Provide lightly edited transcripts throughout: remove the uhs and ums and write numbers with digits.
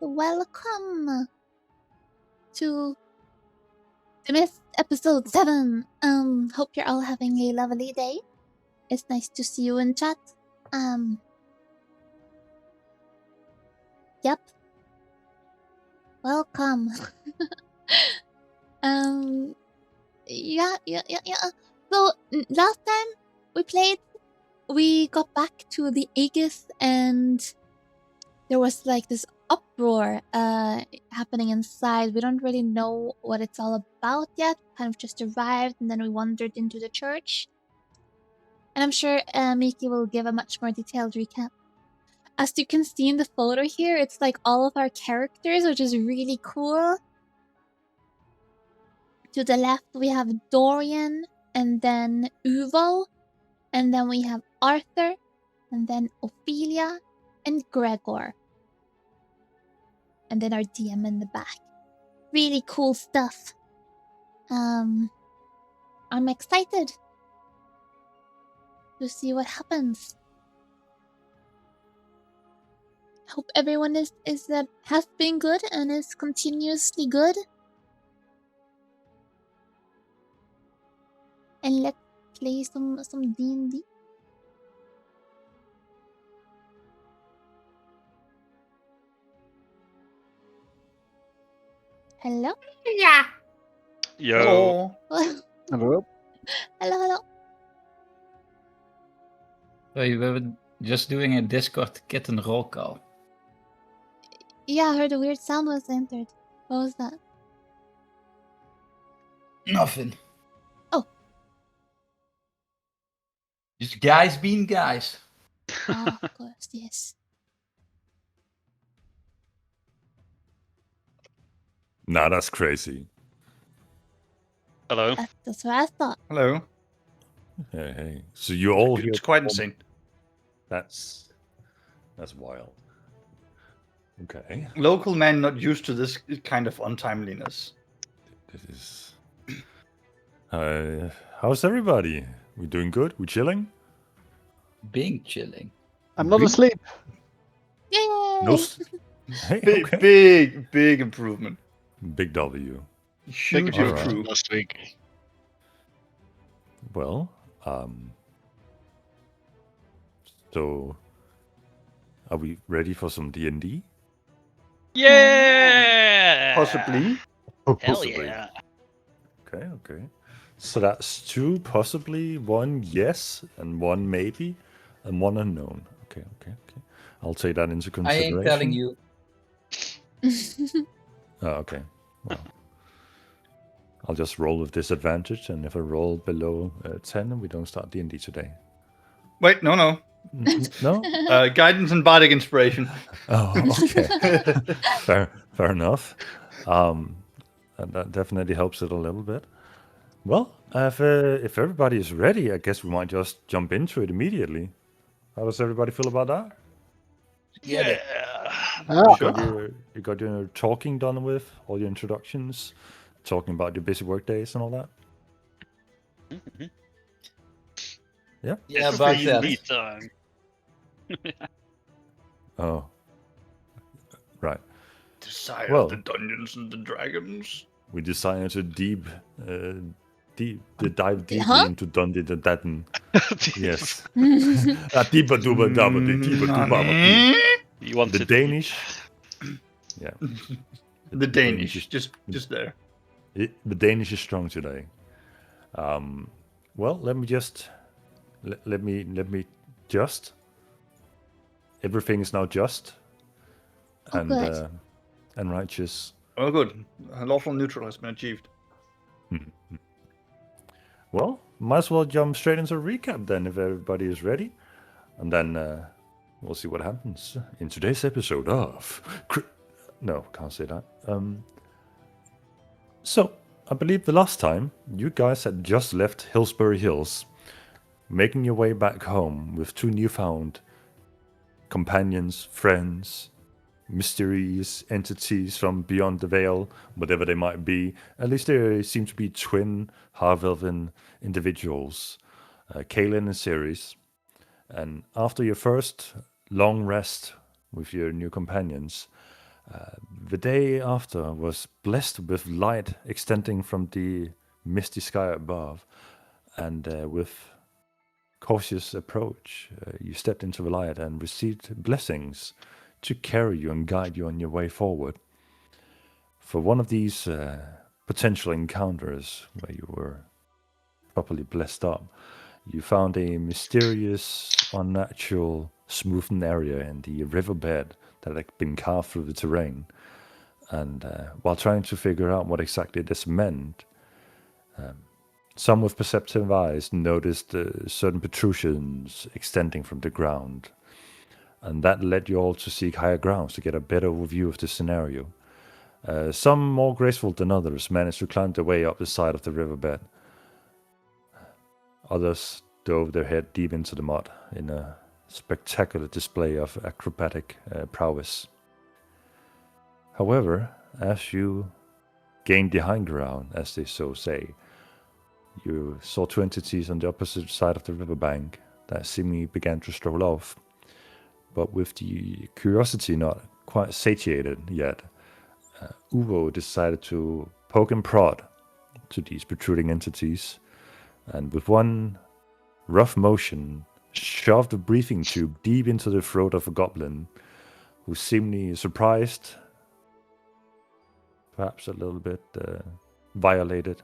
welcome to the Myth episode 7. Hope you're all having a lovely day. It's nice to see you in chat. Yep. Welcome. Yeah. So last time we played, we got back to the Aegis and there was like this uproar happening inside. We don't really know what it's all about yet. Kind of just arrived and then we wandered into the church. And I'm sure Miki will give a much more detailed recap. As you can see in the photo here, it's like all of our characters, which is really cool. To the left, we have Dorian, and then Uvo, and then we have Arthur, and then Ophelia, and Gregor. And then our DM in the back. Really cool stuff. I'm excited to see what happens. Hope everyone has been good and is continuously good. And let's play some D&D. Hello? Yeah. Yo. Hello. Hello. So you were just doing a Discord kitten roll call. Yeah, I heard a weird sound was entered. What was that? Nothing. Oh. Just guys being guys. Oh, of course, yes. Nah, that's crazy. Hello. That's what I thought. Hello. Hey. So you all hear? It's quite insane. That's wild. Okay. Local man not used to this kind of untimeliness. This is. How's everybody? We doing good? We chilling? Being chilling. I'm not asleep. Yay! No. Hey, Big, okay. big improvement. Big W. Huge All right. improvement. Last week. Well, so are we ready for some D&D? Yeah. Possibly. Hell Possibly. yeah. Okay. So that's 2 possibly, 1 yes, and 1 maybe, and 1 unknown. Okay. I'll take that into I consideration. ain't telling you. Oh, okay. Well, I'll just roll with disadvantage, and if I roll below 10, we don't start D&D today. Wait, no. No? Guidance and bardic inspiration. Oh, okay. fair enough. And that definitely helps it a little bit. Well, if everybody is ready, I guess we might just jump into it immediately. How does everybody feel about that? Yeah. You got your talking done with, all your introductions, talking about your busy work days and all that? Mm-hmm. Yeah? Yeah, It's about D&D that. time. Oh. Right. Desire Well. the Dungeons and the Dragons. We decided to dive deeply Huh? into Dungeons and Dragons. Yes. Deeper duba dabba deeper duba. You want The it Danish. Yeah. The Danish, is- just there. The Danish is strong today. Well, let me just. Let me just. Everything is now just. Oh, good. And righteous. Oh, good. Lawful neutral has been achieved. Well, might as well jump straight into a recap then, if everybody is ready. And then we'll see what happens in today's episode of... No, can't say that. So, I believe the last time, you guys had just left Hillsbury Hills, making your way back home with 2 newfound companions, friends, mysterious entities from beyond the veil, whatever they might be. At least they seem to be twin half-elven individuals, Kaelin and Ceres. And after your first long rest with your new companions, The day after was blessed with light extending from the misty sky above, and with cautious approach, you stepped into the light and received blessings to carry you and guide you on your way forward. For one of these potential encounters where you were properly blessed up, you found a mysterious, unnatural, smoothened area in the riverbed that had been carved through the terrain. And while trying to figure out what exactly this meant, some with perceptive eyes noticed certain protrusions extending from the ground. And that led you all to seek higher grounds to get a better overview of the scenario. Some more graceful than others managed to climb their way up the side of the riverbed. Others dove their head deep into the mud in a spectacular display of acrobatic prowess. However, as you gained the high ground, as they so say, you saw two entities on the opposite side of the riverbank that seemingly began to stroll off. But with the curiosity not quite satiated yet, Uvo decided to poke and prod to these protruding entities, and with one rough motion, shoved a breathing tube deep into the throat of a goblin, who seemingly surprised, perhaps a little bit violated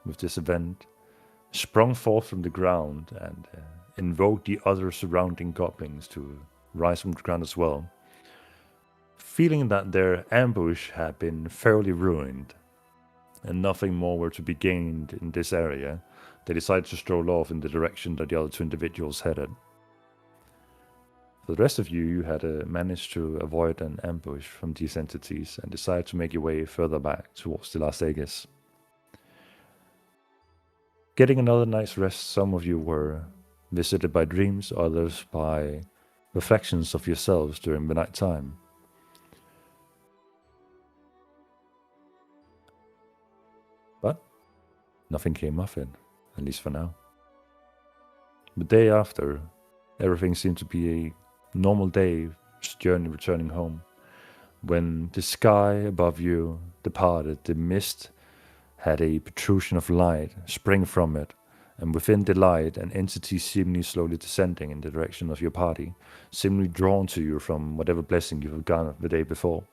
with this event, sprung forth from the ground and invoked the other surrounding goblins to rise from the ground as well. Feeling that their ambush had been fairly ruined and nothing more were to be gained in this area, they decided to stroll off in the direction that the other two individuals headed. For the rest of you, you had managed to avoid an ambush from these entities and decided to make your way further back towards the last Aegis. Getting another night's rest, some of you were visited by dreams, others by reflections of yourselves during the night time. But nothing came of it, at least for now. The day after, everything seemed to be a normal day's journey returning home. When the sky above you departed, the mist had a protrusion of light spring from it, and within the light an entity seemingly slowly descending in the direction of your party, seemingly drawn to you from whatever blessing you had garnered the day before.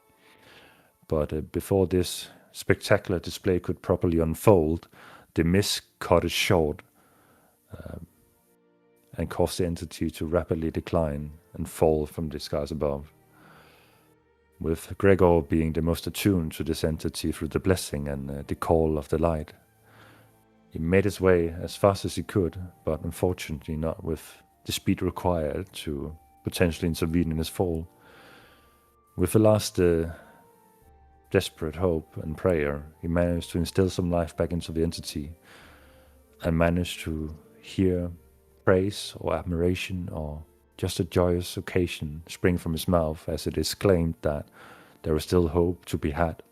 But before this spectacular display could properly unfold, the mist cut it short and caused the entity to rapidly decline and fall from the skies above. With Gregor being the most attuned to this entity through the blessing and the call of the light, he made his way as fast as he could, but unfortunately not with the speed required to potentially intervene in his fall. With the last desperate hope and prayer, he managed to instill some life back into the entity and managed to hear praise or admiration or just a joyous occasion spring from his mouth as it is claimed that there was still hope to be had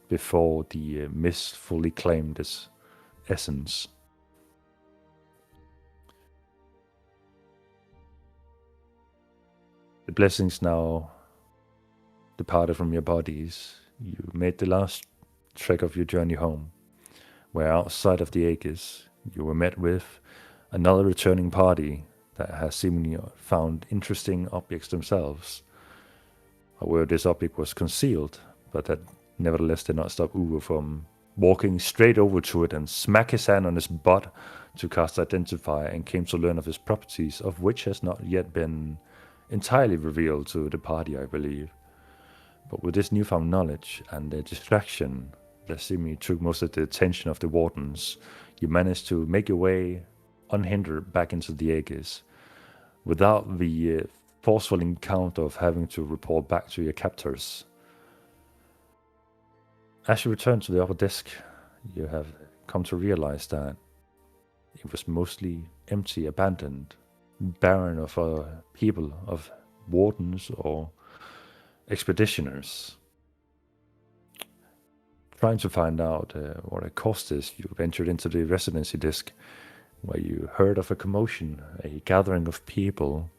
before the mist fully claimed its essence. The blessings now departed from your bodies. You made the last trek of your journey home, where outside of the Aegis you were met with another returning party that has seemingly found interesting objects themselves. However, this object was concealed, but that nevertheless did not stop Uwe from walking straight over to it and smack his hand on his butt to cast Identify, and came to learn of his properties, of which has not yet been entirely revealed to the party, I believe. But with this newfound knowledge and the distraction that seemingly took most of the attention of the wardens, you managed to make your way unhindered back into the Aegis, without the forceful encounter of having to report back to your captors. As you return to the upper desk, you have come to realize that it was mostly empty, abandoned, barren of people, of wardens or expeditioners. Trying to find out what it caused this, you ventured into the residency desk, where you heard of a commotion, a gathering of people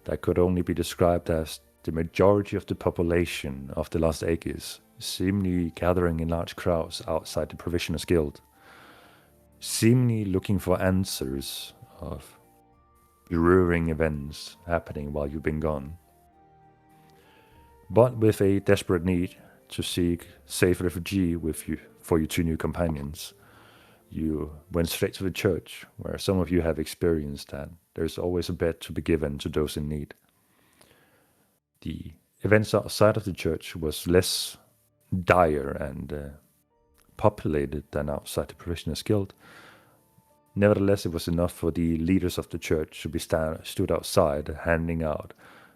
that could only be described as the majority of the population of the Lost Aegis seemingly gathering in large crowds outside the Provisioners Guild, seemingly looking for answers of bewildering events happening while you've been gone. But with a desperate need to seek safe refuge with you for your 2 new companions, you went straight to the church, where some of you have experienced that there's always a bed to be given to those in need. The events outside of the church was less dire and populated than outside the Parishioners Guild. Nevertheless, it was enough for the leaders of the church to be stood outside, handing out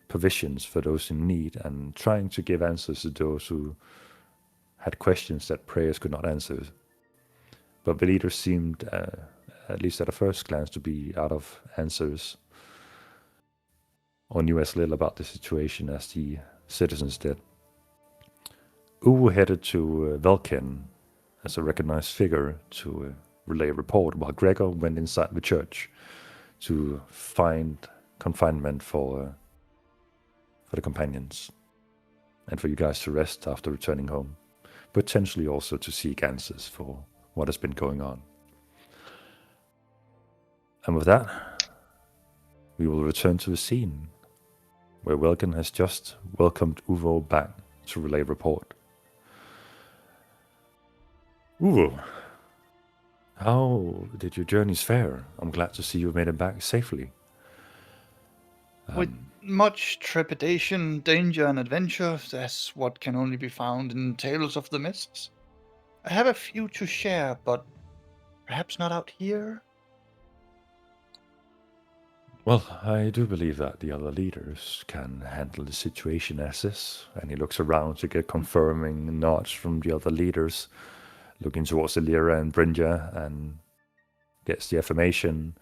provisions for those in need and trying to give answers to those who had questions that prayers could not answer. But the leaders seemed, at least at a first glance, to be out of answers, or knew as little about the situation as the citizens did. Uwu headed to Velkin as a recognized figure to relay a report, while Gregor went inside the church to find confinement for the companions, and for you guys to rest after returning home, potentially also to seek answers for what has been going on. And with that, we will return to the scene where Welkin has just welcomed Uvo back to relay report. Uvo, how did your journeys fare? I'm glad to see you made it back safely. With much trepidation, danger, and adventure, that's what can only be found in Tales of the Mists. I have a few to share, but perhaps not out here. Well, I do believe that the other leaders can handle the situation as is, and he looks around to get confirming nods from the other leaders, looking towards Illyria and Brynja, and gets the affirmation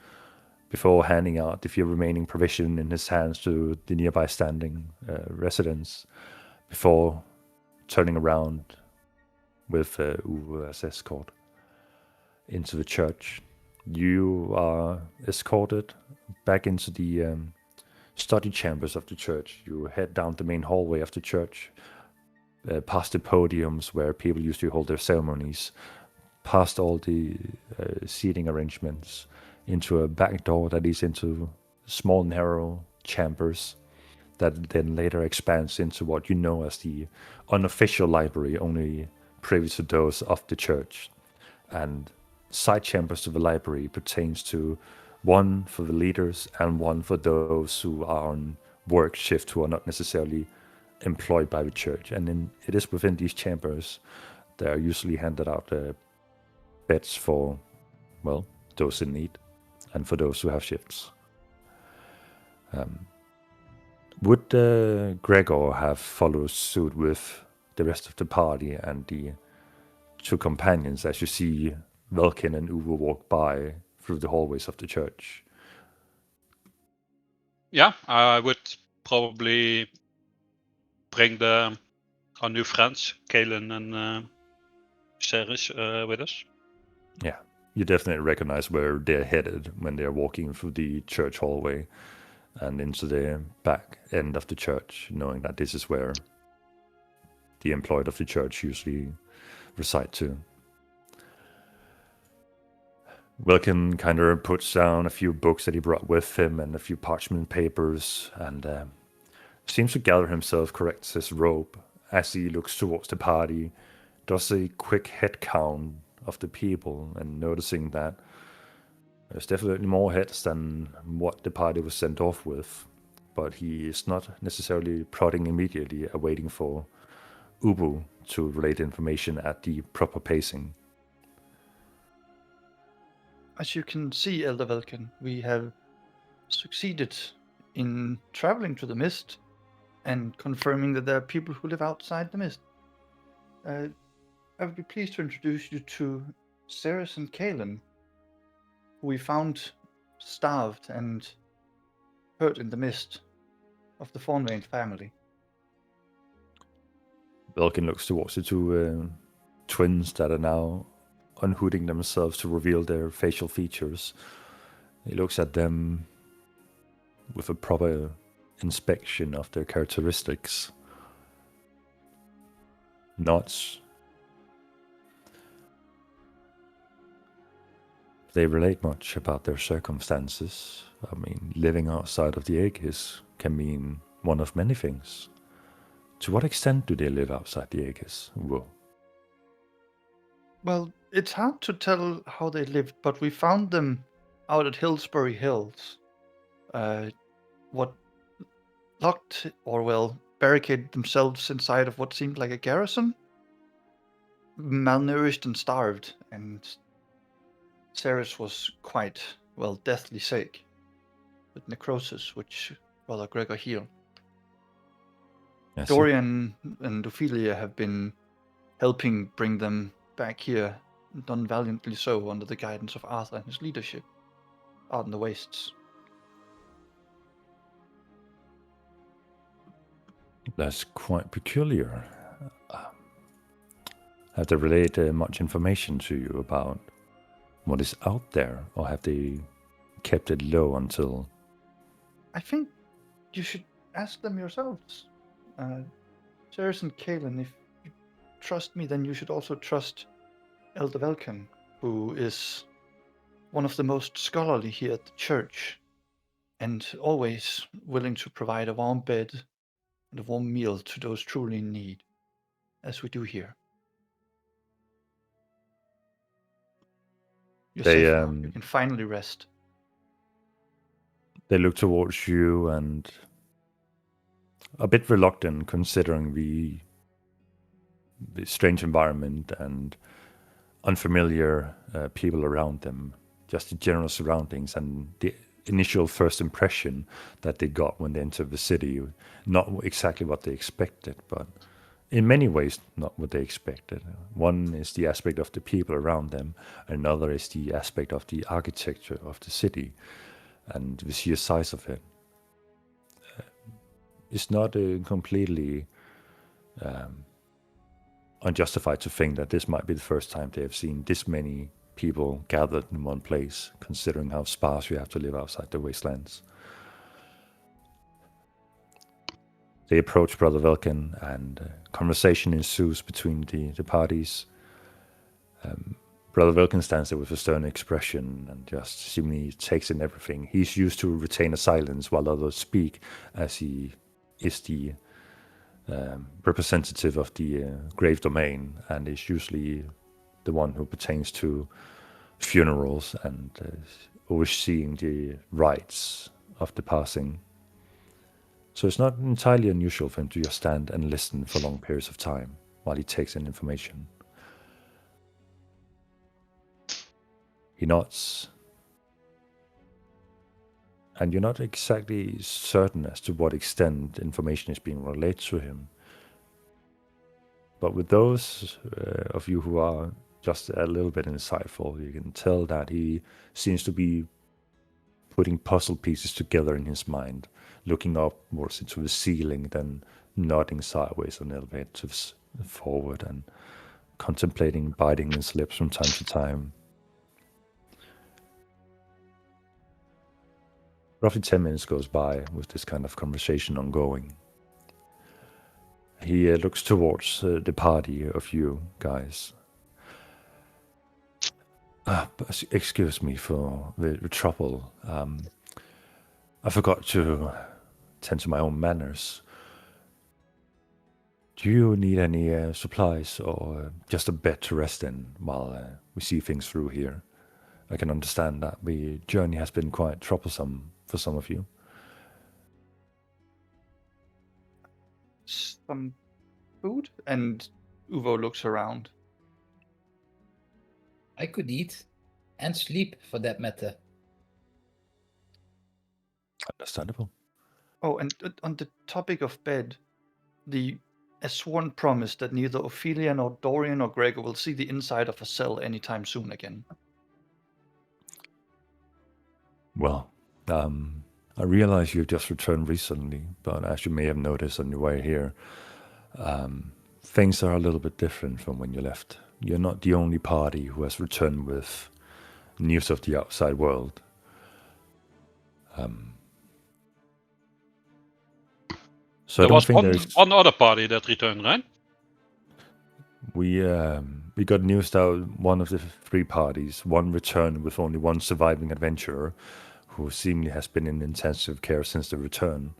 before handing out the few remaining provision in his hands to the nearby standing residents, before turning around with Uwe as escort into the church. You are escorted back into the study chambers of the church. You head down the main hallway of the church, past the podiums where people usually hold their ceremonies, past all the seating arrangements, into a back door that leads into small, narrow chambers that then later expands into what you know as the unofficial library, only privy to those of the church. And side chambers to the library pertains to one for the leaders and one for those who are on work shift, who are not necessarily employed by the church. And then it is within these chambers that are usually handed out beds for, well, those in need and for those who have shifts. Would Gregor have followed suit with the rest of the party and the 2 companions as you see Velkin and Uwe walk by through the hallways of the church? Yeah, I would probably bring our new friends, Kalen and Ceres, with us. Yeah, you definitely recognize where they're headed when they're walking through the church hallway and into the back end of the church, knowing that this is where the employed of the church usually reside too. Wilkin kind of puts down a few books that he brought with him and a few parchment papers, and seems to gather himself, corrects his robe as he looks towards the party, does a quick head count of the people, and noticing that there's definitely more heads than what the party was sent off with, but he is not necessarily prodding immediately, awaiting for Ubu to relate information at the proper pacing. As you can see, Elder Velkin, we have succeeded in traveling to the Mist and confirming that there are people who live outside the Mist. I would be pleased to introduce you to Ceres and Kalen, who we found starved and hurt in the Mist of the Thornvein family. Belkin looks towards the 2 twins that are now unhooding themselves to reveal their facial features. He looks at them with a proper inspection of their characteristics. Nods. They relate much about their circumstances. I mean, living outside of the Aegis can mean one of many things. To what extent do they live outside the Aegis? Whoa. Well, it's hard to tell how they lived, but we found them out at Hillsbury Hills. What locked or, well, barricaded themselves inside of what seemed like a garrison. Malnourished and starved, and Ceres was quite, well, deathly sick with necrosis, which Brother Gregor healed. I see. Dorian and Ophelia have been helping bring them back here, done valiantly so under the guidance of Arthur and his leadership out in the wastes. That's quite peculiar. Have they relayed much information to you about what is out there, or have they kept it low until... I think you should ask them yourselves. Ceres and Kalen, if you trust me, then you should also trust Elder Velkan, who is one of the most scholarly here at the church, and always willing to provide a warm bed and a warm meal to those truly in need, as we do here. You're They, safe now. You can finally rest. They look towards you and a bit reluctant, considering the strange environment and unfamiliar people around them, just the general surroundings and the initial first impression that they got when they entered the city. Not exactly what they expected, but in many ways not what they expected. One is the aspect of the people around them, another is the aspect of the architecture of the city and the sheer size of it. It's not completely unjustified to think that this might be the first time they have seen this many people gathered in one place, considering how sparse you have to live outside the wastelands. They approach Brother Velkan, and conversation ensues between the parties. Brother Velkan stands there with a stern expression and just seemingly takes in everything. He's used to retain a silence while others speak, as he is the representative of the grave domain, and is usually the one who pertains to funerals and overseeing the rites of the passing. So it's not entirely unusual for him to just stand and listen for long periods of time while he takes in information. He nods, and you're not exactly certain as to what extent information is being relayed to him. But with those of you who are just a little bit insightful, you can tell that he seems to be putting puzzle pieces together in his mind, looking upwards into the ceiling, then nodding sideways on elevators forward and contemplating biting his lips from time to time. Roughly 10 minutes goes by with this kind of conversation ongoing. He looks towards the party of you guys. Excuse me for the trouble. I forgot to tend to my own manners. Do you need any supplies or just a bed to rest in while we see things through here? I can understand that the journey has been quite troublesome for some of you. Some food? And Uvo looks around. I could eat and sleep, for that matter. Understandable. Oh, and on the topic of bed, a sworn promise that neither Ophelia nor Dorian or Gregor will see the inside of a cell anytime soon again. Well, I realize you've just returned recently, but as you may have noticed on your way here, things are a little bit different from when you left. You're not the only party who has returned with news of the outside world. So I There don't was think there's. one other party that returned, right? We got news that one of the three parties, one returned with only one surviving adventurer, who seemingly has been in intensive care since the return.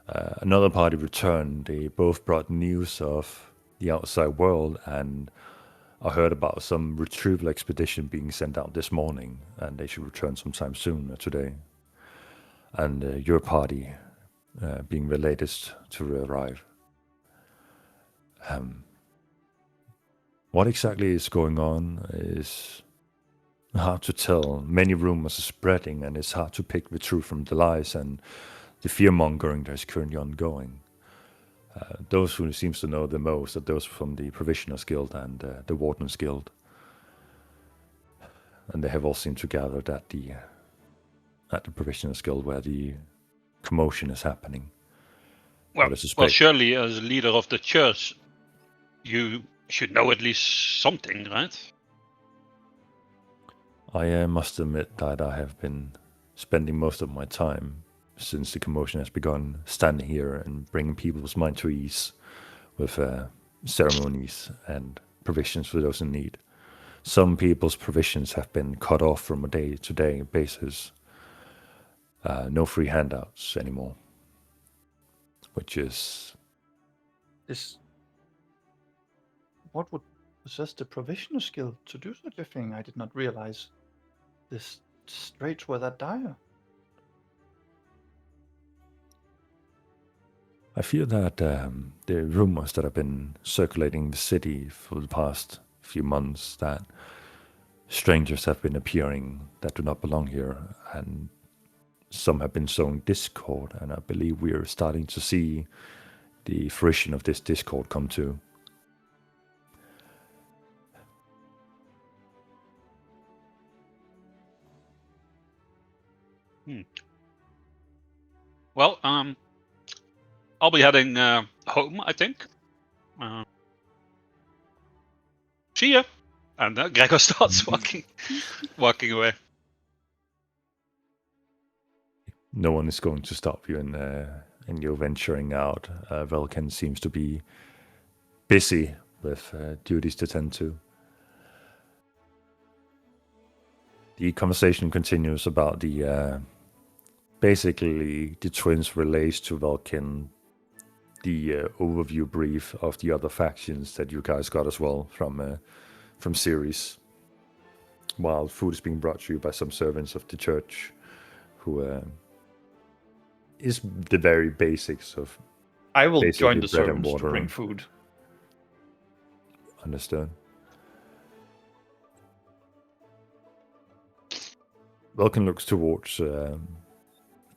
Another party returned. They both brought news of the outside world, and I heard about some retrieval expedition being sent out this morning, and they should return sometime soon today. And your party being the latest to arrive. What exactly is going on is hard to tell. Many rumors are spreading, and it's hard to pick the truth from the lies and the fear mongering that is currently ongoing. Those who seems to know the most are those from the Provisioners Guild and the Wardens Guild, and they have all seemed to gather at the Provisioners Guild where the commotion is happening. Well, surely as a leader of the church, you should know at least something, right? I must admit that I have been spending most of my time since the commotion has begun standing here and bringing people's mind to ease with ceremonies and provisions for those in need. Some people's provisions have been cut off from a day-to-day basis. No free handouts anymore, which is... What would possess the Provisioners Guild to do such a thing? I did not realize the straits were that dire. I feel that the rumors that have been circulating the city for the past few months that strangers have been appearing that do not belong here, and some have been sowing discord, and I believe we are starting to see the fruition of this discord come to. Well, I'll be heading home, I think. See ya. And Gregor starts walking away. No one is going to stop you in your venturing out. Velken seems to be busy with duties to tend to. The conversation continues about the basically the twins relays to Velkin, the overview brief of the other factions that you guys got as well from Ceres, while food is being brought to you by some servants of the church, who is the very basics of. I will basically join the bread and servants to water. bring food. Understood. Vulcan looks towards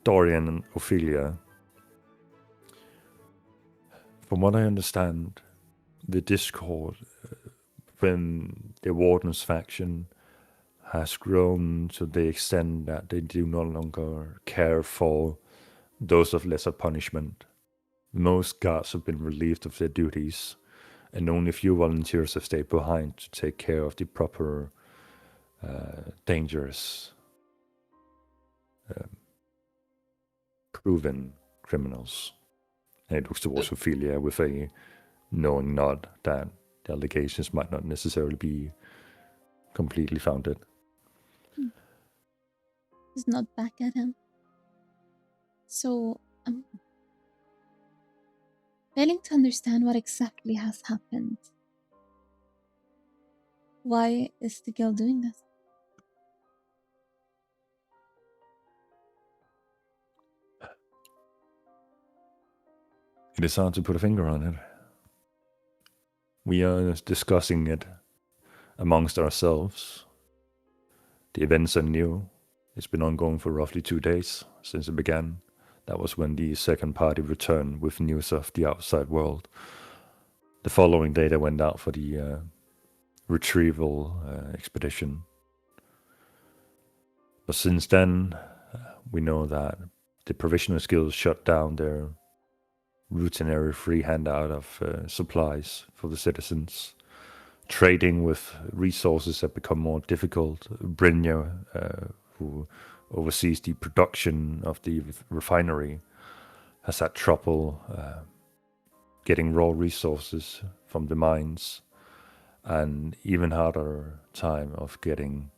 Dorian and Ophelia. From what I understand, the discord when the Warden's faction has grown to the extent that they do no longer care for those of lesser punishment. Most guards have been relieved of their duties, and only a few volunteers have stayed behind to take care of the proper dangerous proven criminals. And it looks towards Ophelia with a knowing nod that the allegations might not necessarily be completely founded. He's not back at him. So I'm failing to understand what exactly has happened. Why is the guild doing this? It is hard to put a finger on it. We are discussing it amongst ourselves. The events are new. It's been ongoing for roughly 2 days since it began. That was when the second party returned with news of the outside world. The following day they went out for the retrieval expedition. But since then, we know that the Provisioners Guild shut down their routinary free handout of supplies for the citizens. Trading with resources have become more difficult. Brynja, who oversees the production of the refinery, has had trouble getting raw resources from the mines, and even harder time of getting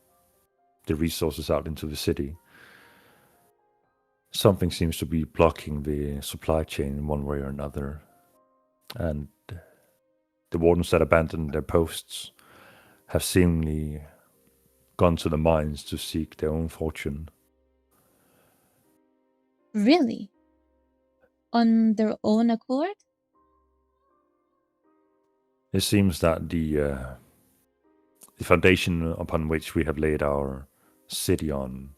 the resources out into the city. Something seems to be blocking the supply chain in one way or another, and the wardens that abandoned their posts have seemingly gone to the mines to seek their own fortune. Really? On their own accord? It seems that the foundation upon which we have laid our city on,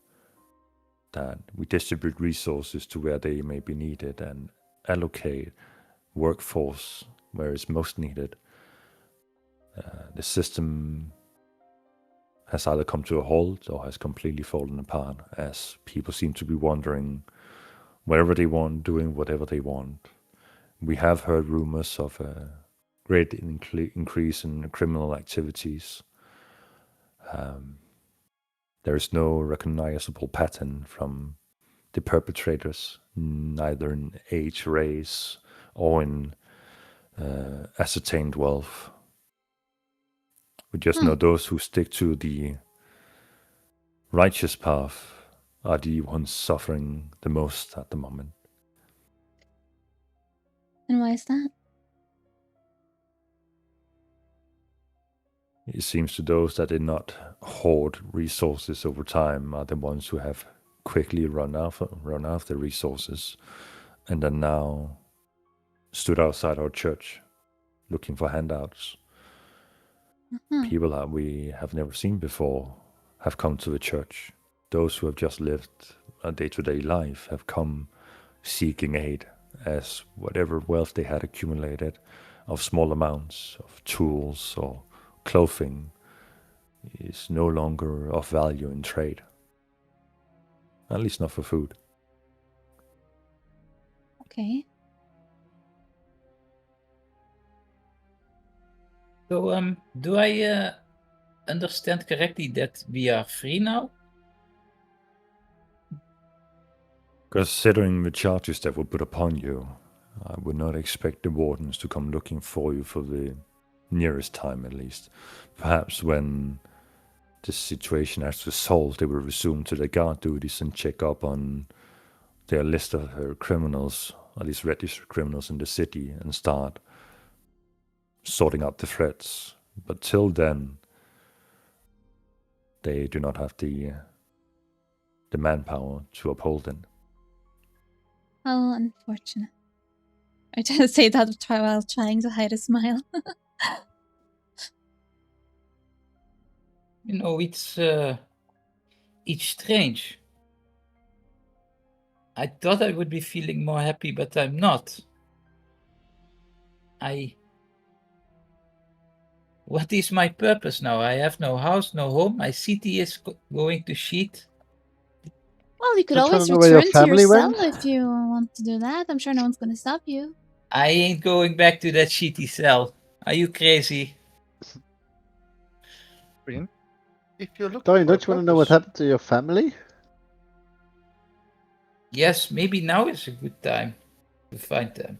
that we distribute resources to where they may be needed and allocate workforce where it's most needed. The system has either come to a halt or has completely fallen apart, as people seem to be wandering wherever they want, doing whatever they want. We have heard rumors of a great increase in criminal activities. There is no recognizable pattern from the perpetrators, neither in age, race, or in ascertained wealth. We just know those who stick to the righteous path are the ones suffering the most at the moment. And why is that? It seems to those that did not hoard resources over time are the ones who have quickly run out of the resources and are now stood outside our church looking for handouts. People that we have never seen before have come to the church. Those who have just lived a day-to-day life have come seeking aid, as whatever wealth they had accumulated of small amounts of tools or clothing is no longer of value in trade. At least not for food. Okay. So, do I understand correctly that we are free now? Considering the charges that were put upon you, I would not expect the wardens to come looking for you for the nearest time, at least. Perhaps when this situation has resolved, they will resume to their guard duties and check up on their list of criminals, at least registered criminals in the city, and start sorting out the threats. But till then, they do not have the manpower to uphold them. How unfortunate. I try to say that while trying to hide a smile. You know, it's strange. I thought I would be feeling more happy, but I'm not. What is my purpose now? I have no house, no home. My city is going to shit. Well, you could I'm trying always to know where your return to your family cell went. if you want to do that. I'm sure no one's going to stop you. I ain't going back to that shitty cell. Are you crazy? Brian, if you're looking Dorian, for a don't you want to know what purpose, happened to your family? Yes, maybe now is a good time to find them.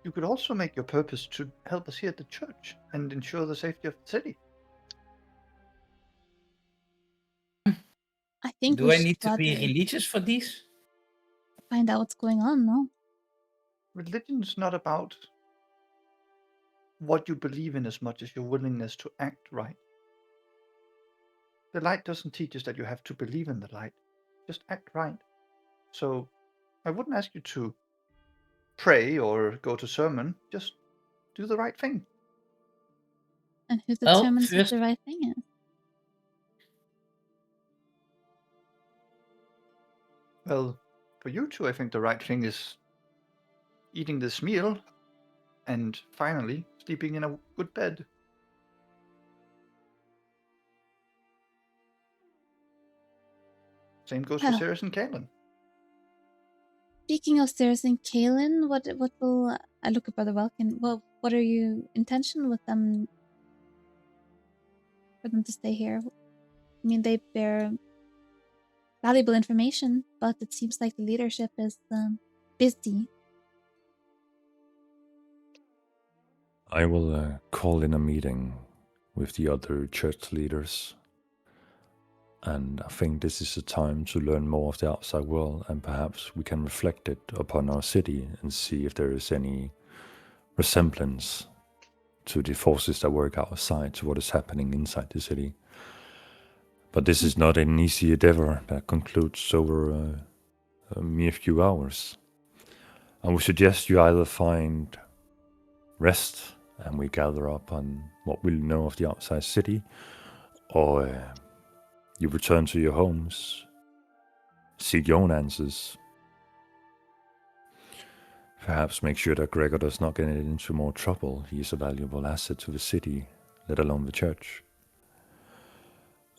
you could also make your purpose to help us here at the church and ensure the safety of the city. I think Do we I should need to be rather religious for this? find out what's going on, no? Religion's not about what you believe in as much as your willingness to act right. The light doesn't teach us that you have to believe in the light, just act right. So I wouldn't ask you to pray or go to sermon, just do the right thing. And who Well, determines what first, the right thing is? Well, for you two, I think the right thing is eating this meal and finally sleeping in a good bed. Same goes for Well. Cirrus and Kalen. Speaking of Cirrus and Kalen, what will I look at Brother Welkin? Well, what are your intention with them? For them to stay here? I mean, they bear valuable information, but it seems like the leadership is busy. I will call in a meeting with the other church leaders. And I think this is a time to learn more of the outside world, and perhaps we can reflect it upon our city and see if there is any resemblance to the forces that work outside to what is happening inside the city. But this is not an easy endeavor that concludes over a mere few hours. I would suggest you either find rest and we gather up on what we know of the outside city, or you return to your homes, seek your own answers. Perhaps make sure that Gregor does not get into more trouble. He is a valuable asset to the city, let alone the church.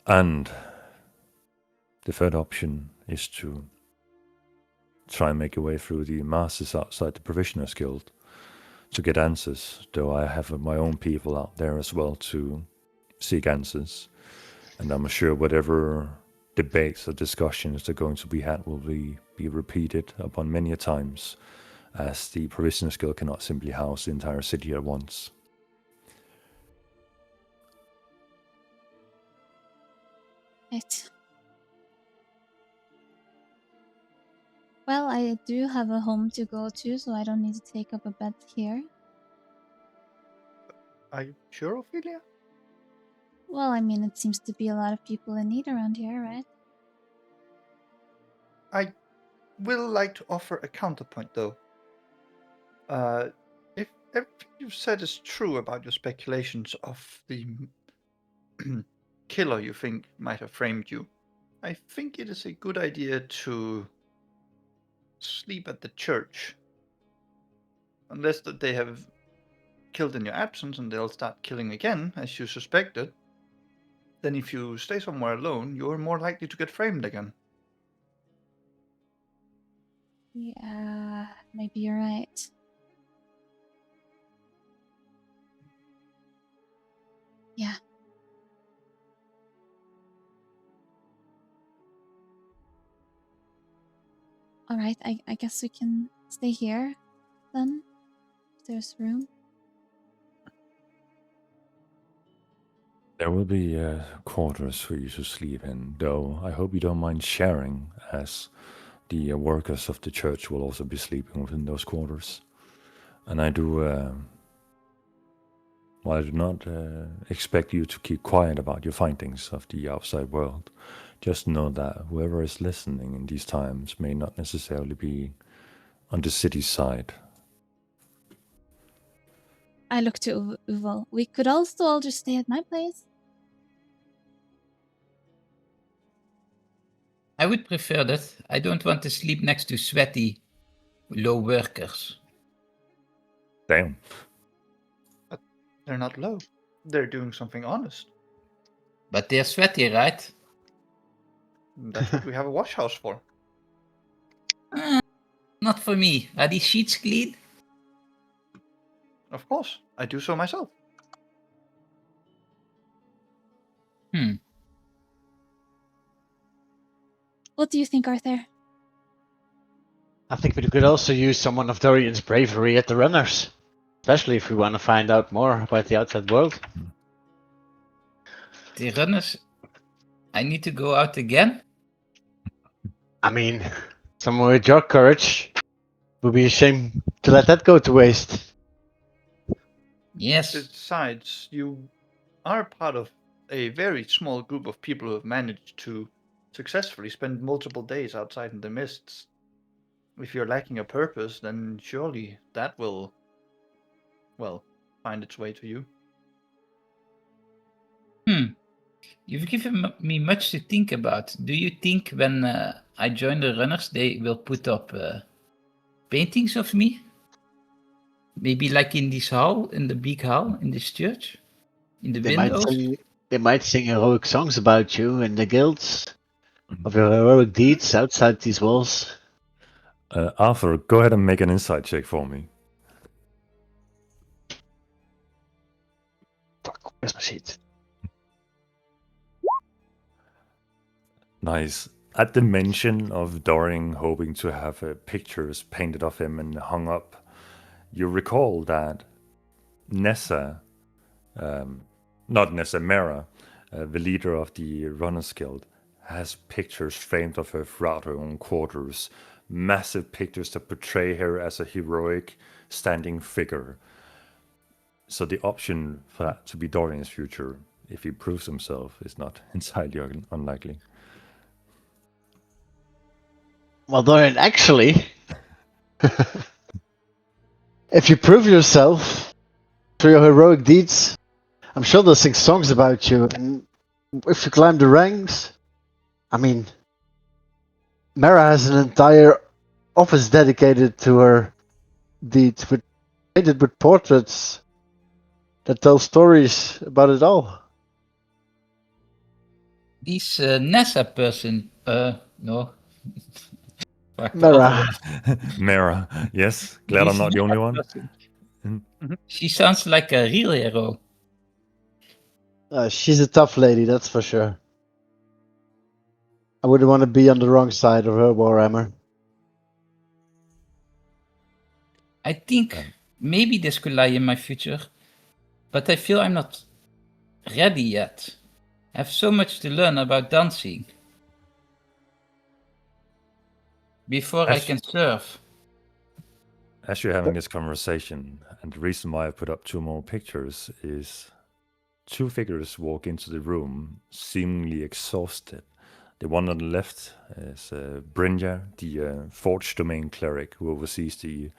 And the third option is to try and make your way through the masses outside the Provisioners Guild to get answers, though I have my own people out there as well to seek answers. And I'm sure whatever debates or discussions that are going to be had will be repeated upon many a times, as the Provisioners Guild cannot simply house the entire city at once. Right. Well, I do have a home to go to, so I don't need to take up a bed here. Are you sure, Ophelia? Well, I mean, it seems to be a lot of people in need around here, right? I will like to offer a counterpoint, though. If everything you've said is true about your speculations of the killer you think might have framed you, I think it is a good idea to sleep at the church. Unless that they have killed in your absence and they'll start killing again, as you suspected. Then if you stay somewhere alone, you're more likely to get framed again. Yeah, maybe you're right. Yeah. Alright, I guess we can stay here then. If there's room. There will be quarters for you to sleep in, though I hope you don't mind sharing, as the workers of the church will also be sleeping within those quarters. And I do, well, I do not expect you to keep quiet about your findings of the outside world. Just know that whoever is listening in these times may not necessarily be on the city side. I look to Uval. We could also all just stay at my place. I would prefer that. I don't want to sleep next to sweaty, low workers. Damn. But they're not low. They're doing something honest. But they're sweaty, right? That's what we have a wash house for. Not for me. Are these sheets clean? Of course, I do so myself. What do you think, Arthur? I think we could also use someone of Dorian's bravery at the runners, especially if we want to find out more about the outside world. The runners. I need to go out again? I mean, someone with your courage would be a shame to let that go to waste. Yes. Besides, you are part of a very small group of people who have managed to successfully spend multiple days outside in the mists. If you're lacking a purpose, then surely that will, well, find its way to you. You've given me much to think about. Do you think when I join the runners, they will put up paintings of me? Maybe like in this hall, in the big hall, in this church? In the windows? They might sing heroic songs about you in the guilds of your heroic deeds outside these walls. Arthur, go ahead and make an insight check for me. Fuck, where's my sheet? Nice. At the mention of Dorian hoping to have pictures painted of him and hung up, you recall that Nessa, not Nessa, Mera, the leader of the Runners Guild, has pictures framed of her throughout her own quarters. Massive pictures that portray her as a heroic, standing figure. So the option for that to be Dorian's future, if he proves himself, is not entirely unlikely. Well, Dorian, actually, if you prove yourself through your heroic deeds, I'm sure they'll sing songs about you. And if you climb the ranks, I mean, Mara has an entire office dedicated to her deeds, painted with portraits that tell stories about it all. This NASA person, no. Fuck, the Mara. other one. Mera, yes. Glad This I'm not the only one. person. Mhm. She sounds like a real hero. She's a tough lady, that's for sure. I wouldn't want to be on the wrong side of her warhammer. I think maybe this could lie in my future, but I feel I'm not ready yet. I have so much to learn about dancing before I can serve. As you're having this conversation, and the reason why I put up 2 more pictures is 2 figures walk into the room, seemingly exhausted. The one on the left is Brynja, the Forge Domain cleric who oversees the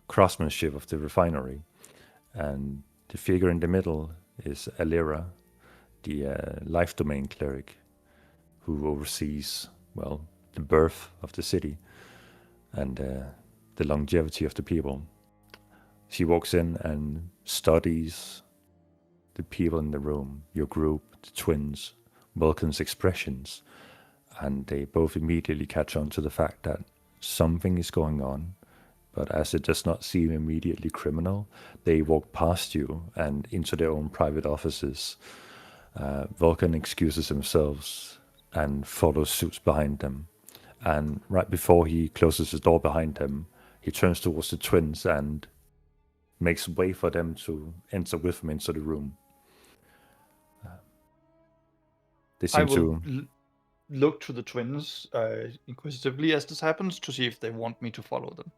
craftsmanship of the refinery. And the figure in the middle is Alira, the Life Domain cleric who oversees, well, the birth of the city and the longevity of the people. She walks in and studies the people in the room, your group, the twins, Vulcan's expressions, and they both immediately catch on to the fact that something is going on, but as it does not seem immediately criminal, they walk past you and into their own private offices. Vulcan excuses himself and follows suit behind them. And right before he closes the door behind him, he turns towards the twins and makes way for them to enter with him into the room. They I seem will to... look to the twins inquisitively as this happens to see if they want me to follow them.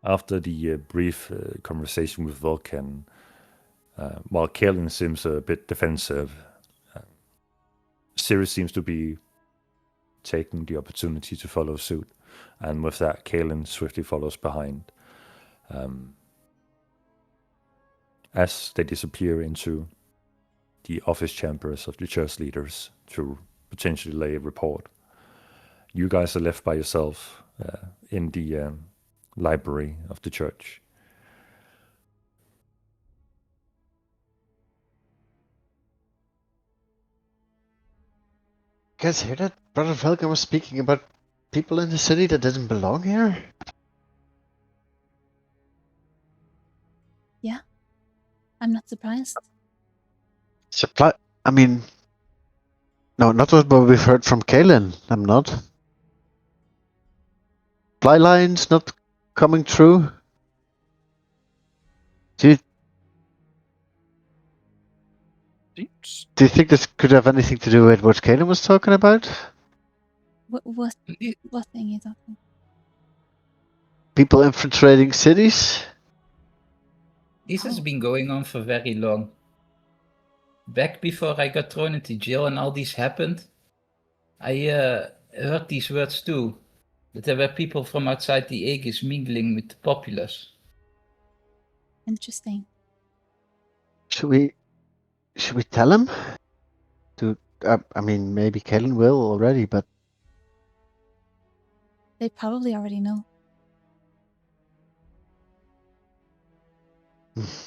After the brief conversation with Vulcan, while Kalen seems a bit defensive, Sirius seems to be taking the opportunity to follow suit, and with that, Kalen swiftly follows behind. As they disappear into the office chambers of the church leaders to potentially lay a report, you guys are left by yourself in the library of the church. You guys hear that? Brother Falcon was speaking about people in the city that didn't belong here? Yeah. I'm not surprised. Supply. I mean, no, not what we've heard from Kalen. I'm not. Supply lines not coming through. Do Seems you think this could have anything to do with what Kalen was talking about? What thing are you talking? People infiltrating cities? This has been going on for very long. Back before I got thrown into jail and all this happened, I heard these words too. That there were people from outside the Aegis mingling with the populace. Interesting. Should we tell him? I mean, maybe Kalen will already, but They probably already know.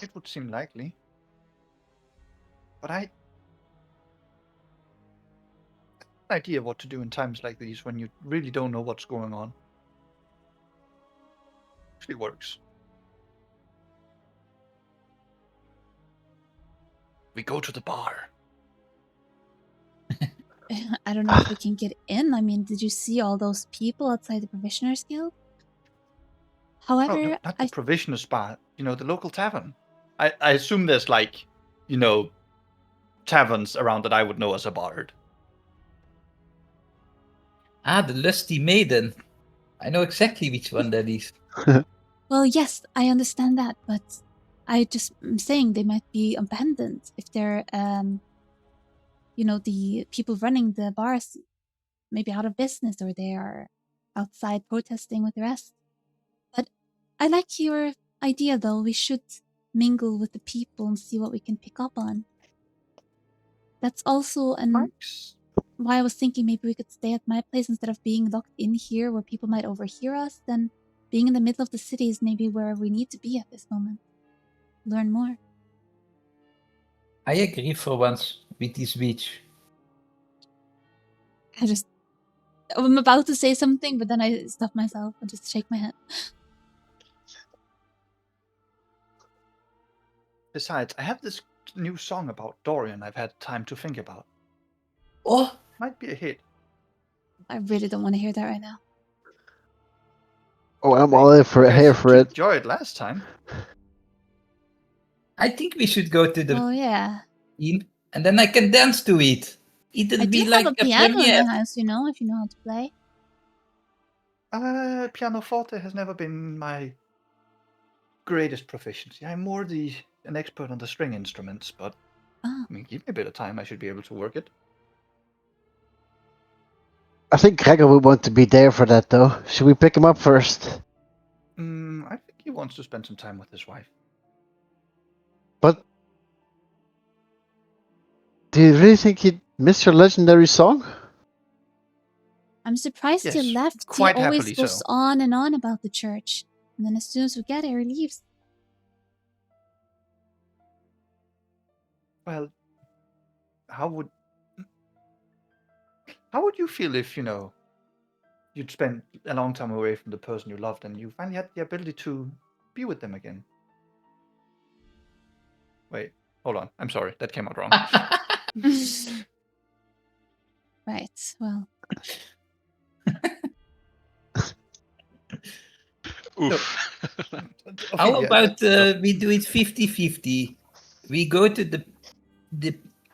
it would seem likely. But I have an idea what to do in times like these when you really don't know what's going on. Actually works. We go to the bar. I don't know if we can get in. I mean, did you see all those people outside the Provisioners Guild? However, No, not the Provisioners Bar. The local tavern. I assume there's like, taverns around that I would know as a bard. Ah, the Lusty Maiden. I know exactly which one that is. Well, yes, I understand that, but I'm saying they might be abandoned if they're, the people running the bars maybe out of business or they are outside protesting with the rest. But I like your idea, though. We should mingle with the people and see what we can pick up on. That's also why I was thinking maybe we could stay at my place instead of being locked in here where people might overhear us. Then being in the middle of the city is maybe where we need to be at this moment. Learn more. I agree for once with this witch. I'm about to say something, but then I stop myself and just shake my head. Besides, I have this new song about Dorian I've had time to think about. Oh! Might be a hit. I really don't want to hear that right now. Oh, I'm all here for it. Enjoy it last time. I think we should go to the inn, and then I can dance to it. It'll be like have a piano in the house, if you know how to play. Pianoforte has never been my greatest proficiency. I'm more an expert on the string instruments, but give me a bit of time, I should be able to work it. I think Gregor would want to be there for that, though. Should we pick him up first? I think he wants to spend some time with his wife. But do you really think he'd miss your legendary song? I'm surprised he left. Quite he always goes so. on and on about the church. And then as soon as we get here, he leaves. Well, how would you feel if, you'd spent a long time away from the person you loved and you finally had the ability to be with them again? Wait, hold on. I'm sorry. That came out wrong. Right, well. Oof. How about we do it 50-50? We go to the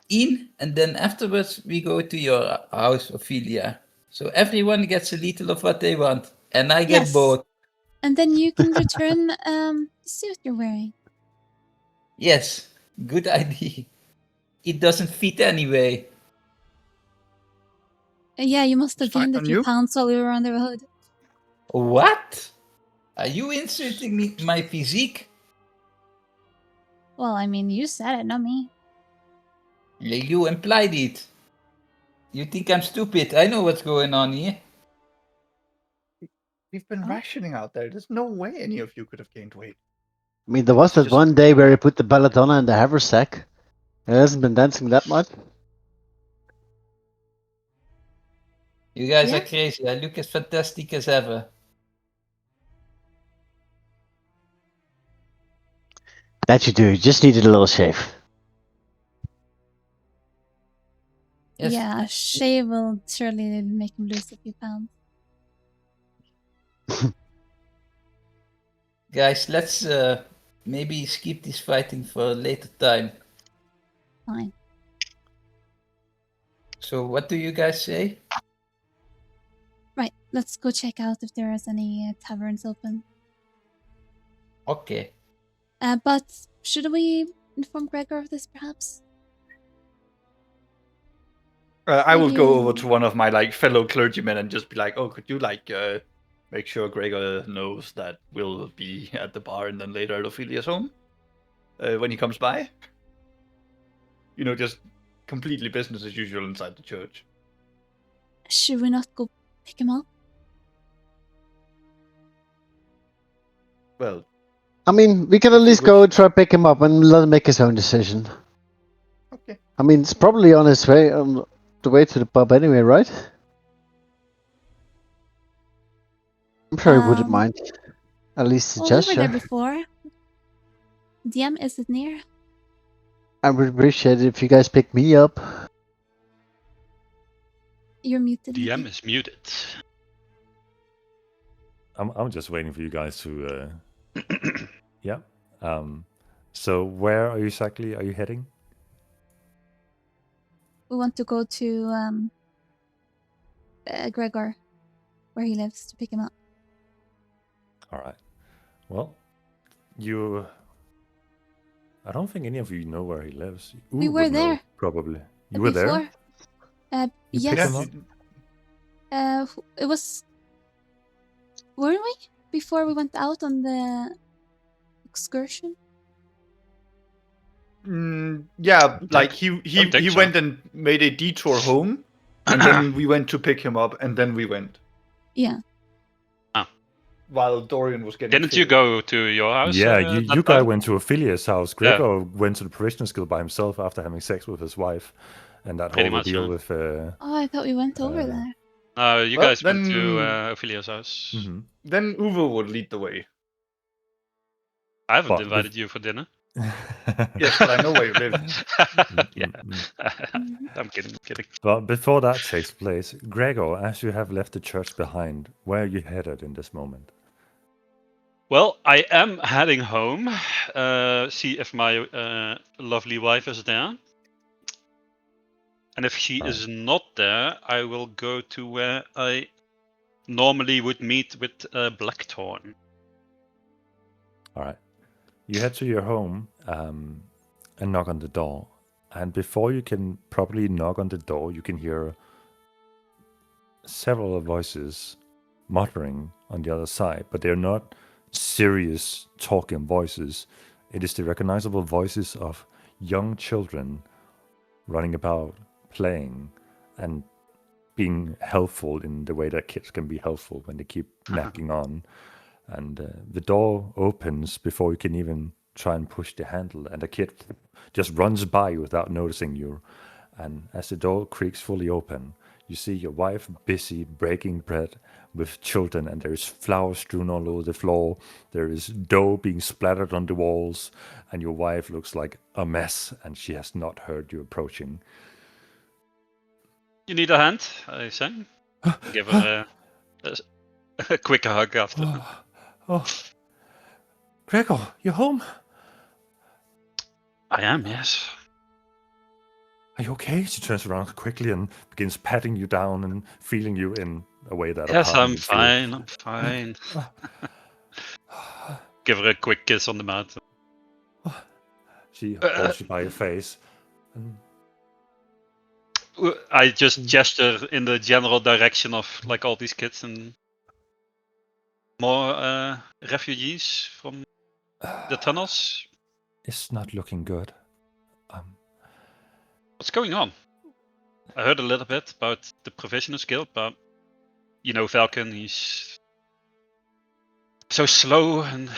inn, and then afterwards we go to your house, Ophelia. So everyone gets a little of what they want, and I get both. And then you can return the suit you're wearing. Yes, good idea. It doesn't fit anyway. Yeah, you must have gained a few pounds while we were on the road. What? Are you insulting my physique? Well, I mean, you said it, not me. You implied it. You think I'm stupid? I know what's going on here. We've been rationing out there. There's no way any of you could have gained weight. I mean, there was that one day where he put the belladonna in the haversack. He hasn't been dancing that much. You guys are crazy. I look as fantastic as ever. That you do. You just needed a little shave. Yes. Yeah, a shave will surely make him lose a few pounds. Guys, let's maybe skip this fighting for a later time. Fine. So what do you guys say? Right, let's go check out if there is any taverns open. Okay. But should we inform Gregor of this, perhaps? I will go over to one of my fellow clergymen and just be like, "Oh, could you make sure Gregor knows that we'll be at the bar and then later at Ophelia's home when he comes by?" Just completely business as usual inside the church. Should we not go pick him up? Well, I mean, we can at least go try to pick him up and let him make his own decision. Okay. I mean, it's probably on his way, on the way to the pub anyway, right? I'm sure he wouldn't mind. At least a gesture. We were there before. DM, is it near? I would appreciate it if you guys pick me up. You're muted. DM Nikki. is muted. I'm just waiting for you guys to. Yeah. So where are you exactly? Are you heading? We want to go to Gregor, where he lives, to pick him up. All right. Well, you. I don't think any of you know where he lives. We Ooh were would know, there probably. You were there. before. You Yes. picked him up? It was. Were we before we went out on the excursion? Yeah, Don't like think he so. went and made a detour home, and then we went to pick him up, and then we went. Yeah. While Dorian was getting. Didn't you go to your house? Yeah, that you guys time? went to Ophelia's house. Gregor went to the Parishioner's Guild by himself after having sex with his wife, and that Pretty whole much, ordeal yeah. with. Oh, I thought we went over there. You Well, guys went to then- Ophelia's house. Mhm. Then Uwe would lead the way. I haven't But invited you for dinner. Yes, but I know where you live. Yeah. Mhm. I'm kidding. But before that takes place, Gregor, as you have left the church behind, where are you headed in this moment? Well, I am heading home. See if my lovely wife is there. And if she is not there, I will go to where I normally would meet with Blackthorn. All right. You head to your home and knock on the door. And before you can properly knock on the door, you can hear several voices muttering on the other side, but they're not serious talking voices. It is the recognizable voices of young children running about, playing, and being helpful in the way that kids can be helpful when they keep knocking on. And the door opens before you can even try and push the handle, and the kid just runs by without noticing you. And as the door creaks fully open, you see your wife busy breaking bread with children, and there is flour strewn all over the floor. There is dough being splattered on the walls, and your wife looks like a mess, and she has not heard you approaching. You need a hand, I say. Give her a quick hug after. Oh, Gregor, you home? I am, yes. Are you okay? She turns around quickly and begins patting you down and feeling you in a way that Yes, a partner I'm would feel. fine. I'm fine. Give her a quick kiss on the mouth. She holds you by your face. And I just gesture in the general direction of like all these kids and more refugees from the tunnels. it's not looking good. What's going on? I heard a little bit about the Provisioners Guild, but you know Falcon, he's so slow and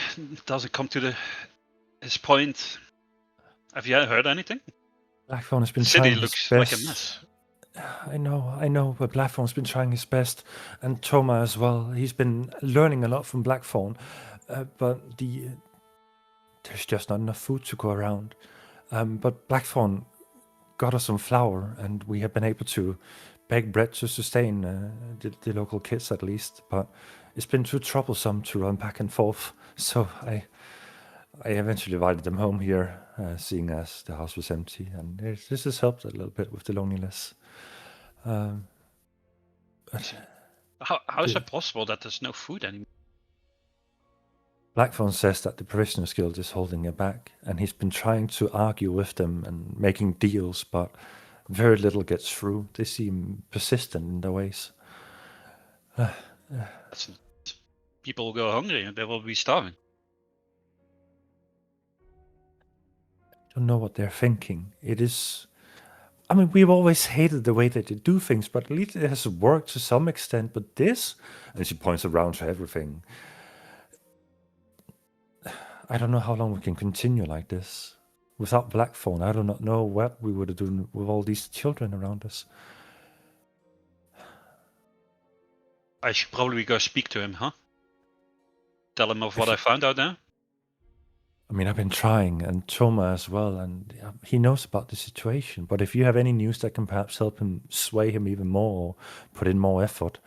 doesn't come to his point. Have you heard anything? Blackthorn has been The city trying his looks best. like a mess. I know, but Blackthorn's been trying his best, and Toma as well. He's been learning a lot from Blackthorn, but there's just not enough food to go around. But Blackthorn got us some flour, and we have been able to bake bread to sustain the local kids at least. But it's been too troublesome to run back and forth, so I eventually invited them home here, seeing as the house was empty, and this has helped a little bit with the loneliness. How is it possible that there's no food anymore? Blackthorn says that the Parishioners Guild is holding it back, and he's been trying to argue with them and making deals, but very little gets through. They seem persistent in their ways. People will go hungry and they will be starving. I don't know what they're thinking. It is... I mean, we've always hated the way that they do things, but at least it has worked to some extent. But this... And she points around to everything. I don't know how long we can continue like this. Without Blackthorn, I do not know what we would have done with all these children around us. I should probably go speak to him, huh? Tell him of what I found out there. I mean, I've been trying, and Toma as well, and he knows about the situation. But if you have any news that can perhaps help him sway him even more, or put in more effort,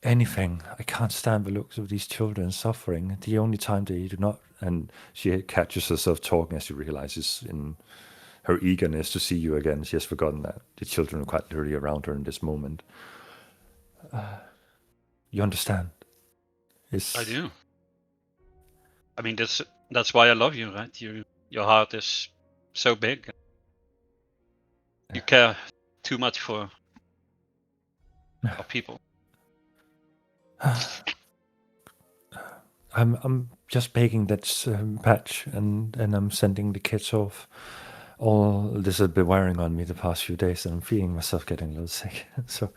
anything. I can't stand the looks of these children suffering. The only time they do not, and she catches herself talking as she realizes in her eagerness to see you again, she has forgotten that the children are quite literally around her in this moment. You understand? It's, I do. I mean, that's why I love you, right? Your heart is so big. You care too much for our people. I'm just baking that patch, and I'm sending the kids off. All this has been wearing on me the past few days, and I'm feeling myself getting a little sick. So,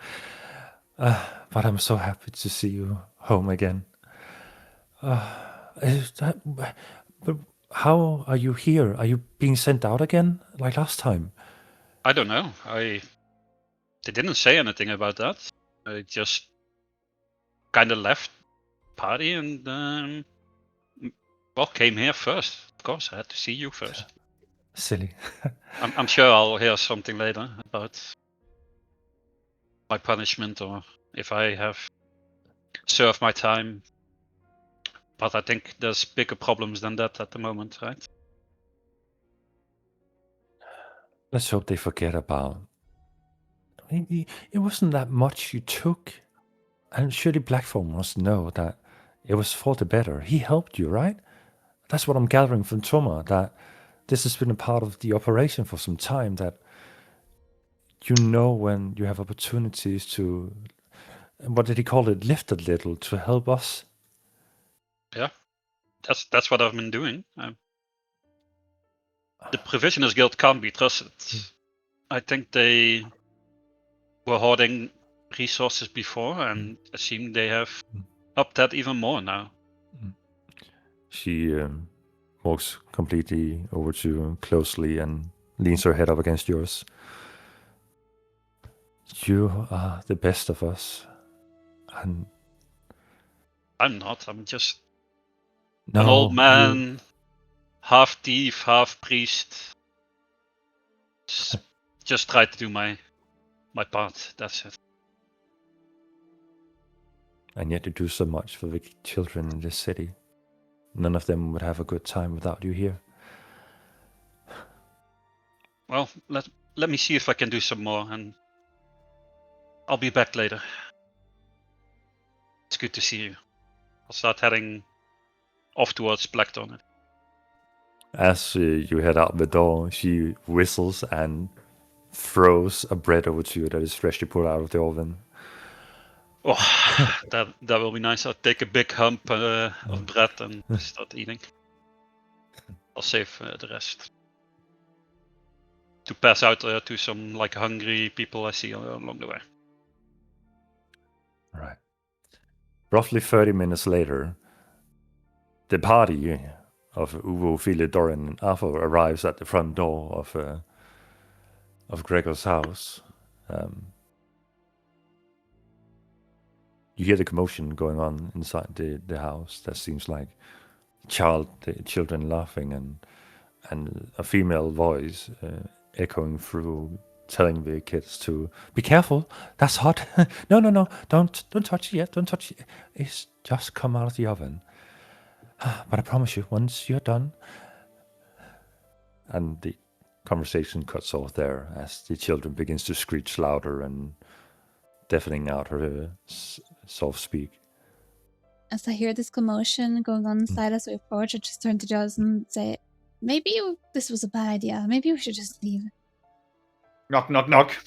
but I'm so happy to see you home again. Is that, but how are you here? Are you being sent out again like last time? I don't know. They didn't say anything about that. I just kind of left party and well, came here first. Of course, I had to see you first. Silly. I'm sure I'll hear something later about my punishment or if I have served my time. But I think there's bigger problems than that at the moment, right? Let's hope they forget about. It wasn't that much you took, and surely Blackthorn must know that it was for the better. He helped you, right? That's what I'm gathering from Toma, that this has been a part of the operation for some time, that you know when you have opportunities to, what did he call it, lift a little to help us. Yeah, that's what I've been doing. The Provisioners Guild can't be trusted. I think they were hoarding resources before, and I seem they have upped that even more now. She walks completely over to you closely and leans her head up against yours. You are the best of us. And I'm not. I'm just no, an old man, half thief, half priest. Just try to do my part. That's it. And yet you do so much for the children in this city. None of them would have a good time without you here. Well, let me see if I can do some more, and I'll be back later. It's good to see you. I'll start heading off towards Blackthorn. As you head out the door, she whistles and throws a bread over to you that is freshly pulled out of the oven. Oh, that will be nice. I'll take a big hump of bread and start eating. I'll save the rest to pass out to some like hungry people I see along the way. Right. Roughly 30 minutes later, the party of Uvo, Philip, Doran, and Arthur arrives at the front door of Gregor's house. You hear the commotion going on inside the house. That seems like children laughing and a female voice echoing through, telling the kids to be careful. That's hot. No, don't touch it yet. Don't touch it. It's just come out of the oven. But I promise you, once you're done. And the conversation cuts off there as the children begins to screech louder and deafening out her soft speak. As I hear this commotion going on inside as we approach, I just turn to Jaws and say, maybe this was a bad idea. Maybe we should just leave. Knock, knock, knock.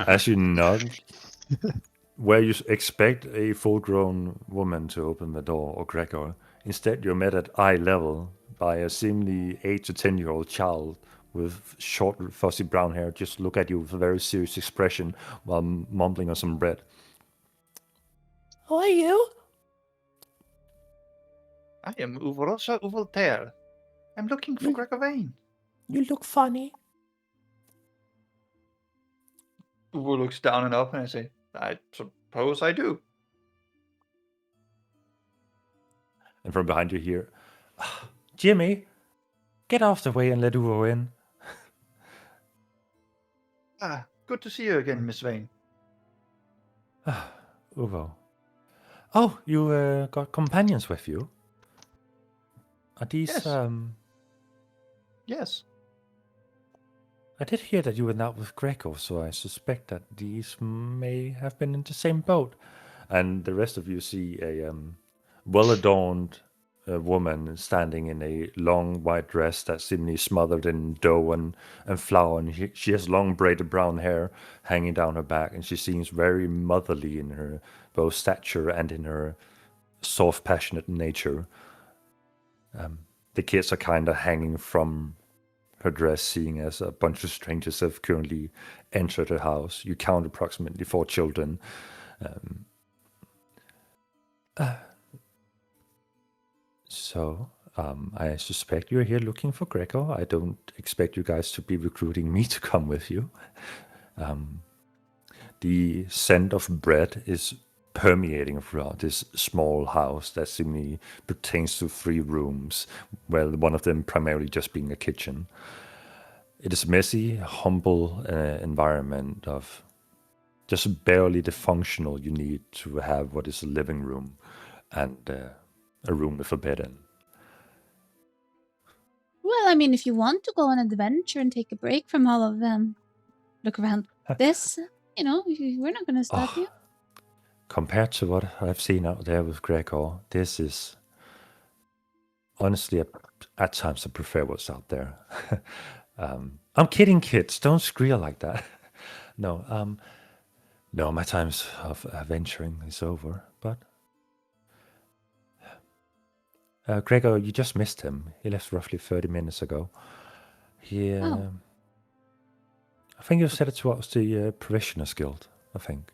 As you nod, where you expect a full-grown woman to open the door, or Gregor, instead you're met at eye level by a seemingly 8 to 10-year-old child with short, fuzzy brown hair just look at you with a very serious expression while mumbling on some bread. Who are you? I am Uvorosa Uvoltaire. I'm looking for Gregor Vane. You look funny. Uvo looks down and up and I say, I suppose I do. And from behind you hear, "Ah, Jimmy, get off the way and let Uvo in." Good to see you again, Miss Vane. Uvo. Oh, you got companions with you? Are these, Yes. Yes. I did hear that you went out with Greco, so I suspect that these may have been in the same boat. And the rest of you see a well-adorned woman standing in a long white dress that's seemingly smothered in dough and flour, and she has long braided brown hair hanging down her back, and she seems very motherly in her both stature and in her soft, passionate nature. The kids are kind of hanging from her dress, seeing as a bunch of strangers have currently entered her house. You count approximately 4 children. So, I suspect you're here looking for Greco. I don't expect you guys to be recruiting me to come with you. The scent of bread is permeating throughout this small house that seemingly pertains to 3 rooms, well, one of them primarily just being a kitchen. It is a messy, humble environment of just barely the functional you need to have what is a living room and a room with a bed in. Well, I mean, if you want to go on an adventure and take a break from all of them, look around this, we're not going to stop you. Compared to what I've seen out there with Gregor, this is honestly, at times I prefer what's out there. I'm kidding, kids. Don't squeal like that. No, my times of adventuring is over. But Gregor, you just missed him. He left roughly 30 minutes ago. He, Oh. I think you said it towards the Provisioners Guild, I think.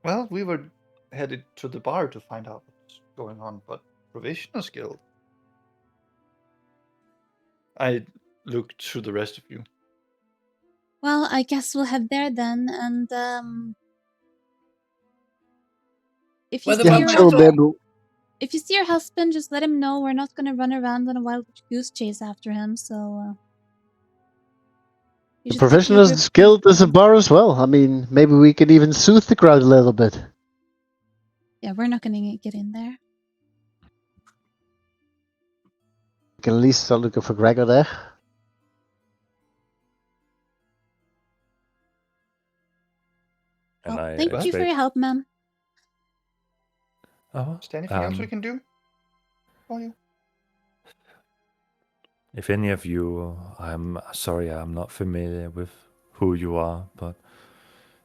Well, we were headed to the bar to find out what's going on, but Provisioners Guild. I looked to the rest of you. Well, I guess we'll head there then, and if you What see Yeah, about I'm your my sure we'll be dog? able. if you see your husband, just let him know we're not gonna run around on a wild goose chase after him. So you The should stick to your group. Professionals Guild is a bar as well. I mean, maybe we could even soothe the crowd a little bit. Yeah, we're not gonna get in there. We can at least start looking for Gregor there. And Well, I thank you for expect- your help, ma'am. Oh, Is there anything else we can do for you? if any of you, I'm sorry, I'm not familiar with who you are, but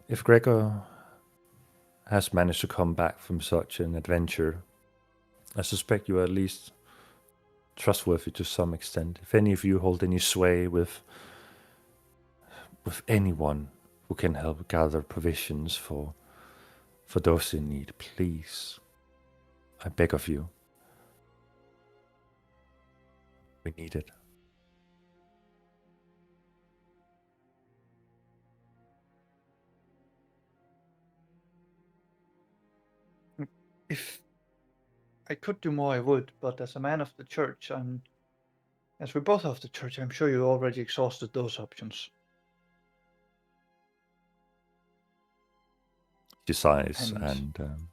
if Gregor has managed to come back from such an adventure, I suspect you are at least trustworthy to some extent. If any of you hold any sway with anyone who can help gather provisions for those in need, please, I beg of you. We need it. If I could do more, I would, but as a man of the church, as we're both of the church, I'm sure you already exhausted those options. She sighs And- and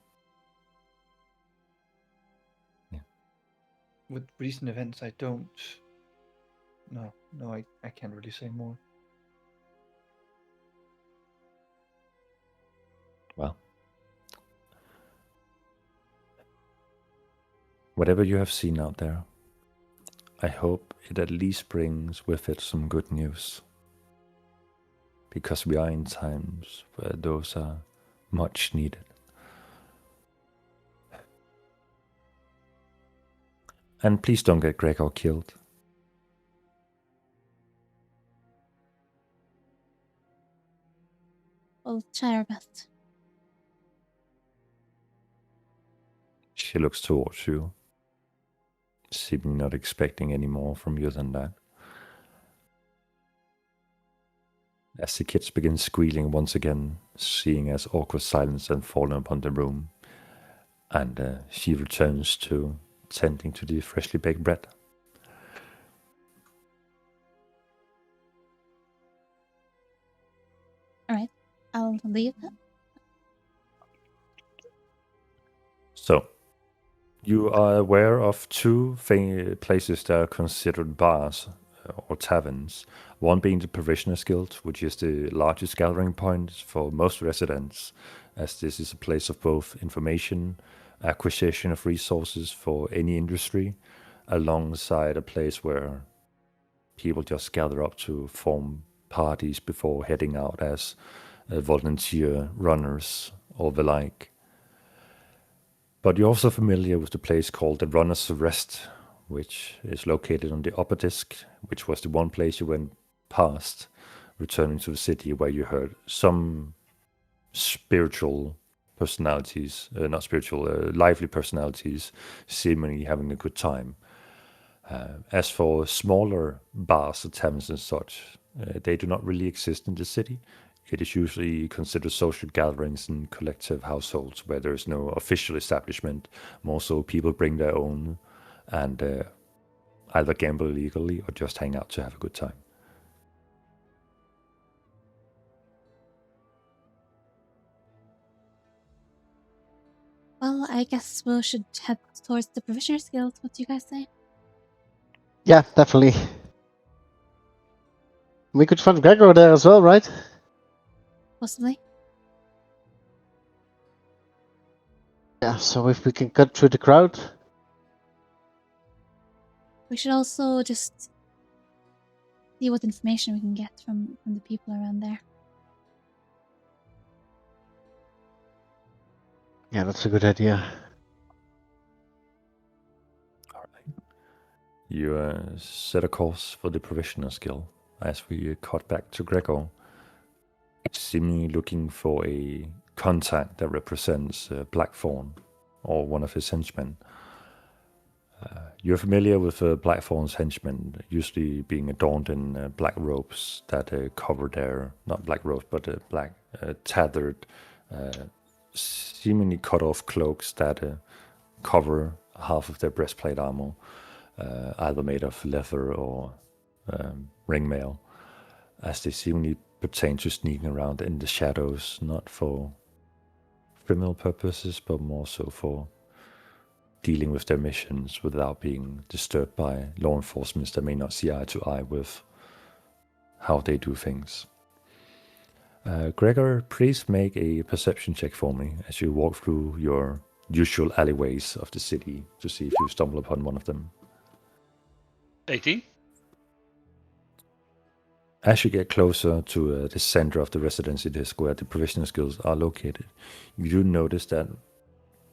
With recent events, I don't. No, I can't really say more. well, whatever you have seen out there, I hope it at least brings with it some good news. Because we are in times where those are much needed. And please don't get Gregor killed. We'll try our best. She looks towards you, seeming not expecting any more from you than that. as the kids begin squealing once again, seeing as awkward silence has fallen upon the room, and she returns to tending to the freshly baked bread. All right, I'll leave. So, you are aware of two places that are considered bars or taverns. One being the Provisioners Guild, which is the largest gathering point for most residents, as this is a place of both information, acquisition of resources for any industry, alongside a place where people just gather up to form parties before heading out as volunteer runners or the like. But you're also familiar with the place called the Runner's Rest, which is located on the upper disk, which was the one place you went past, returning to the city, where you heard some spiritual personalities, not spiritual, lively personalities, seemingly having a good time. As for smaller bars or taverns and such, they do not really exist in the city. It is usually considered social gatherings and collective households where there is no official establishment. More so, people bring their own and either gamble illegally or just hang out to have a good time. Well, I guess we should head towards the Provisioners Guild. What do you guys say? Yeah, definitely. We could find Gregor there as well, right? Possibly. Yeah, so if we can cut through the crowd. We should also just see what information we can get from the people around there. Yeah, that's a good idea. You set a course for the Provisioners Guild as we cut back to Gregor, seemingly looking for a contact that represents Blackthorn or one of his henchmen. You're familiar with Blackthorn's henchmen, usually being adorned in black robes that cover their, not black robes, but black tethered, seemingly cut off cloaks that cover half of their breastplate armor, either made of leather or ringmail, as they seemingly pertain to sneaking around in the shadows, not for criminal purposes, but more so for dealing with their missions without being disturbed by law enforcement that may not see eye to eye with how they do things. Gregor, please make a perception check for me as you walk through your usual alleyways of the city to see if you stumble upon one of them. 18? As you get closer to the center of the residency disk where the Provisioners Guilds are located, you do notice that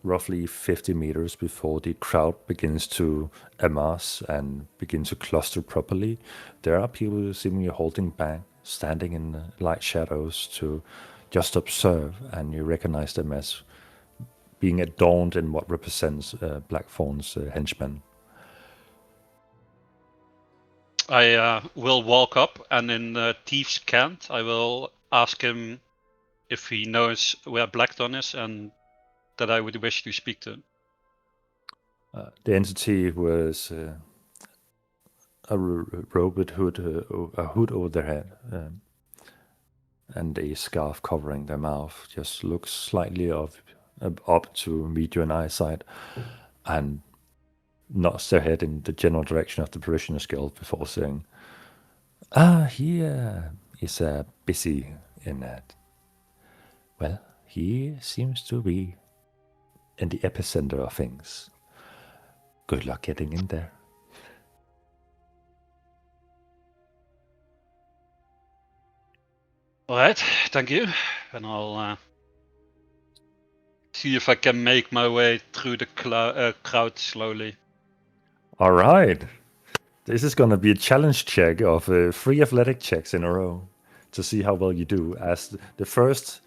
roughly 50 meters before the crowd begins to amass and begin to cluster properly, there are people seemingly holding back, standing in the light shadows to just observe, and you recognize them as being adorned in what represents Blackthorn's henchmen. I will walk up, and in Thief's Cant, I will ask him if he knows where Blackthorn is and that I would wish to speak to him. The entity was a robed hood, a hood over their head, and a scarf covering their mouth. Just looks slightly up to meet you in eyesight, and nods their head in the general direction of the Provisioners Guild before saying, he is busy in that. Well, he seems to be in the epicenter of things. Good luck getting in there. Alright, thank you. And I'll see if I can make my way through the crowd slowly. All right. This is going to be a challenge check of 3 athletic checks in a row to see how well you do, as the first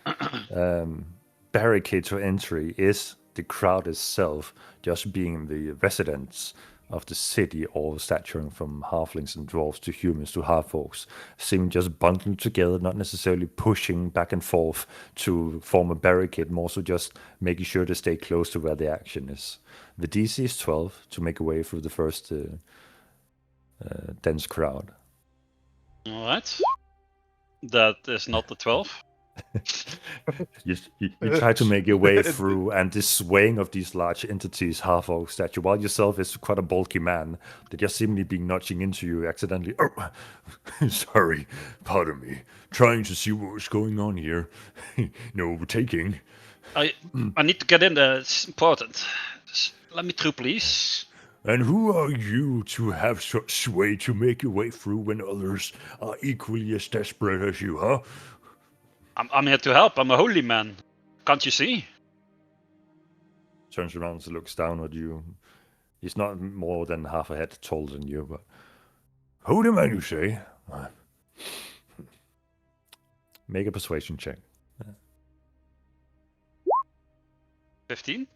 barricade to entry is the crowd itself, just being the residents of the city, all staturing from halflings and dwarves to humans to half-orcs, seem just bundled together, not necessarily pushing back and forth to form a barricade, more so just making sure to stay close to where the action is. The DC is 12 to make a way through the first dense crowd. Alright. That is not the 12. You try to make your way through, and this swaying of these large entities, half-orc statue, while yourself is quite a bulky man, they just seemingly being nudging into you accidentally. Oh, sorry, pardon me. Trying to see what's going on here. No overtaking. I need to get in there. It's important. Just let me through, please. And who are you to have such sway to make your way through when others are equally as desperate as you, huh? I'm here to help. I'm a holy man. Can't you see? Turns around and looks down at you. He's not more than half a head taller than you, but... Holy man, you say? Make a persuasion check. 15?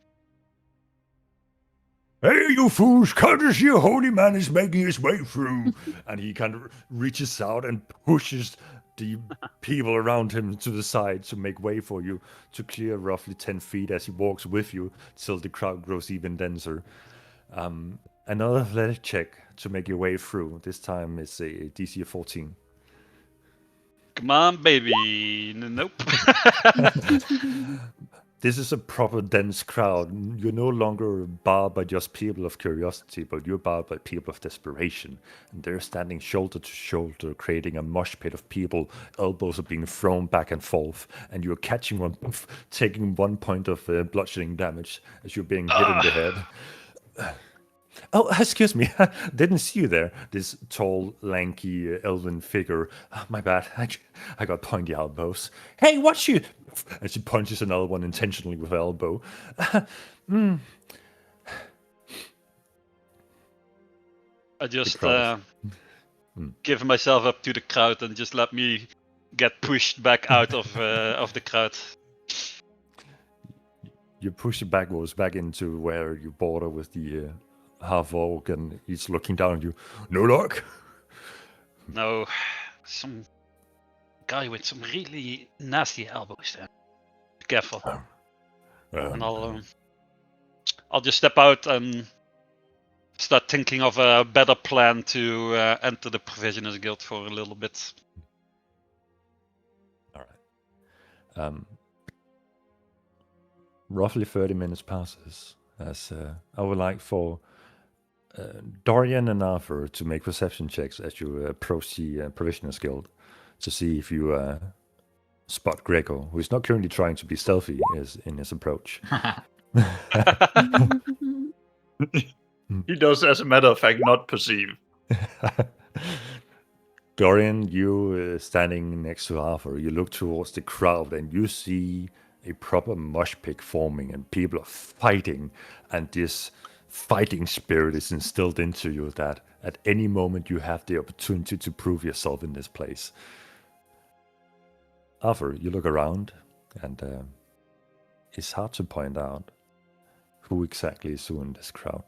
Hey, you fools, can't you see a holy man is making his way through? And he kind of reaches out and pushes the people around him to the side to make way for you, to clear roughly 10 feet as he walks with you till the crowd grows even denser. Another athletic check to make your way through. This time it's a DC of 14. Come on, baby. Nope. This is a proper dense crowd. You're no longer barred by just people of curiosity, but you're barred by people of desperation. And they're standing shoulder to shoulder, creating a mosh pit of people. Elbows are being thrown back and forth, and you're catching one, taking 1 point of bludgeoning damage as you're being hit in the head. Oh, excuse me, didn't see you there. This tall, lanky, elven figure. Oh, my bad, I got pointy elbows. Hey, watch you! And she punches another one intentionally with her elbow. I just crowd give myself up to the crowd and just let me get pushed back out of the crowd. You push it backwards, back into where you border with the half-orc, and he's looking down at you. No luck? No, some guy with some really nasty elbows there. Be careful. And I'll just step out and start thinking of a better plan to enter the Provisioners Guild for a little bit. All right. Roughly 30 minutes passes as I would like for Dorian and Arthur to make perception checks as you approach the Provisioners Guild to see if you spot Gregor, who is not currently trying to be stealthy in his approach. He does, as a matter of fact, not perceive. Dorian, you standing next to Arthur, you look towards the crowd and you see a proper mosh pit forming and people are fighting, and this fighting spirit is instilled into you that at any moment you have the opportunity to prove yourself in this place. Arthur, you look around and it's hard to point out who exactly is who in this crowd.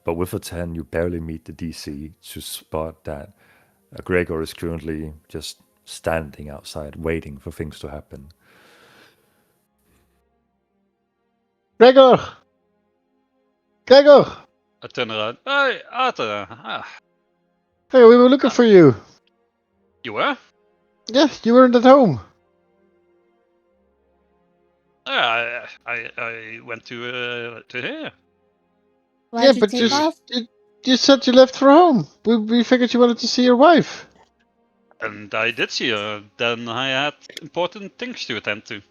But with a 10, you barely meet the DC to spot that Gregor is currently just standing outside waiting for things to happen. Gregor! Gregor! I turn around. Hey, Arthur. Hey, we were looking for you. You were? Yeah, you weren't at home. I went to here. Why'd Yeah, you but take off? you said you left for home. We figured you wanted to see your wife. And I did see her. Then I had important things to attend to.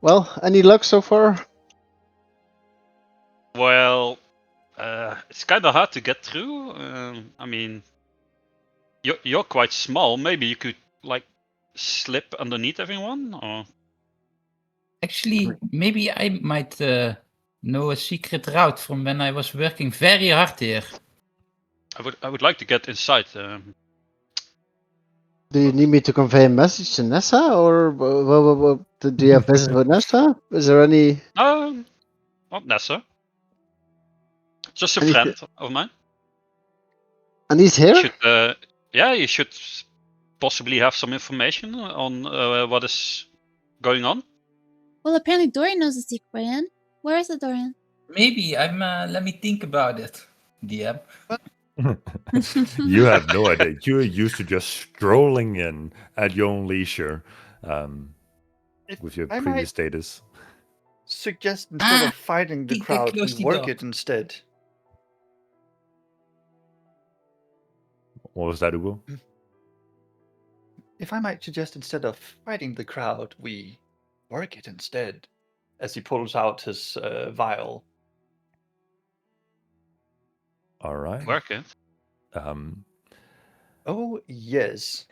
Well, any luck so far? Well, it's kind of hard to get through. I mean, you're quite small. Maybe you could like slip underneath everyone, or Actually, maybe I might know a secret route from when I was working very hard here. I would like to get inside. Do you need me to convey a message to Nessa, or do you have business with Nessa? Is there any? Not Nessa. Just a And he's- friend of mine. And he's You here? should, you should possibly have some information on what is going on. Well, apparently Dorian knows the secret way in. Where is it, Dorian? Maybe I'm. Let me think about it, DM. You have no idea. You're used to just strolling in at your own leisure If with your I previous might status. suggest instead of fighting the Keep that crowd, we close to work door. it instead. What was that, Ugo? If I might suggest instead of fighting the crowd, we work it instead. As he pulls out his vial. All right. Work it. Oh, yes.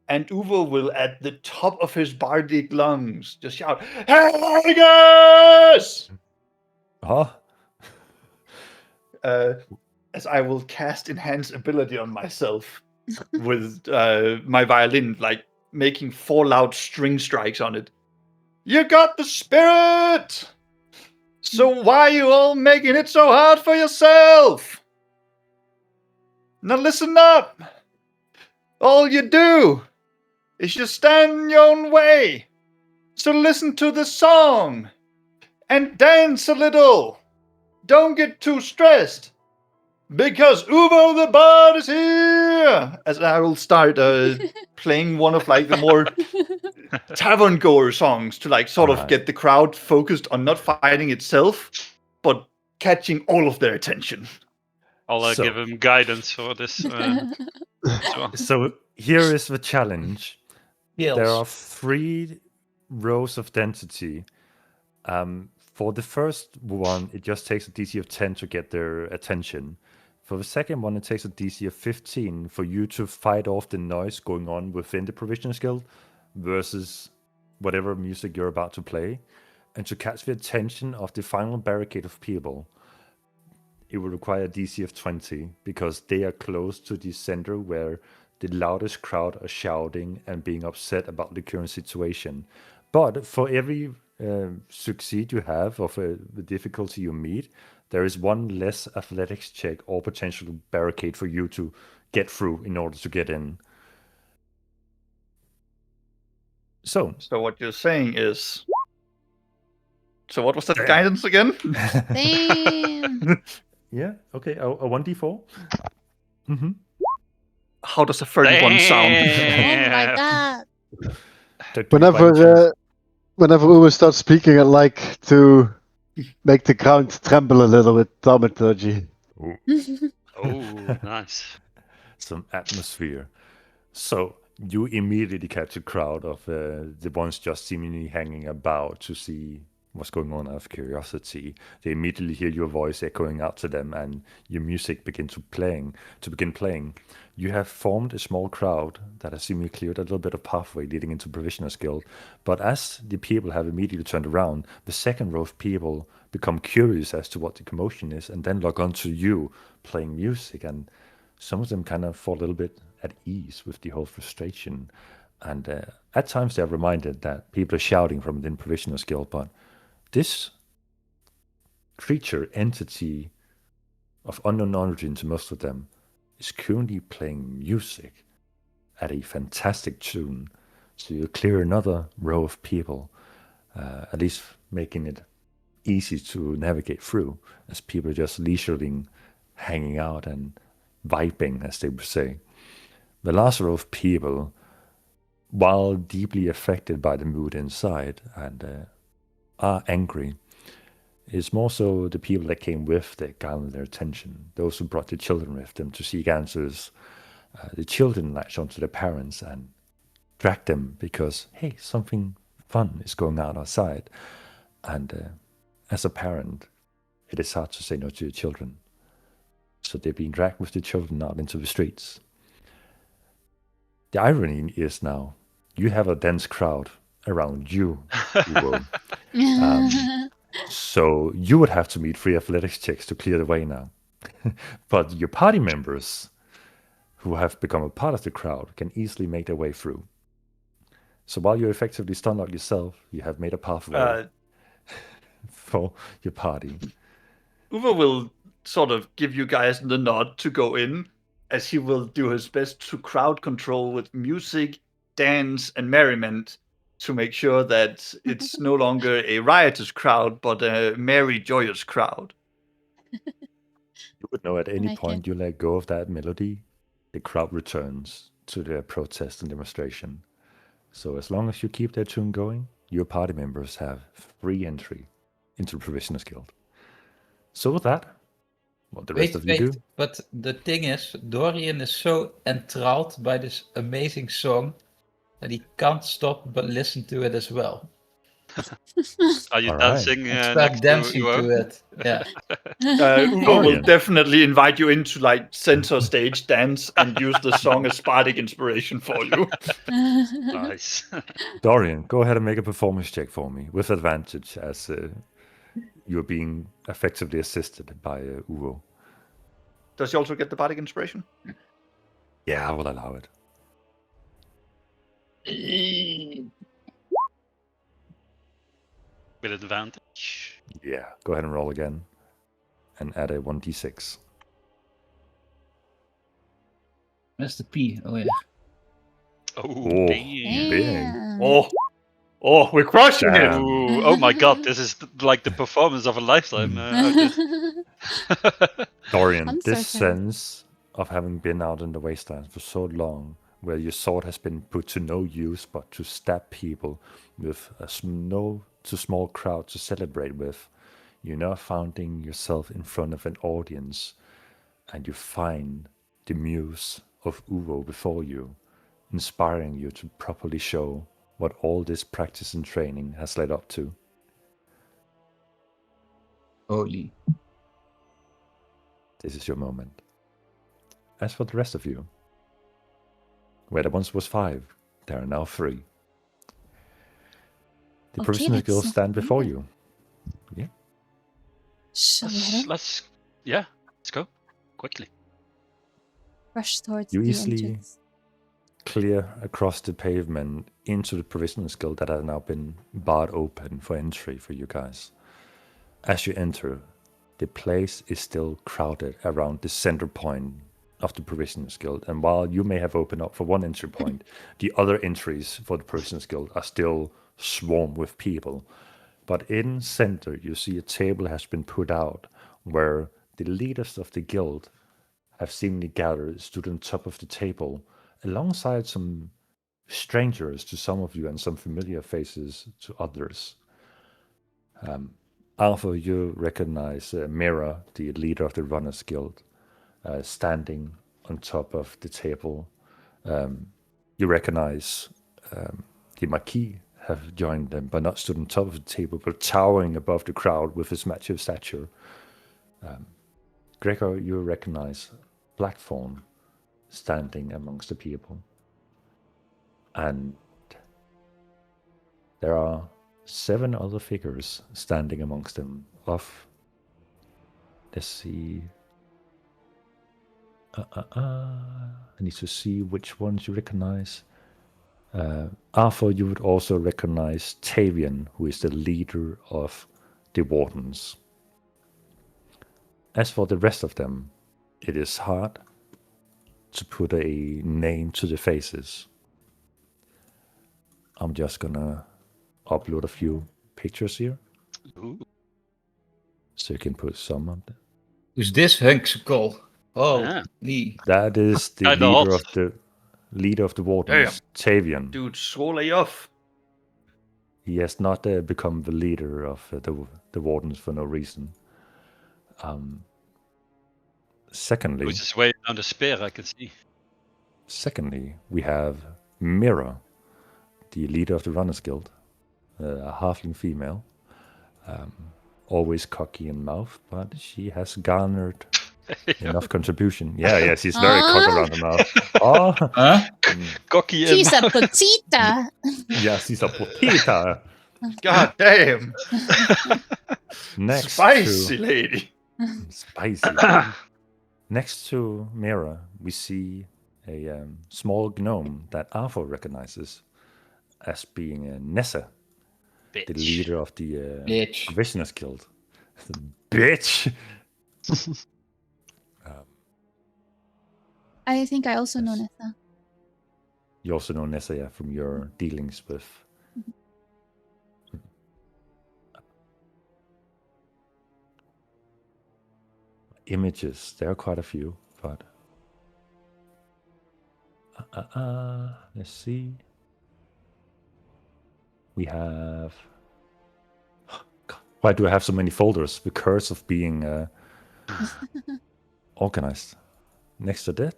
And Uvo will, at the top of his bardic lungs, just shout, Aegis! Huh? As I will cast Enhance Ability on myself with my violin, like making 4 loud string strikes on it. You got the spirit! So why are you all making it so hard for yourself? Now listen up! All you do is just stand in your own way. So listen to the song and dance a little. Don't get too stressed because Uvo the Bard is here. As I will start playing one of like the more tavern goer songs to like sort of Alright. get the crowd focused on not fighting itself, but catching all of their attention. I'll So- give him guidance for this. So here is the challenge. Yes. There are 3 rows of density. For the first one, it just takes a DC of 10 to get their attention. For the second one, it takes a DC of 15 for you to fight off the noise going on within the Provisioners Guild versus whatever music you're about to play. And to catch the attention of the final barricade of people, it will require a DC of 20 because they are close to the center where the loudest crowd are shouting and being upset about the current situation. But for every succeed you have of the difficulty you meet, there is one less athletics check or potential barricade for you to get through in order to get in. So, So what you're saying is... So what was that guidance again? Damn. yeah, okay, a 1d4. Mm-hmm. How does a 31 sound? Oh my god. Whenever Uwe starts speaking, I like to make the ground tremble a little with thaumaturgy. Oh, nice. Some atmosphere. So you immediately catch a crowd of the ones just seemingly hanging about to see what's going on out of curiosity. They immediately hear your voice echoing out to them, and your music begin playing. You have formed a small crowd that has seemingly cleared a little bit of pathway leading into Provisioners Guild. But as the people have immediately turned around, the second row of people become curious as to what the commotion is, and then log on to you playing music, and some of them kind of fall a little bit at ease with the whole frustration. And at times they're reminded that people are shouting from within Provisioners Guild, but this creature, entity of unknown origin to most of them, is currently playing music at a fantastic tune. So you clear another row of people, at least making it easy to navigate through, as people are just leisurely hanging out and vibing, as they would say. The last row of people, while deeply affected by the mood inside and are angry, is more so the people that came with that garnered their attention, those who brought their children with them to seek answers. The children latch onto their parents and drag them because, hey, something fun is going on outside. And as a parent, it is hard to say no to your children. So they're being dragged with the children out into the streets. The irony is now, you have a dense crowd around you, Ugo. So you would have to meet 3 athletics checks to clear the way now. But your party members, who have become a part of the crowd, can easily make their way through. So while you're effectively stunned out yourself, you have made a pathway for your party. Uwe will sort of give you guys the nod to go in, as he will do his best to crowd control with music, dance, and merriment to make sure that it's no longer a riotous crowd, but a merry, joyous crowd. You would know at any like point it. you let go of that melody, the crowd returns to their protest and demonstration. So as long as you keep their tune going, your party members have free entry into the Provisioners Guild. So with that, what the rest of you do? But the thing is, Dorian is so enthralled by this amazing song that he can't stop but listen to it as well. Are you All right. dancing And start next dancing to to it. Yeah. Ugo will Dorian. definitely invite you into like center stage dance and use the song as bardic inspiration for you. Nice. Dorian, go ahead and make a performance check for me with advantage as you're being effectively assisted by Uvo. Does he also get the bardic inspiration? Yeah, I will allow it. With advantage. Yeah, go ahead and roll again and add a 1d6. Where's the P? Oh yeah. Oh, Oh, damn. Damn. Oh, we're crushing Damn. it. Ooh, oh my god, this is like the performance of a lifetime. Dorian, I'm this so sorry. sense of having been out in the wasteland for so long, where your sword has been put to no use but to stab people with a no too small crowd to celebrate with, you're now finding yourself in front of an audience, and you find the muse of Uvo before you, inspiring you to properly show what all this practice and training has led up to. Holy. This is your moment. As for the rest of you, where there once was 5, there are now 3. The Okay, Provisioners let's Guild stand before do it. you. Yeah. Shall we head in? let's go quickly. Rush towards You the easily entrance. clear across the pavement into the Provisioners Guild that has now been barred open for entry for you guys. As you enter, the place is still crowded around the center point of the Provisioners Guild, and while you may have opened up for one entry point, the other entries for the Provisioners Guild are still swarmed with people. But in center, you see a table has been put out where the leaders of the guild have seemingly gathered, stood on top of the table, alongside some strangers to some of you and some familiar faces to others. Alpha, you recognize Mira, the leader of the Runners Guild, standing on top of the table. You recognize the Marquis have joined them, but not stood on top of the table, but towering above the crowd with his massive stature. Gregor, you recognize Blackthorn standing amongst the people. And there are 7 other figures standing amongst them of, let's see, I need to see which ones you recognize. Arthur, you would also recognize Tavian, who is the leader of the Wardens. As for the rest of them, it is hard to put a name to the faces. I'm just gonna upload a few pictures here, Ooh. so you can put some of them. Who's this hunksicle? Oh, Yeah. Lee. That is the Kinda leader hot. of the Wardens, Tavian. Dude, swole off. He has not become the leader of the Wardens for no reason. Secondly, Which is way down the spear, I can see. we have Mira, the leader of the Runners Guild, a halfling female, always cocky in mouth, but she has garnered enough contribution. Yeah, she's very cocky around the mouth. Oh, Huh? Cocky and She's a petita. yeah, she's a potita. God damn. Next Spicy to lady. spicy. Next to Mira, we see a small gnome that Arthur recognizes as being Nessa, the leader of the Bitch. Provisioners Guild. Bitch! I think I also know Yes. Nessa. You also know Nessa, yeah, from your dealings with. Images. There are quite a few, but let's see. We have. God, why do I have so many folders? The curse of being organized. Next to that,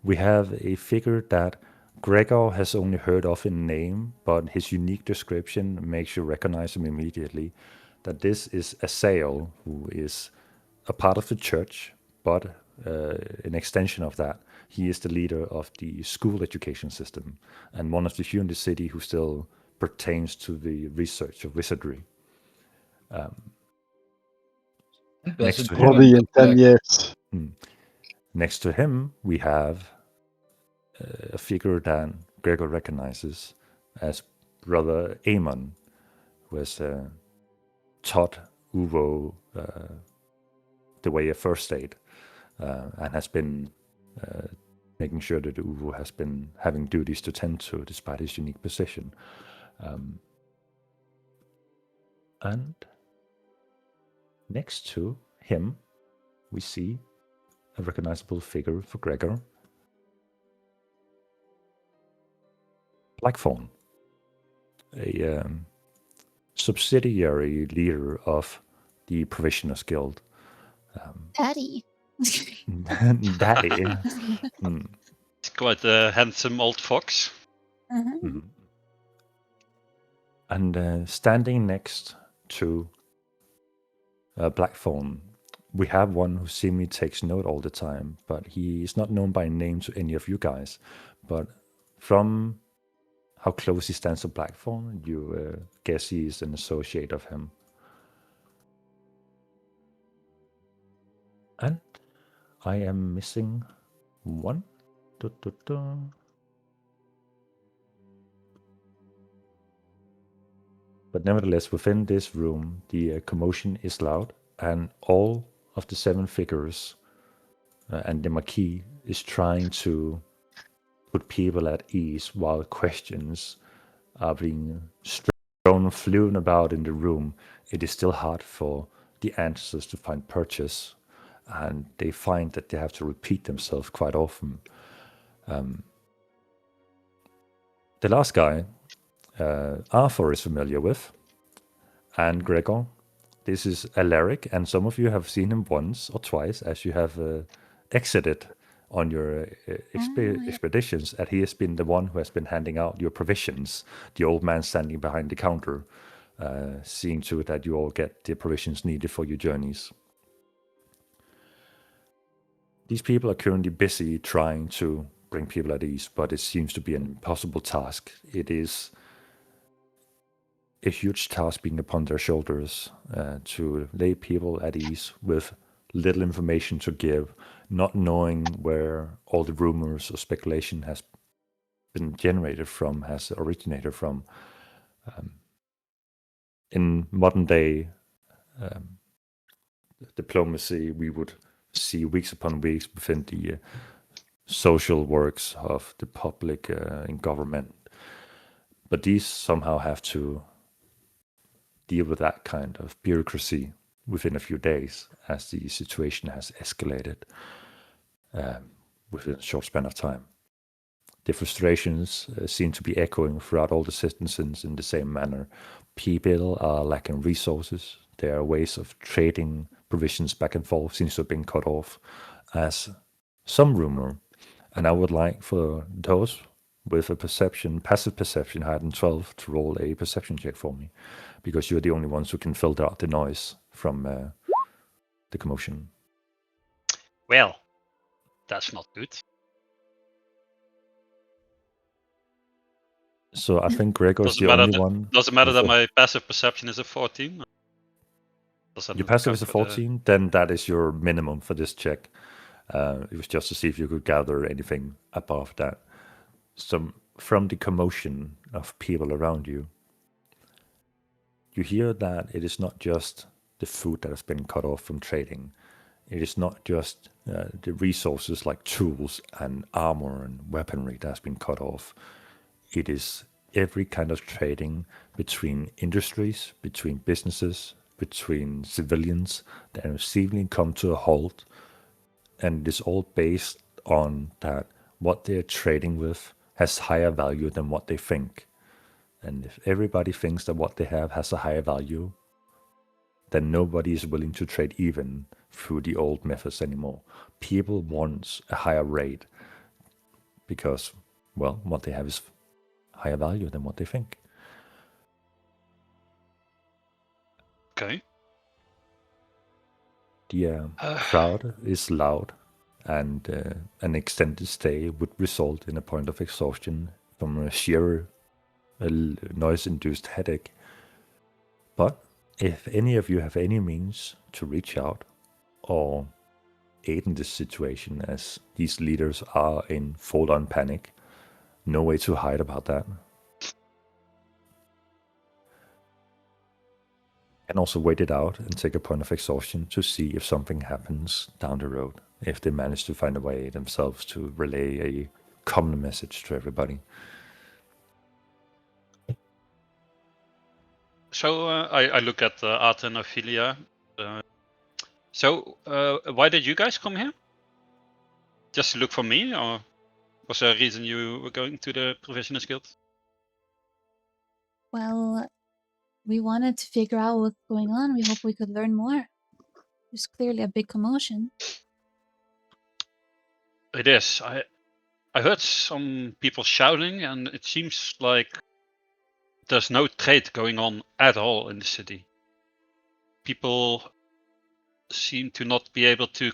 we have a figure that Gregor has only heard of in name, but his unique description makes you recognize him immediately. That this is Asael, who is a part of the church, but an extension of that. He is the leader of the school education system and one of the few in the city who still pertains to the research of wizardry. And Next also to Druid, him, Probably in but, 10 years. next to him, we have a figure that Gregor recognizes as Brother Aemon, who has taught Uvo the way of first aid and has been making sure that Uvo has been having duties to tend to despite his unique position. And next to him, we see a recognizable figure for Gregor. Blackthorn, a subsidiary leader of the Provisioners Guild. Daddy. Daddy. It's quite a handsome old fox. Uh-huh. And standing next to Blackthorn, we have one who seemingly takes note all the time, but he is not known by name to any of you guys. But from how close he stands to Blackthorn, you guess he is an associate of him. And I am missing one. But nevertheless, within this room, the commotion is loud, and all of the 7 figures and the Marquis is trying to put people at ease while questions are being flown about in the room. It is still hard for the answers to find purchase, and they find that they have to repeat themselves quite often. The last guy, Arthur is familiar with, and Gregor. This is Alaric, and some of you have seen him once or twice as you have exited on your expeditions, and he has been the one who has been handing out your provisions, the old man standing behind the counter, seeing to it that you all get the provisions needed for your journeys. These people are currently busy trying to bring people at ease, but it seems to be an impossible task. It is a huge task being upon their shoulders to lay people at ease with little information to give, not knowing where all the rumors or speculation has been generated from, has originated from. In modern day diplomacy, we would see weeks upon weeks within the social works of the public in government. But these somehow have to deal with that kind of bureaucracy within a few days as the situation has escalated within a short span of time. The frustrations seem to be echoing throughout all the citizens in the same manner. People are lacking resources. There are ways of trading provisions back and forth seems to have been cut off as some rumor. And I would like for those with a passive perception higher than 12 to roll a perception check for me, because you're the only ones who can filter out the noise from the commotion. Well, that's not good. So I think Gregor is Doesn't the matter only that, one. doesn't matter that with a- my passive perception is a 14. Doesn't Your passive is a cover the- 14, then that is your minimum for this check. It was just to see if you could gather anything above that. So from the commotion of people around you, you hear that it is not just the food that has been cut off from trading. It is not just the resources like tools and armor and weaponry that has been cut off. It is every kind of trading between industries, between businesses, between civilians that have seemingly come to a halt, and it is all based on that what they're trading with has higher value than what they think. And if everybody thinks that what they have has a higher value, then nobody is willing to trade even through the old methods anymore. People want a higher rate because, well, what they have is higher value than what they think. Okay. The crowd is loud, and an extended stay would result in a point of exhaustion from a sheer noise-induced headache. But if any of you have any means to reach out or aid in this situation, as these leaders are in full-on panic, no way to hide about that. And also wait it out and take a point of exhaustion to see if something happens down the road, if they manage to find a way themselves to relay a common message to everybody. So I look at Art and Ophelia. So why did you guys come here? Just to look for me, or was there a reason you were going to the Provisioners Guild? Well, we wanted to figure out what's going on. We hope we could learn more. There's clearly a big commotion. It is. I heard some people shouting, and it seems like there's no trade going on at all in the city. People seem to not be able to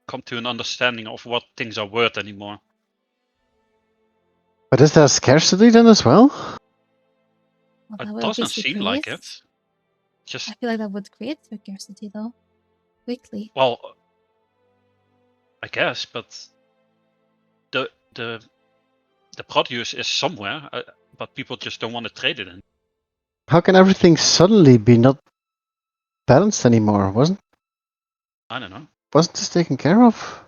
come to an understanding of what things are worth anymore. But is there scarcity then as well? Well, that It would doesn't obviously seem like create- it. Just I feel like that would create scarcity, though. Quickly. well, I guess, but the produce is somewhere, but people just don't want to trade it in. How can everything suddenly be not balanced anymore? I don't know. Wasn't this taken care of?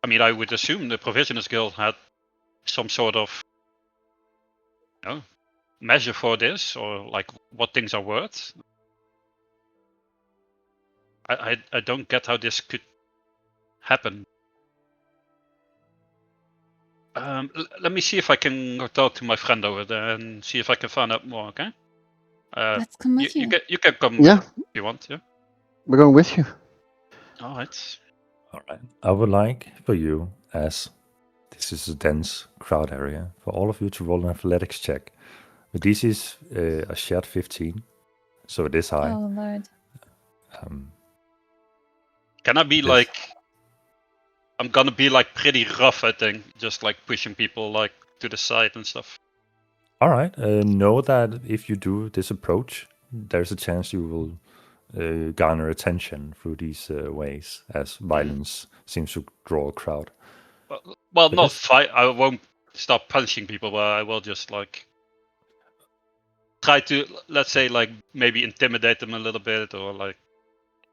I mean, I would assume the Provisioners Guild had some sort of, measure for this, or like what things are worth. I don't get how this could happen. Let me see if I can go talk to my friend over there and see if I can find out more. Okay. Let's come with you. You can come Yeah, if you want. Yeah. we're going with you. All right. All right. I would like for you, as this is a dense crowd area, for all of you to roll an athletics check. But this is a shared 15, so it is high. Oh, Lord. Can I be Yes. like? I'm gonna be like pretty rough, I think, just like pushing people like to the side and stuff. All right. Know that if you do this approach, there's a chance you will garner attention through these ways, as violence seems to draw a crowd. Well, not Yes. fight. I won't start punching people, but I will just like try to, let's say, like maybe intimidate them a little bit, or like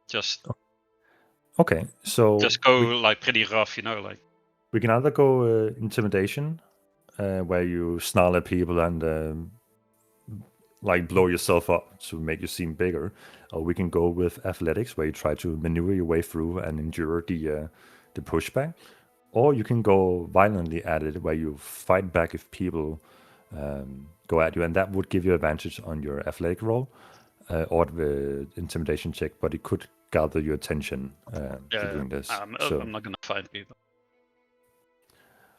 just Okay, so go like pretty rough, like. we can either go intimidation, where you snarl at people and like blow yourself up to make you seem bigger, or we can go with athletics, where you try to maneuver your way through and endure the pushback, or you can go violently at it, where you fight back if people go at you, and that would give you advantage on your athletic roll or the intimidation check, but it could gather your attention for doing this. I'm not gonna fight people.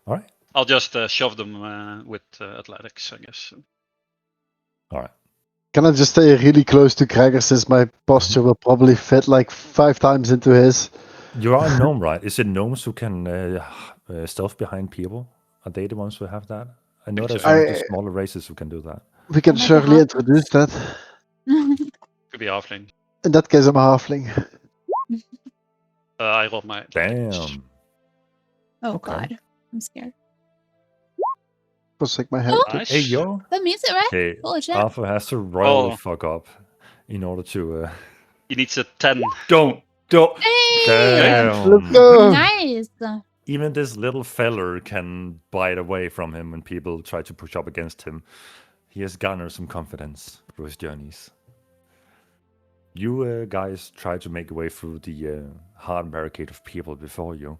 All right. I'll just shove them with athletics, I guess. All right. Can I just stay really close to Gregor since my posture will probably fit like 5 times into his? You are a gnome, right? Is it gnomes who can stealth behind people? Are they the ones who have that? I know there's so. some of the smaller races who can do that. We can Like a surely half- introduce that. Could be halfling. In that case, I'm a halfling. I rolled my. Damn. Oh, Okay. God. I'm scared. Forsake my head. Oh. Nice. Hey, yo. That means it, right? Okay, Holy shit. Arthur has to royally Oh. fuck up in order to... He needs a 10. Don't Hey! Let's Damn. go. Nice. Even this little feller can bite away from him when people try to push up against him. He has garnered some confidence through his journeys. You guys try to make your way through the hard barricade of people before you,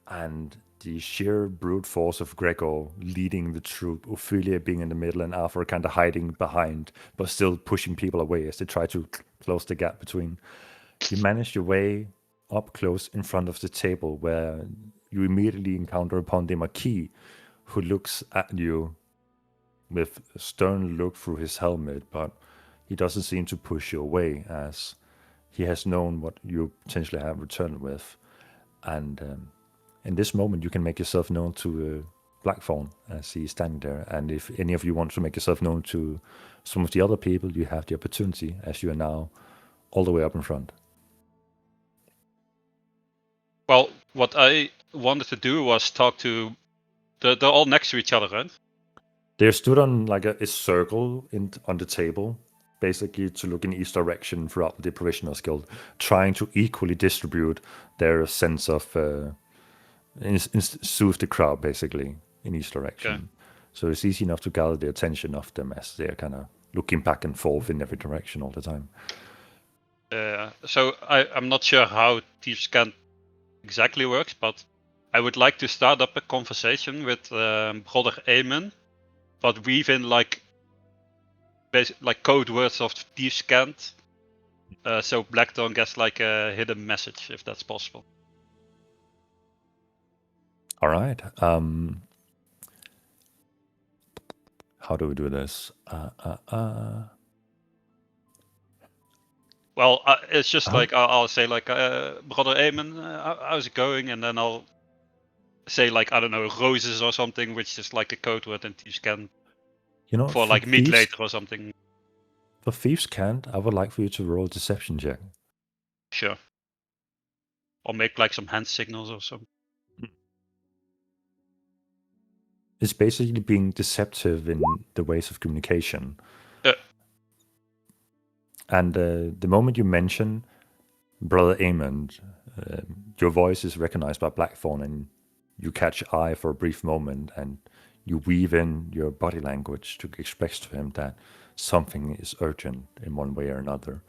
and the sheer brute force of Gregor leading the troop, Ophelia being in the middle, and Arthur kind of hiding behind, but still pushing people away as they try to close the gap between. You manage your way up close in front of the table, where you immediately encounter upon the Marquis, who looks at you with a stern look through his helmet, but he doesn't seem to push you away, as he has known what you potentially have returned with. And in this moment, you can make yourself known to Blackthorn as he's standing there. And if any of you want to make yourself known to some of the other people, you have the opportunity, as you are now all the way up in front. Well, what I wanted to do was talk to. They're all next to each other, right? They're stood on like a circle on the table, basically to look in each direction throughout the Provisioners Guild, trying to equally distribute their sense of soothe the crowd, basically, in each direction. Okay. So it's easy enough to gather the attention of them as they're kind of looking back and forth in every direction all the time. So I'm not sure how Thieves' Scan exactly works, but I would like to start up a conversation with Brother Eamon, but weave in like code words of Thieves' Scan, so Blackthorn gets like a hidden message, if that's possible. All right. How do we do this? Well, it's just like I'll say like Brother Eamon, how's it going? And then I'll say like, I don't know, roses or something, which is like a code word in Thieves' Scan You know, for like meet later or something. For Thieves' Cant, I would like for you to roll a deception check. Sure. Or make like some hand signals or something. It's basically being deceptive in the ways of communication. And the moment you mention Brother Eamon, your voice is recognized by Blackthorn, and you catch eye for a brief moment, and you weave in your body language to express to him that something is urgent in one way or another.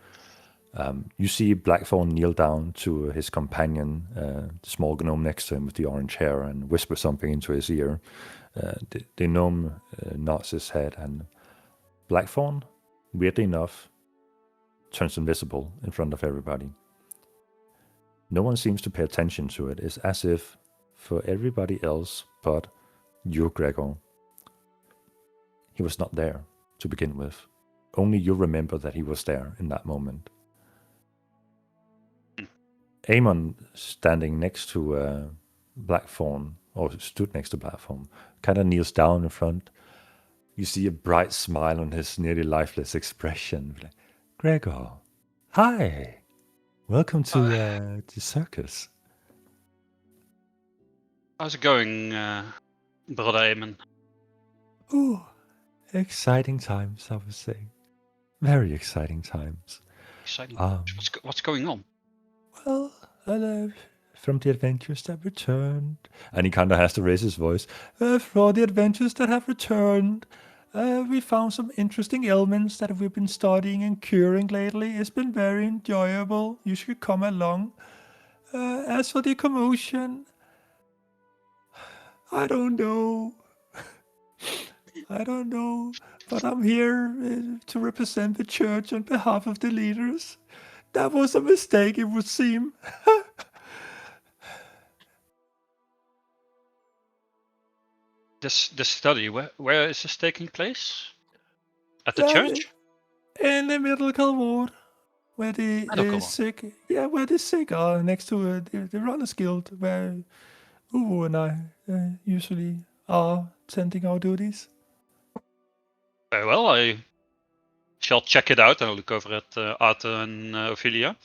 You see Blackthorn kneel down to his companion, the small gnome next to him with the orange hair, and whisper something into his ear. The gnome nods his head, and Blackthorn, weirdly enough, turns invisible in front of everybody. No one seems to pay attention to it. It's as if for everybody else but you, Gregor, he was not there to begin with. Only you remember that he was there in that moment. Aemon, standing next to Blackthorn, or stood next to Blackthorn, kind of kneels down in front. You see a bright smile on his nearly lifeless expression. Like, Gregor, hi! Welcome to the circus. How's it going, Brother Eamon? Oh, exciting times, I would say. Very exciting times. Exciting. What's going on? Well, from the adventures that returned, and he kind of has to raise his voice, for the adventures that have returned, we found some interesting ailments that we've been studying and curing lately. It's been very enjoyable. You should come along. As for the commotion, I don't know. I don't know, but I'm here to represent the church on behalf of the leaders. That was a mistake, it would seem. This study, where is this taking place? At the church? In the medical ward, where the sick, where the sick are, next to the Runners Guild, where Uvo and I usually are tending our duties. Very well, I shall check it out and I'll look over at Arthur and Ophelia.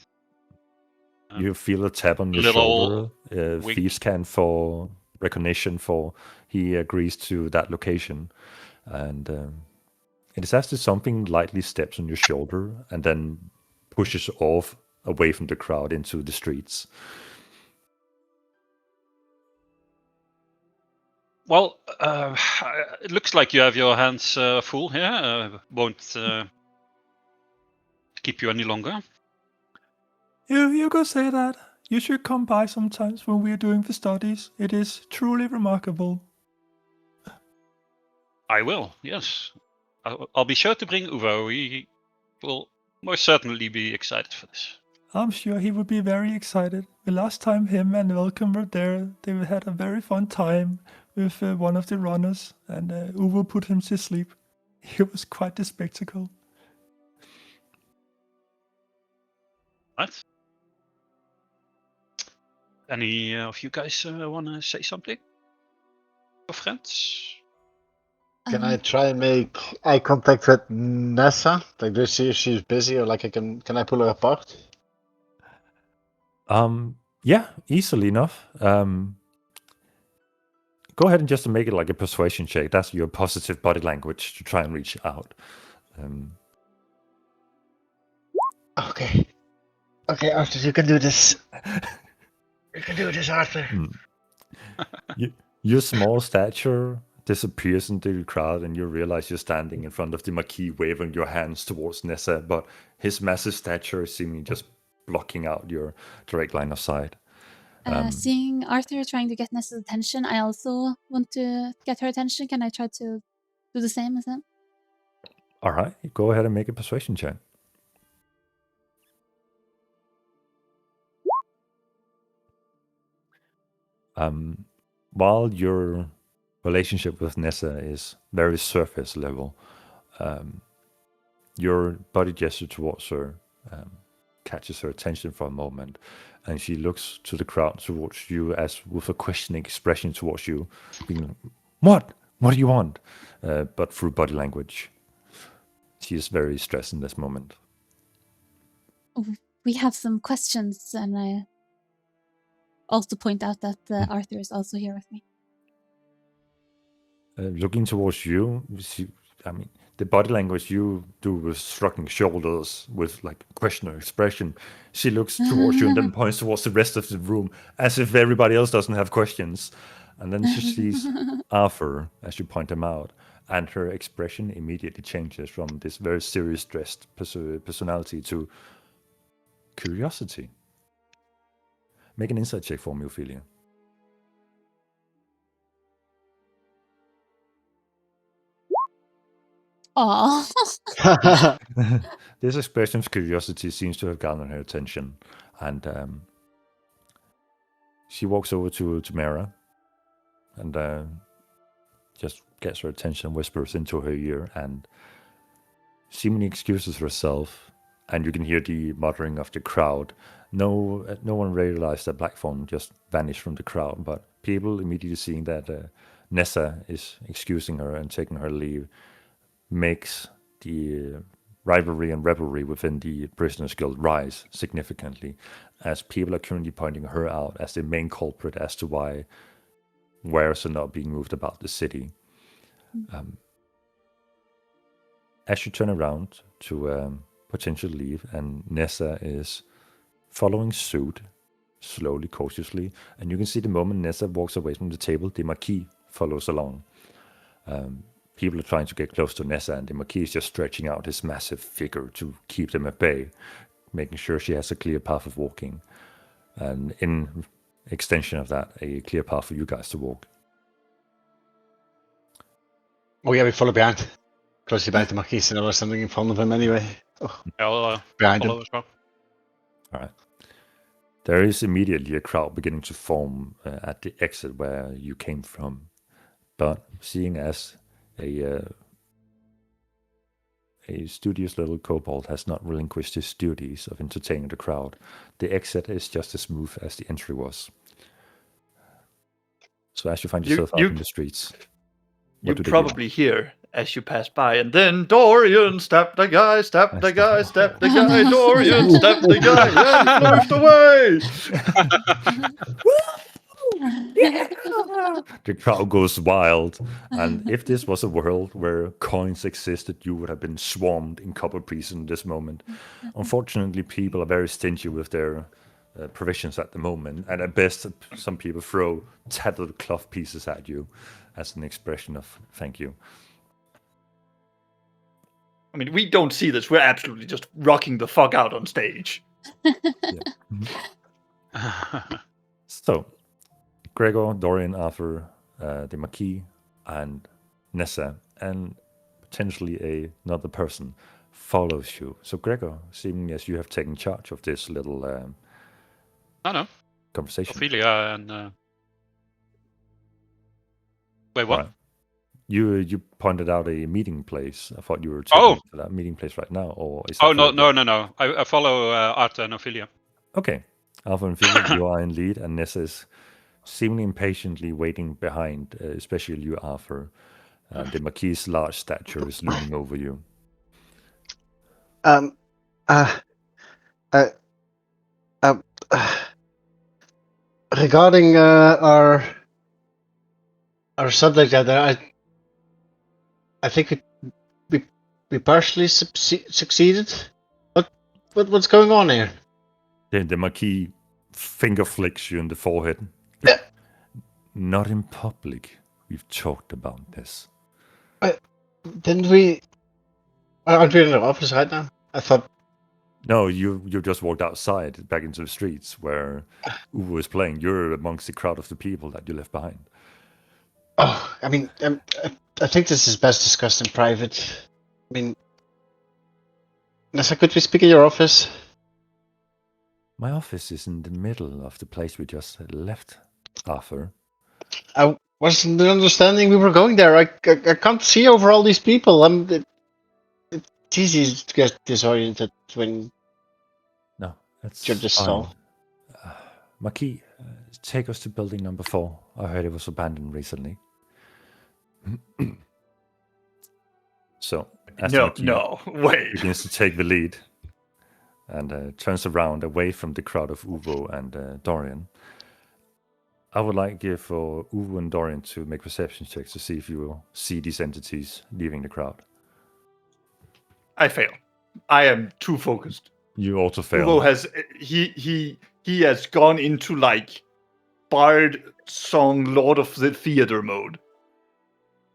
You feel a tap on your shoulder. Thieves' Can for recognition for he agrees to that location. And it is as if something lightly steps on your shoulder and then pushes off away from the crowd into the streets. Well, it looks like you have your hands full here. Won't keep you any longer. You could say that. You should come by sometimes when we are doing the studies. It is truly remarkable. I will, yes. I'll be sure to bring Uvo. He will most certainly be excited for this. I'm sure he would be very excited. The last time him and Welcome were there, they had a very fun time with one of the runners, and Uvo put him to sleep. It was quite a spectacle. Right. Any of you guys want to say something? Your friends? Can I try and make eye contact with Nessa? Like, do you see if she's busy, or like can I pull her apart? Yeah, easily enough. Go ahead and just make it like a persuasion check. That's your positive body language to try and reach out. Okay. Okay, Arthur, you can do this. You can do this, Arthur. Your small stature disappears into the crowd, and you realize you're standing in front of the Marquis, waving your hands towards Nessa, but his massive stature is seemingly just blocking out your direct line of sight. Seeing Arthur trying to get Nessa's attention, I also want to get her attention. Can I try to do the same as him? All right, go ahead and make a persuasion check. While your relationship with Nessa is very surface level, your body gesture towards her catches her attention for a moment, and she looks to the crowd towards you as with a questioning expression towards you, being, what do you want? But through body language. She is very stressed in this moment. We have some questions, and I also point out that Arthur is also here with me. Looking towards you, the body language you do with shrugging shoulders, with like questioner expression. She looks towards you and then points towards the rest of the room as if everybody else doesn't have questions. And then she sees Arthur as you point him out, and her expression immediately changes from this very serious dressed personality to curiosity. Make an insight check for me, Ophelia. Aww. This expression of curiosity seems to have garnered her attention, and she walks over to Mara and just gets her attention, whispers into her ear, and seemingly excuses herself. And you can hear the muttering of the crowd. No one realized that Blackthorn just vanished from the crowd, but people immediately seeing that Nessa is excusing her and taking her leave makes the rivalry and revelry within the Prisoners Guild rise significantly, as people are currently pointing her out as the main culprit as to why wares are not being moved about the city. As you turn around to potentially leave, and Nessa is following suit, slowly, cautiously, and you can see the moment Nessa walks away from the table, the Marquis follows along. People are trying to get close to Nessa, and the Marquis is just stretching out his massive figure to keep them at bay, making sure she has a clear path of walking. And in extension of that, a clear path for you guys to walk. Oh yeah, we follow behind. Closely behind the Marquis, and there was something in front of him anyway. Oh, I'll behind follow him. as well. All right. There is immediately a crowd beginning to form at the exit where you came from. But seeing as a studious little kobold has not relinquished his duties of entertaining the crowd, the exit is just as smooth as the entry was. So as you find yourself out in the streets, You what do they probably hear as you pass by, and then Dorian, stab the guy, stab the guy, stab the guy, Dorian, stab the guy, and moved away! Yeah. The crowd goes wild, and if this was a world where coins existed, you would have been swarmed in copper prison in this moment. Unfortunately, people are very stingy with their provisions at the moment, and at best, some people throw tattered cloth pieces at you as an expression of thank you. I mean, we don't see this. We're absolutely just rocking the fuck out on stage. So, Gregor, Dorian, Arthur, the Marquis, and Nessa, and potentially another person follows you. So, Gregor, seeming as you have taken charge of this little No. conversation. Ophelia and wait, what? Right. You pointed out a meeting place. I thought you were taking me to that meeting place right now, or is that? Oh no. I follow Arthur and Ophelia. Okay, Alpha and Ophelia, you are in lead, and Nessa is seemingly impatiently waiting behind, especially you, Arthur. The Marquis' large stature is looming over you. Um, regarding our subject there, I think we partially succeeded. What's going on here? The Marquis finger flicks you in the forehead. Not in public. We've talked about this. Didn't we? Aren't we in the office right now? I thought. No, you just walked outside back into the streets where Uwe was playing. You're amongst the crowd of the people that you left behind. Oh, I mean, I think this is best discussed in private. I mean, Nessa, could we speak in your office? My office is in the middle of the place we just left, Arthur. I wasn't the understanding we were going there. I can't see over all these people. It's easy to get disoriented when No, that's you're just fine. stall. Marquis, take us to building number 4. I heard it was abandoned recently. So, as Wait. begins to take the lead and turns around away from the crowd of Uvo and Dorian, I would like for Uvo and Dorian to make perception checks to see if you will see these entities leaving the crowd. I fail. I am too focused. You also fail. Uvo has he has gone into like Bard song Lord of the Theater mode.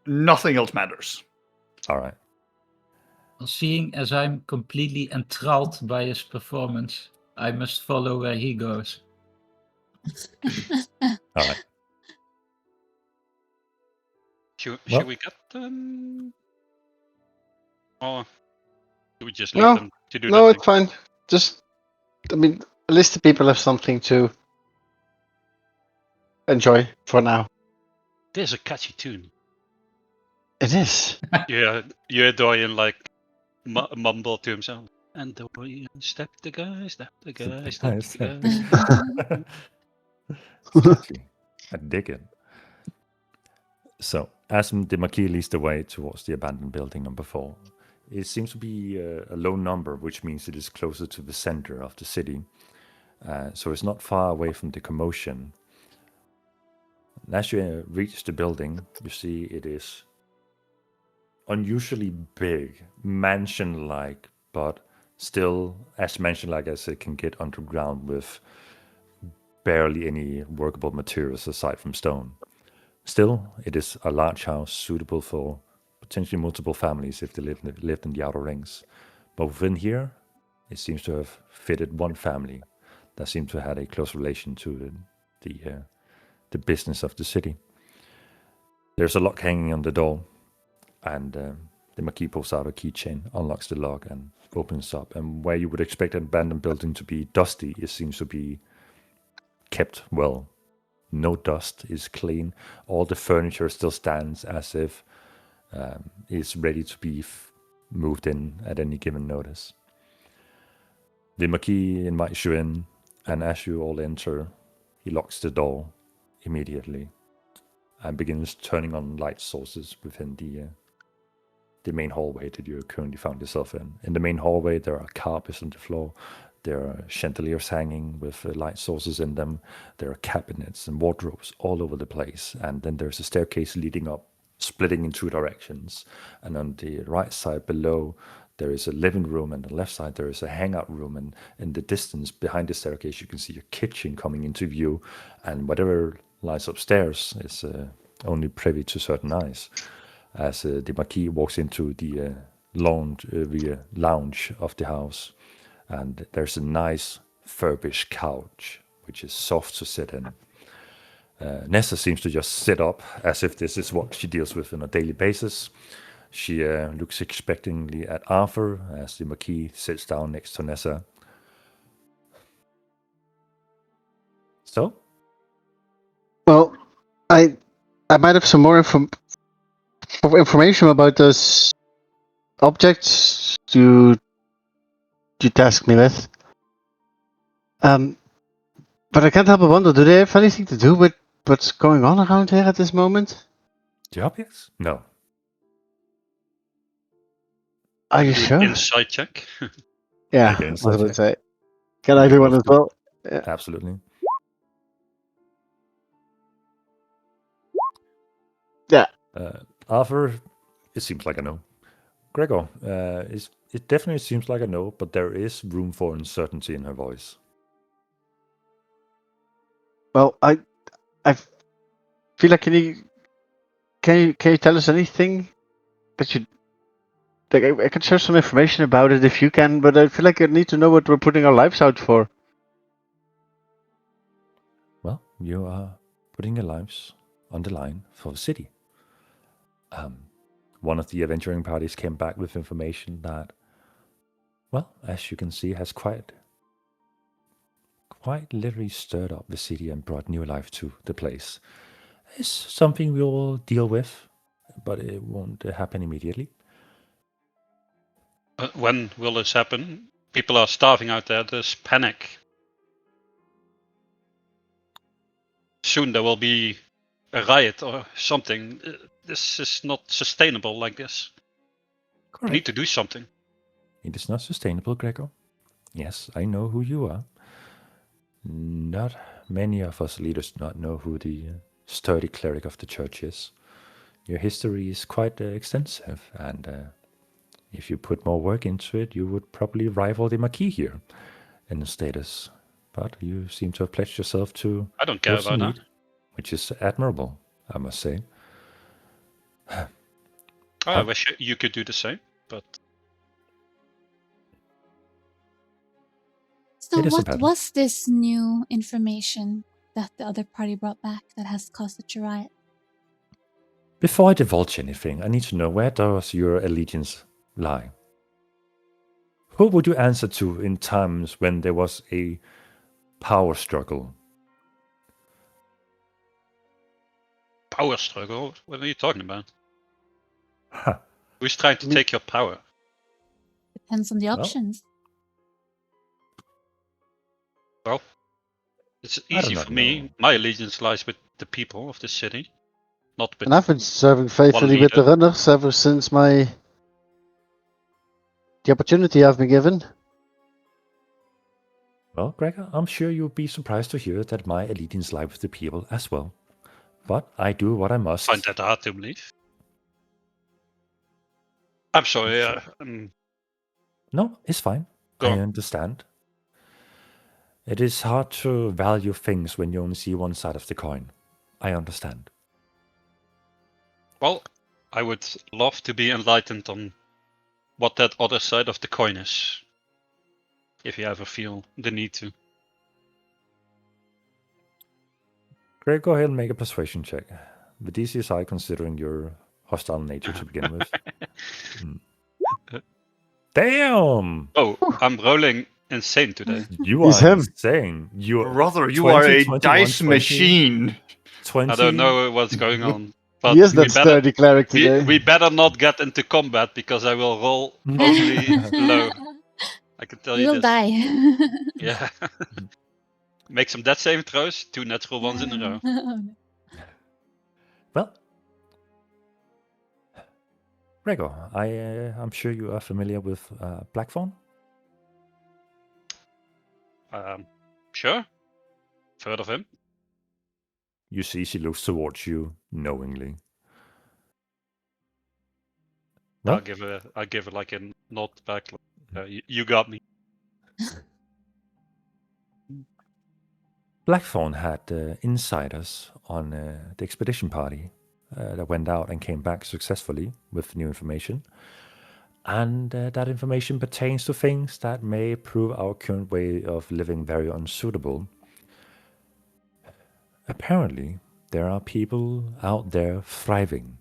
Nothing else matters. All right. Well, seeing as I'm completely enthralled by his performance, I must follow where he goes. All right. Should Well- we get them? Or do we just leave them to do No, nothing? it's fine. Just, I mean, at least the people have something to enjoy for now. There's a catchy tune. It is. Yeah, you hear Dorian like mumble to himself. And Dorian, step the guy, step the guy, step the guy. It's catchy. I dig it. So, as the Marquis leads the way towards the abandoned building number 4, it seems to be a low number, which means it is closer to the center of the city. So it's not far away from the commotion. And as you reach the building, you see it is unusually big, mansion-like, but still as mansion-like as it can get underground with barely any workable materials aside from stone. Still, it is a large house suitable for potentially multiple families if they lived in the outer rings. But within here, it seems to have fitted one family that seemed to have had a close relation to the business of the city. There's a lock hanging on the door, and the Marquis pulls out a keychain, unlocks the lock, and opens up. And where you would expect an abandoned building to be dusty, it seems to be kept well. No dust, is clean. All the furniture still stands as if it's ready to be moved in at any given notice. The Marquis invites you in, and as you all enter, he locks the door immediately and begins turning on light sources within the main hallway that you currently found yourself in. In the main hallway, there are carpets on the floor. There are chandeliers hanging with light sources in them. There are cabinets and wardrobes all over the place. And then there's a staircase leading up, splitting in two directions. And on the right side below, there is a living room, and on the left side there is a hangout room. And in the distance behind the staircase, you can see a kitchen coming into view. And whatever lies upstairs is only privy to certain eyes. As the Marquis walks into the lounge of the house, and there's a nice furbished couch, which is soft to sit in. Nessa seems to just sit up, as if this is what she deals with on a daily basis. She looks expectantly at Arthur as the Marquis sits down next to Nessa. So? Well, I might have some more information about those objects you tasked me with. But I can't help but wonder, do they have anything to do with what's going on around here at this moment? The objects? No. Are you Do an sure? Insight check. Yeah, Make an I was insight about to check. say. Can I You do one both as do. well? Yeah. Absolutely. Yeah. Arthur, it seems like a no. Gregor, it definitely seems like a no, but there is room for uncertainty in her voice. Well, I feel like can you tell us anything that you like? I can share some information about it if you can, but I feel like I need to know what we're putting our lives out for. Well, you are putting your lives on the line for the city. One of the adventuring parties came back with information that, well, as you can see, has quite literally stirred up the city and brought new life to the place. It's something we'll deal with, but it won't happen immediately. When will this happen? People are starving out there. There's panic. Soon there will be a riot or something. This is not sustainable like this. We need to do something. It is not sustainable, Gregor. Yes, I know who you are. Not many of us leaders do not know who the sturdy cleric of the church is. Your history is quite extensive, and if you put more work into it, you would probably rival the Marquis here in the status. But you seem to have pledged yourself to I don't care those in about need, that. which is admirable, I must say. I wish you could do the same, but So It is a what pattern. was this new information that the other party brought back that has caused such a riot? Before I divulge anything, I need to know, where does your allegiance lie? Who would you answer to in times when there was a power struggle? power struggle? What are you talking about? Ha. Who's trying to take your power? Depends on the options. Well, it's I do easy not for me. know. My allegiance lies with the people of this city, not with And I've been serving faithfully with the leader. runners ever since the opportunity I've been given. Well, Gregor, I'm sure you'll be surprised to hear that my allegiance lies with the people as well. But I do what I must. Find that hard to believe. I'm sorry. No, it's fine. Go I on. understand. It is hard to value things when you only see one side of the coin. I understand. Well, I would love to be enlightened on what that other side of the coin is, if you ever feel the need to. Greg, go ahead and make a persuasion check. The DC is high considering your hostile nature to begin with. Damn! Oh, I'm rolling insane today. You He's are him. insane. You're Brother, you 20, are a 21, dice 20. machine. 20. I don't know what's going on, but He is we that sturdy cleric today. we better not get into combat because I will roll only low. I can tell You you will this. die. Yeah. Make some death saving throws. 2 natural ones in a row. Well, Gregor, I'm sure you are familiar with Blackthorn. Sure. Heard of him. You see, she looks towards you knowingly. Well, I'll give her like a nod back. You got me. Blackthorn had insiders on the expedition party that went out and came back successfully with new information. And that information pertains to things that may prove our current way of living very unsuitable. Apparently, there are people out there thriving.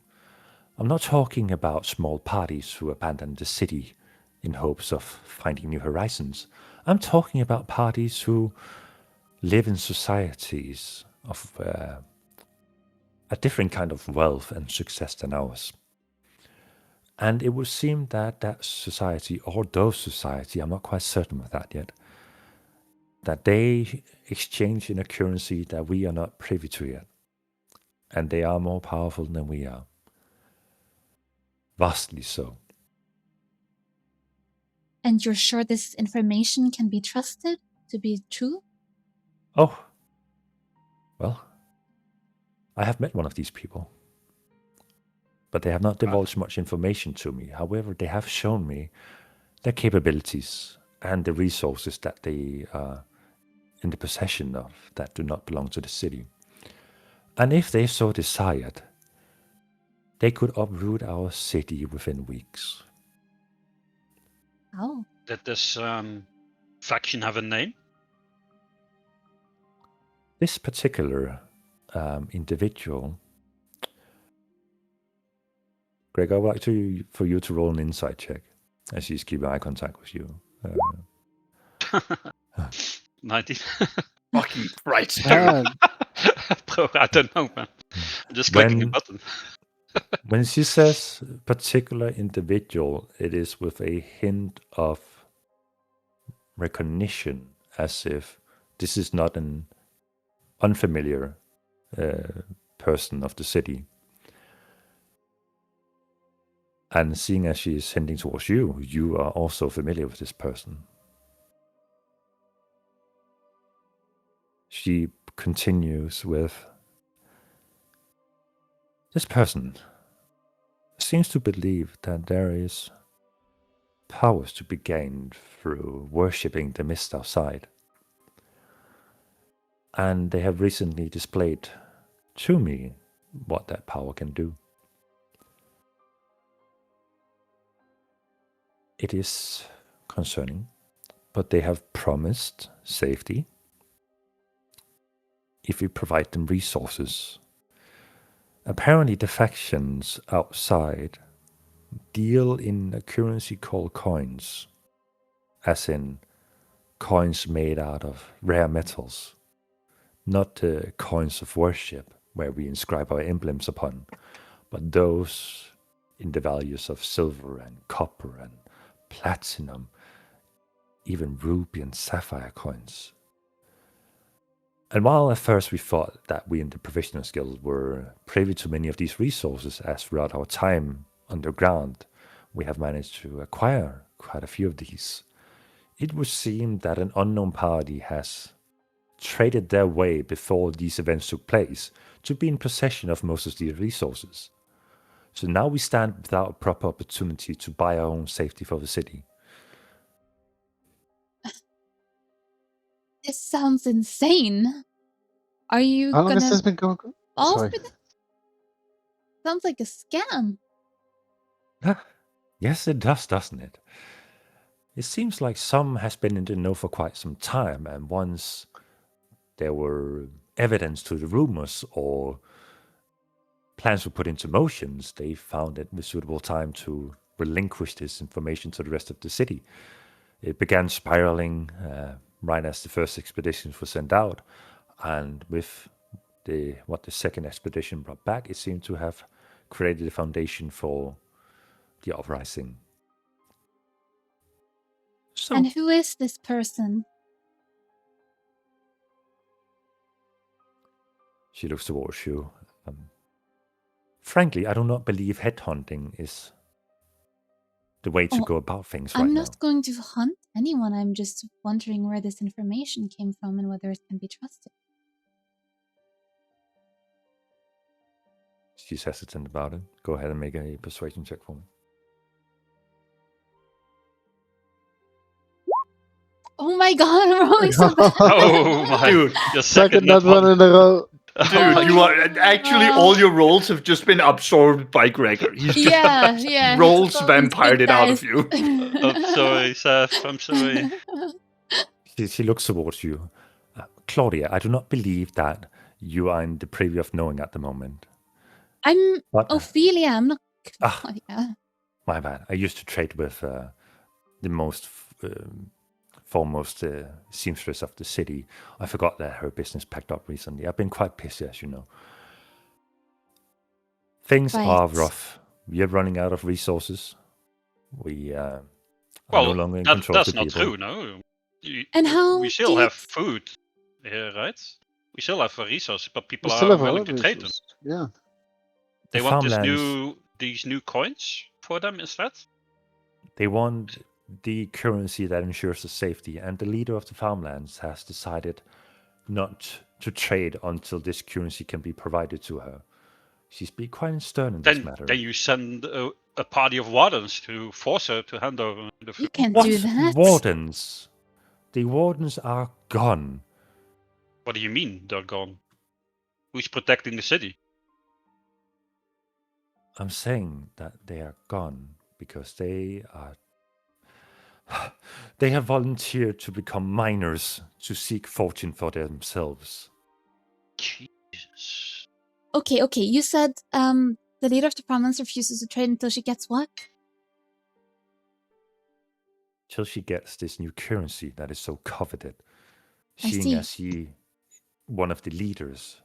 I'm not talking about small parties who abandon the city in hopes of finding new horizons. I'm talking about parties who live in societies of a different kind of wealth and success than ours. And it would seem that that society, or those society, I'm not quite certain of that yet, that they exchange in a currency that we are not privy to yet. And they are more powerful than we are. Vastly so. And you're sure this information can be trusted to be true? Oh, well, I have met one of these people. But they have not divulged much information to me. However, they have shown me their capabilities and the resources that they are in the possession of that do not belong to the city. And if they so desired, they could uproot our city within weeks. Oh. Did this faction have a name? This particular individual, Greg, I would like for you to roll an insight check as she's keeping eye contact with you. 19. Fucking right. Bro, I don't know, man. I'm just clicking a button. When she says particular individual, it is with a hint of recognition, as if this is not an unfamiliar person of the city. And seeing as she is hinting towards you, you are also familiar with this person. She continues with, this person seems to believe that there is powers to be gained through worshipping the mist outside. And they have recently displayed to me what that power can do. It is concerning, but they have promised safety if we provide them resources. Apparently the factions outside deal in a currency called coins, as in coins made out of rare metals, not the coins of worship where we inscribe our emblems upon, but those in the values of silver and copper and platinum, even ruby and sapphire coins. And while at first we thought that we in the Provisioners Guild were privy to many of these resources, as throughout our time underground we have managed to acquire quite a few of these, it would seem that an unknown party has traded their way before these events took place to be in possession of most of these resources. So now we stand without a proper opportunity to buy our own safety for the city. This sounds insane. Are you How long has gonna this been going on? fall Sorry. for that? Sounds like a scam. Yes, it does, doesn't it? It seems like some has been in the know for quite some time, and once there were evidence to the rumors or plans were put into motions, they found it a suitable time to relinquish this information to the rest of the city. It began spiraling right as the first expeditions were sent out, and with what the second expedition brought back, it seemed to have created a foundation for the uprising. So, And who is this person? she looks towards you. Frankly, I do not believe headhunting is the way to Oh, go about things I'm right not now. going to hunt anyone. I'm just wondering where this information came from and whether it can be trusted. She's hesitant about it. Go ahead and make a persuasion check for me. Oh my god, I'm rolling so bad. Oh my! Dude, Your Second second that one in a row. Dude, you are actually all your rolls have just been absorbed by Gregor. He's just Yeah. rolls it's all these vampired big it out of dice. you. I'm sorry, Seth. I'm sorry. She looks towards you. Claudia, I do not believe that you are in the privy of knowing at the moment. I'm But Ophelia. I'm not Ah. Claudia. my bad. I used to trade with the most foremost seamstress of the city. I forgot that her business packed up recently. I've been quite busy, as you know. Things are Right. rough. We are running out of resources. We are no Well, longer in control of that's the not people. true. No, And how we do still you have food here, right? We still have resources, but We people still are have willing other to trade them. resources. Yeah. They The want farmlands, these new coins for them instead. they want the currency that ensures the safety, and the leader of the farmlands has decided not to trade until this currency can be provided to her. She's been quite stern in this matter. Then you send a party of wardens to force her to hand over the You food. can't What do that. wardens? The wardens are gone. What do you mean they're gone? Who's protecting the city? I'm saying that they are gone because they are. They have volunteered to become miners to seek fortune for themselves. Jesus. Okay. You said the leader of the province refuses to trade until she gets what? Till she gets this new currency that is so coveted. I Seeing see. as she, one of the leaders,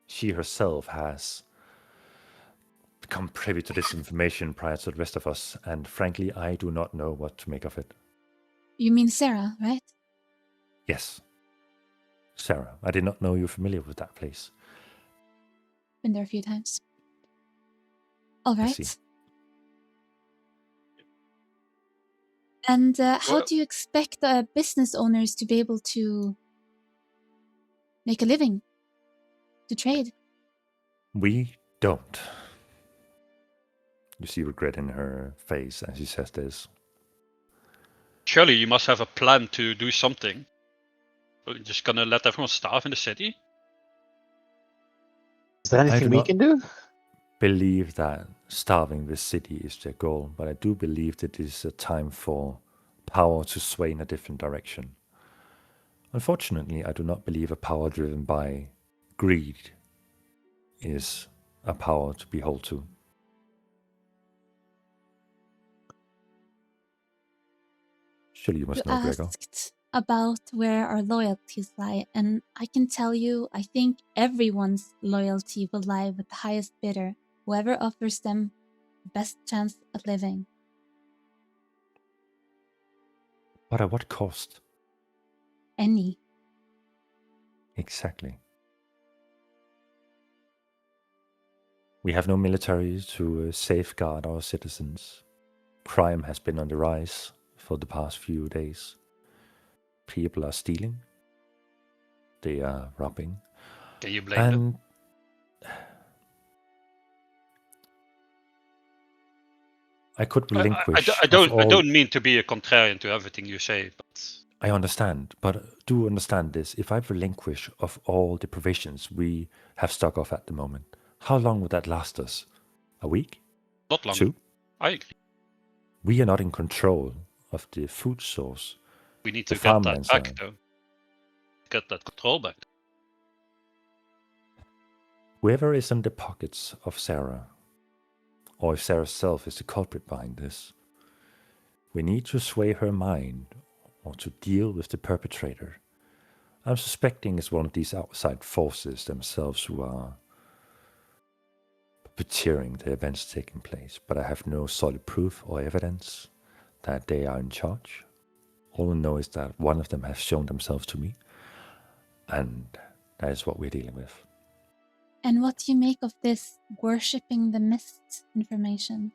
she herself has become privy to this information prior to the rest of us, and frankly, I do not know what to make of it. You mean Sarah, right? Yes. Sarah, I did not know you were familiar with that place. Been there a few times. All I see. right. And how Well- do you expect business owners to be able to make a living? To trade? We don't. You see regret in her face as she says this. Surely you must have a plan to do something. Are you just gonna let everyone starve in the city? Is there anything do we not- can do? Believe that starving the city is their goal, but I do believe that it is a time for power to sway in a different direction. Unfortunately, I do not believe a power driven by greed is a power to behold to. Surely you You must know, Gregor. asked about where our loyalties lie, and I can tell you, I think everyone's loyalty will lie with the highest bidder, whoever offers them the best chance at living. But at what cost? Any. Exactly. We have no military to safeguard our citizens. Crime has been on the rise for the past few days. People are stealing. They are robbing. Can you blame them? And I could relinquish. I don't mean to be a contrarian to everything you say, but I understand, but do understand this. If I relinquish of all the provisions we have stock of at the moment, how long would that last us? A week? not long. 2? I agree. We are not in control of the food source. We need The to get that farmlands back, are. though. Get that control back. Whoever is in the pockets of Sarah, or if Sarah herself is the culprit behind this, we need to sway her mind or to deal with the perpetrator. I'm suspecting it's one of these outside forces themselves who are puppeteering the events taking place, but I have no solid proof or evidence that they are in charge. All I know is that one of them has shown themselves to me, and that is what we're dealing with. And what do you make of this worshipping the mist information?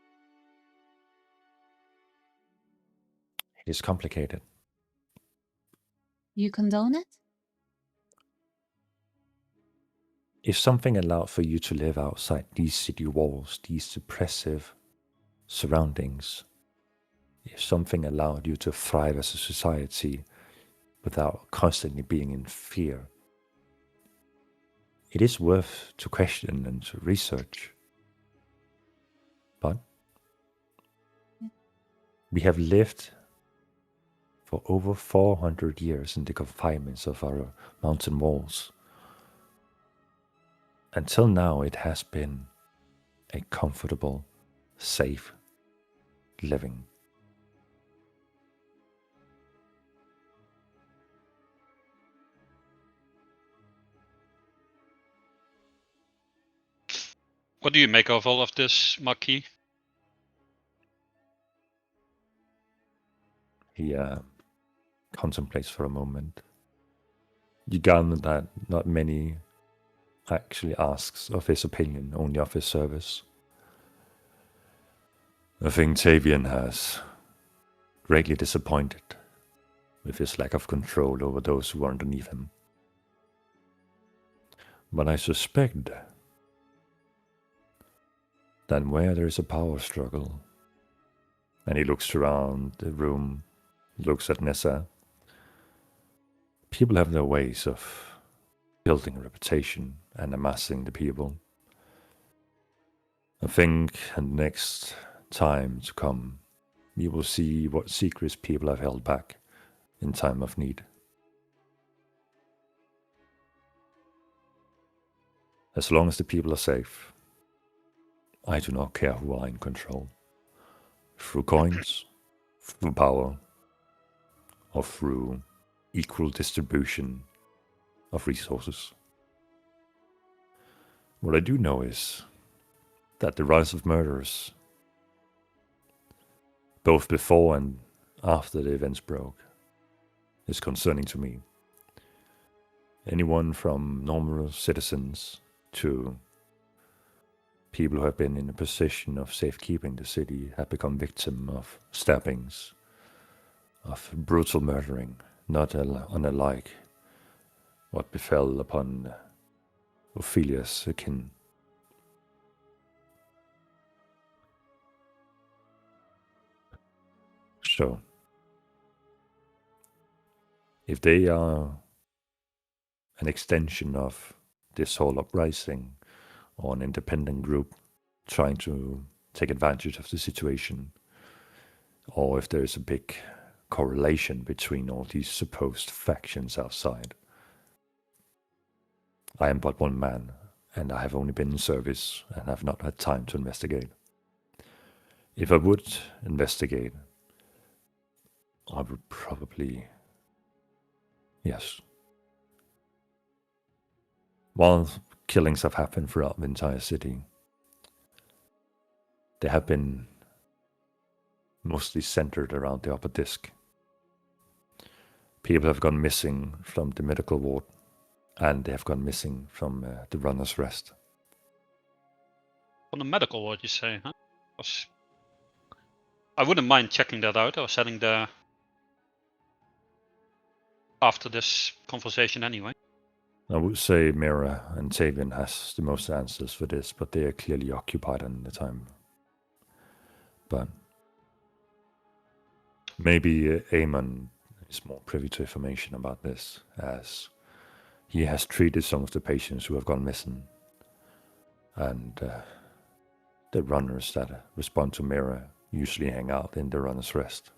It is complicated. You condone it? If something allowed for you to live outside these city walls, these oppressive surroundings, if something allowed you to thrive as a society without constantly being in fear, it is worth to question and to research. But we have lived for over 400 years in the confinements of our mountain walls. Until now, it has been a comfortable, safe living. What do you make of all of this, Maki? He contemplates for a moment. You gather that not many actually asks of his opinion, only of his service. I think Tavian has greatly disappointed with his lack of control over those who are underneath him. But I suspect that where there is a power struggle, and he looks around the room, looks at Nessa, people have their ways of building a reputation and amassing the people. I think in the next time to come, we will see what secrets people have held back in time of need. As long as the people are safe, I do not care who are in control. Through coins, through power, or through equal distribution of resources. What I do know is that the rise of murderers, both before and after the events broke, is concerning to me. Anyone from normal citizens to people who have been in a position of safekeeping the city have become victim of stabbings, of brutal murdering, not unlike what befell upon Ophelia's kin. So, if they are an extension of this whole uprising or an independent group trying to take advantage of the situation, or if there is a big correlation between all these supposed factions outside, I am but one man, and I have only been in service and have not had time to investigate. If I would investigate, I would probably... Yes. While killings have happened throughout the entire city, they have been mostly centered around the upper disk. People have gone missing from the medical ward, and they have gone missing from the runner's rest. On the medical ward, you say, huh? I wouldn't mind checking that out. I was heading there after this conversation anyway. I would say Mira and Tavian has the most answers for this, but they are clearly occupied in the time. But maybe Amon is more privy to information about this, as he has treated some of the patients who have gone missing, and the runners that respond to Mira usually hang out in the runner's rest.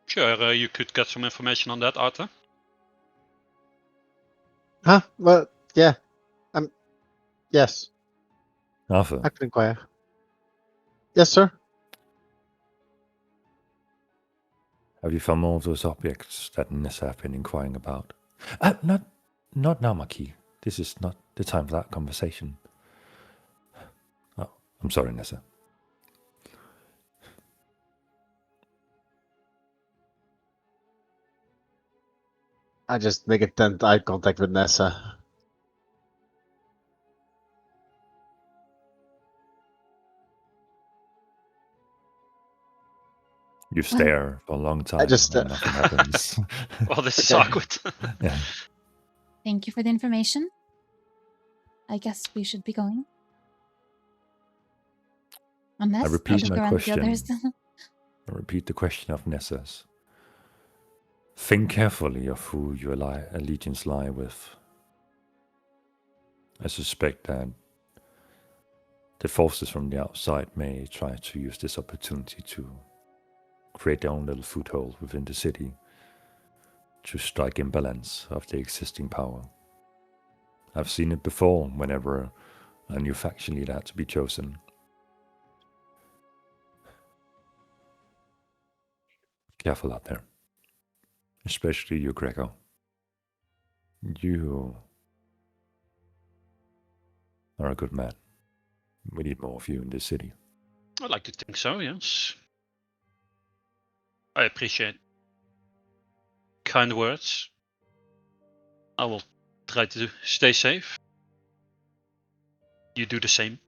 Sure, you could get some information on that, Arthur. Huh? Well, yeah. Yes. Arthur, I can inquire. Yes, sir. have you found more of those objects that Nessa have been inquiring about? Not now, Maki. This is not the time for that conversation. Oh, I'm sorry, Nessa. I just make attempt eye contact with Nessa. You stare for a long time just, and nothing happens. Well, this is Okay. awkward. Yeah. Thank you for the information. I guess we should be going. Unless we repeat should my go around the question. others. I repeat the question of Nessa's. Think carefully of who your allegiance lie with. I suspect that the forces from the outside may try to use this opportunity to create their own little foothold within the city to strike imbalance of the existing power. I've seen it before whenever a new faction leader had to be chosen. Careful out there. Especially you, Gregor. You are a good man. We need more of you in this city. I'd like to think so, yes. I appreciate kind words. I will try to stay safe. You do the same.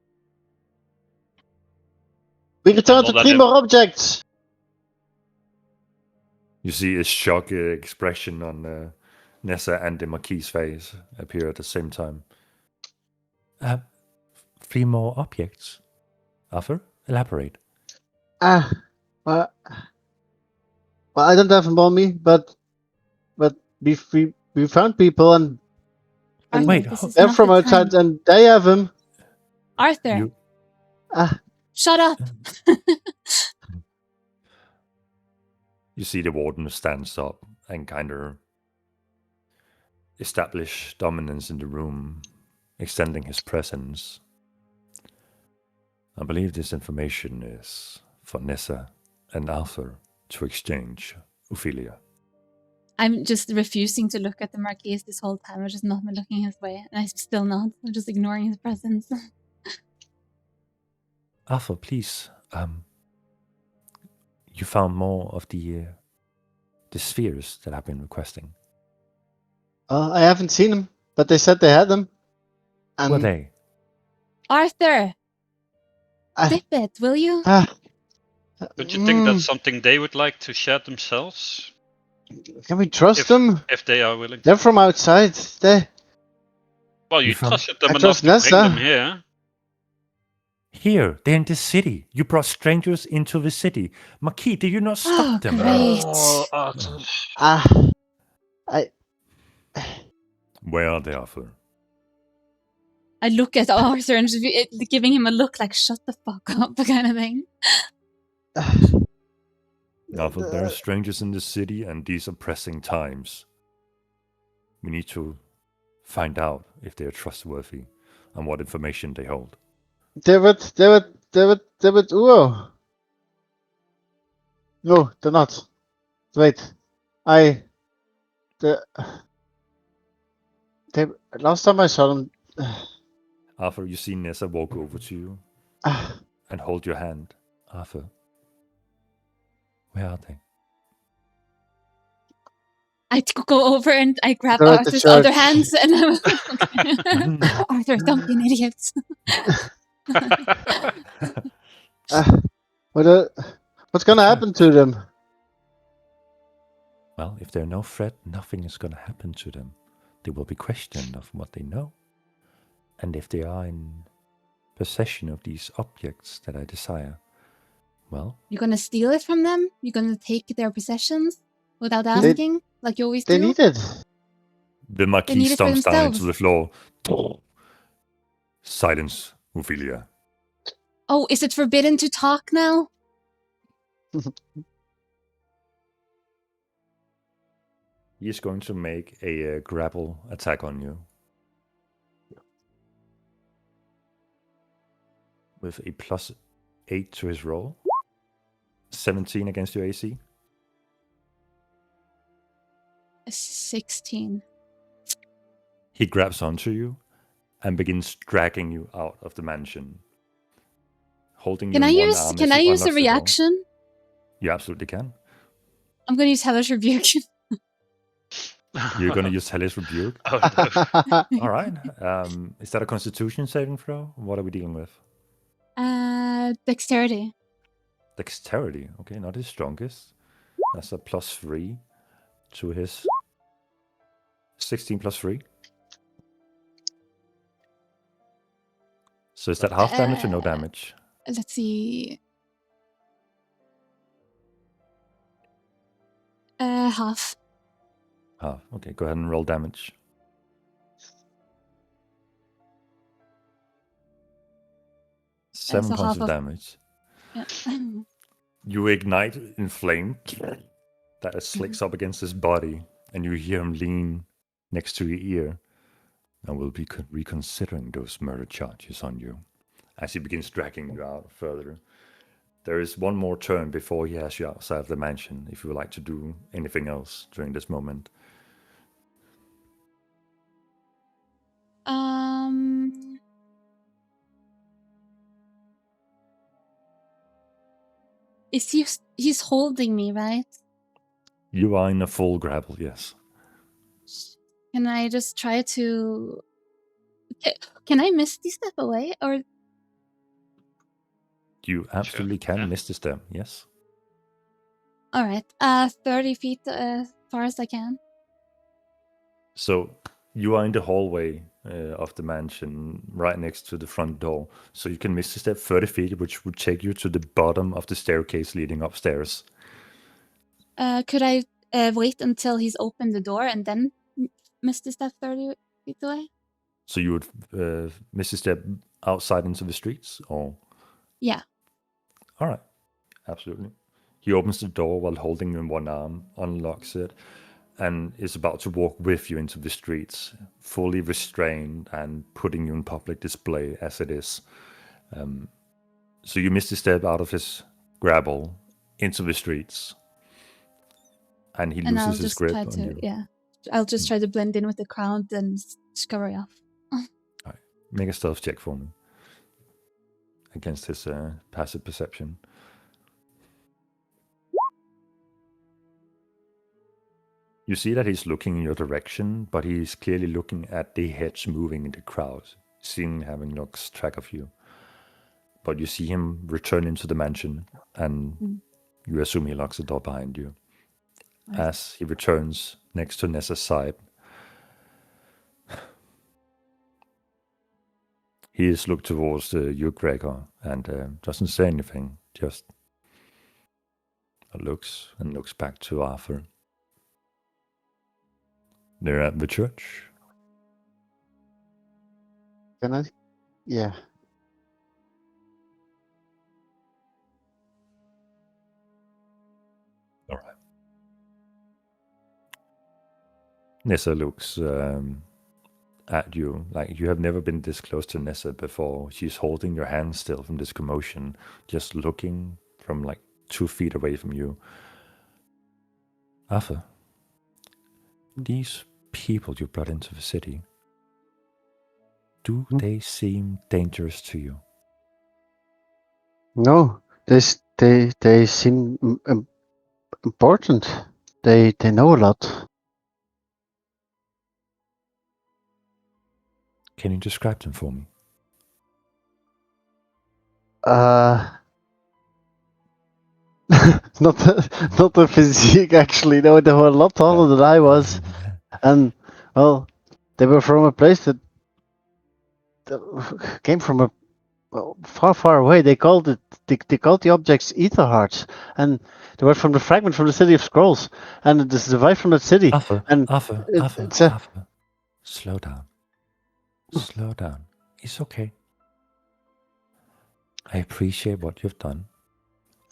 We return Well, to that 3 him- more objects. You see a shock expression on Nessa and the Marquis's face appear at the same time. 3 more objects? Arthur, elaborate. Well, I don't have them on me, but we found people and Arthur, Wait, this is they're not from the outside time. and they have them. Arthur, You, shut up. you see the warden stands up and kind of establish dominance in the room, extending his presence. I believe this information is for Nessa and Arthur to exchange, Ophelia. I'm just refusing to look at the Marquis this whole time. I'm just not looking his way. And I'm still not. I'm just ignoring his presence. Arthur, please, you found more of the spheres that I've been requesting. I haven't seen them, but they said they had them. And Were they? Arthur, I- dip it, will you? Don't you think that's something they would like to share themselves? Can we trust them? If they are willing to. They're from outside. Well, you You found- trusted them I enough trust to bring Nessa. them here. Here, they're in this city. You brought strangers into the city. Marquis, did you not stop them? Great. I Where are they, Arthur? I look at Arthur and just giving him a look like, shut the fuck up, kind of thing. Arthur, there are strangers in the city, and these are pressing times. We need to find out if they are trustworthy and what information they hold. David. Whoa. No, they're not. Wait. Last time I saw them. Arthur, you see Nessa walk over to you and hold your hand. Arthur, where are they? I go over and I grab They're at the Arthur's other church. hands and I'm like, Arthur, don't be an idiot. What's gonna happen to them? Well, if they're no threat, nothing is going to happen to them. They will be questioned of what they know. And if they are in possession of these objects that I desire, well, You're gonna steal it from them? You're gonna take their possessions without asking, like you always They do? need it. the They Marquis need it for stomps down into themselves. the floor. Silence, Ophelia. Oh, is it forbidden to talk now? He is going to make a grapple attack on you. With a +8 to his roll. 17 against your AC. 16. He grabs onto you and begins dragging you out of the mansion. Holding Can you I in one use arm can as I he use a unlocks the door. reaction? You absolutely can. I'm gonna use Hellish Rebuke. You're going to use Hellish Rebuke. Oh, no. All right. Is that a Constitution saving throw? What are we dealing with? Dexterity. Dexterity. Okay, not his strongest. That's a +3 to his 16 +3. So is that half damage or no damage? Let's see. Half. Half. Okay, go ahead and roll damage. Seven so points half of of- damage. Yeah. You ignite in flame that slicks up against his body, and you hear him lean next to your ear. I will be reconsidering those murder charges on you. As he begins dragging you out further. There is one more turn before he has you outside of the mansion, if you would like to do anything else during this moment. Is he's holding me, right? You are in a full grapple, yes. Can I just try to... Can I misty step away? Or You absolutely can yeah. miss the step, yes. alright. 30 feet as far as I can. So you are in the hallway of the mansion, right next to the front door. So you can miss the step 30 feet, which would take you to the bottom of the staircase leading upstairs. Could I wait until he's opened the door and then misty step 30 feet away? So you would miss the step outside into the streets, or? Yeah. All right, absolutely. He opens the door while holding you in one arm, unlocks it, and is about to walk with you into the streets, fully restrained and putting you in public display as it is. So you miss the step out of his grapple into the streets, and he And I'll loses his just grip try on to, you. yeah. I'll just try to blend in with the crowd and scurry off. All right. Make a stealth check for me against his passive perception. You see that he's looking in your direction, but he's clearly looking at the heads moving in the crowd, seeing having lost track of you. But you see him return into the mansion, and you assume he locks the door behind you. Right. As he returns next to Nessa's side, he is looked towards you, Gregor, and doesn't say anything, just looks and looks back to Arthur. They're at the church. Can I? Yeah. All right. Nessa looks at you like you have never been this close to Nessa before. She's holding your hand still from this commotion, just looking from like 2 feet away from you. Arthur, these people you brought into the city, do they seem dangerous to you? No, they seem important. They know a lot. Can you describe them for me? Not the physique actually. No, they were a lot taller than I was, and well, they were from a place that came from a far away. They called the objects ether hearts, and they were from the fragment from the city of scrolls, and it is derived from that city. Arthur, and Arthur, it's a Arthur, slow down. Slow down. It's okay. I appreciate what you've done.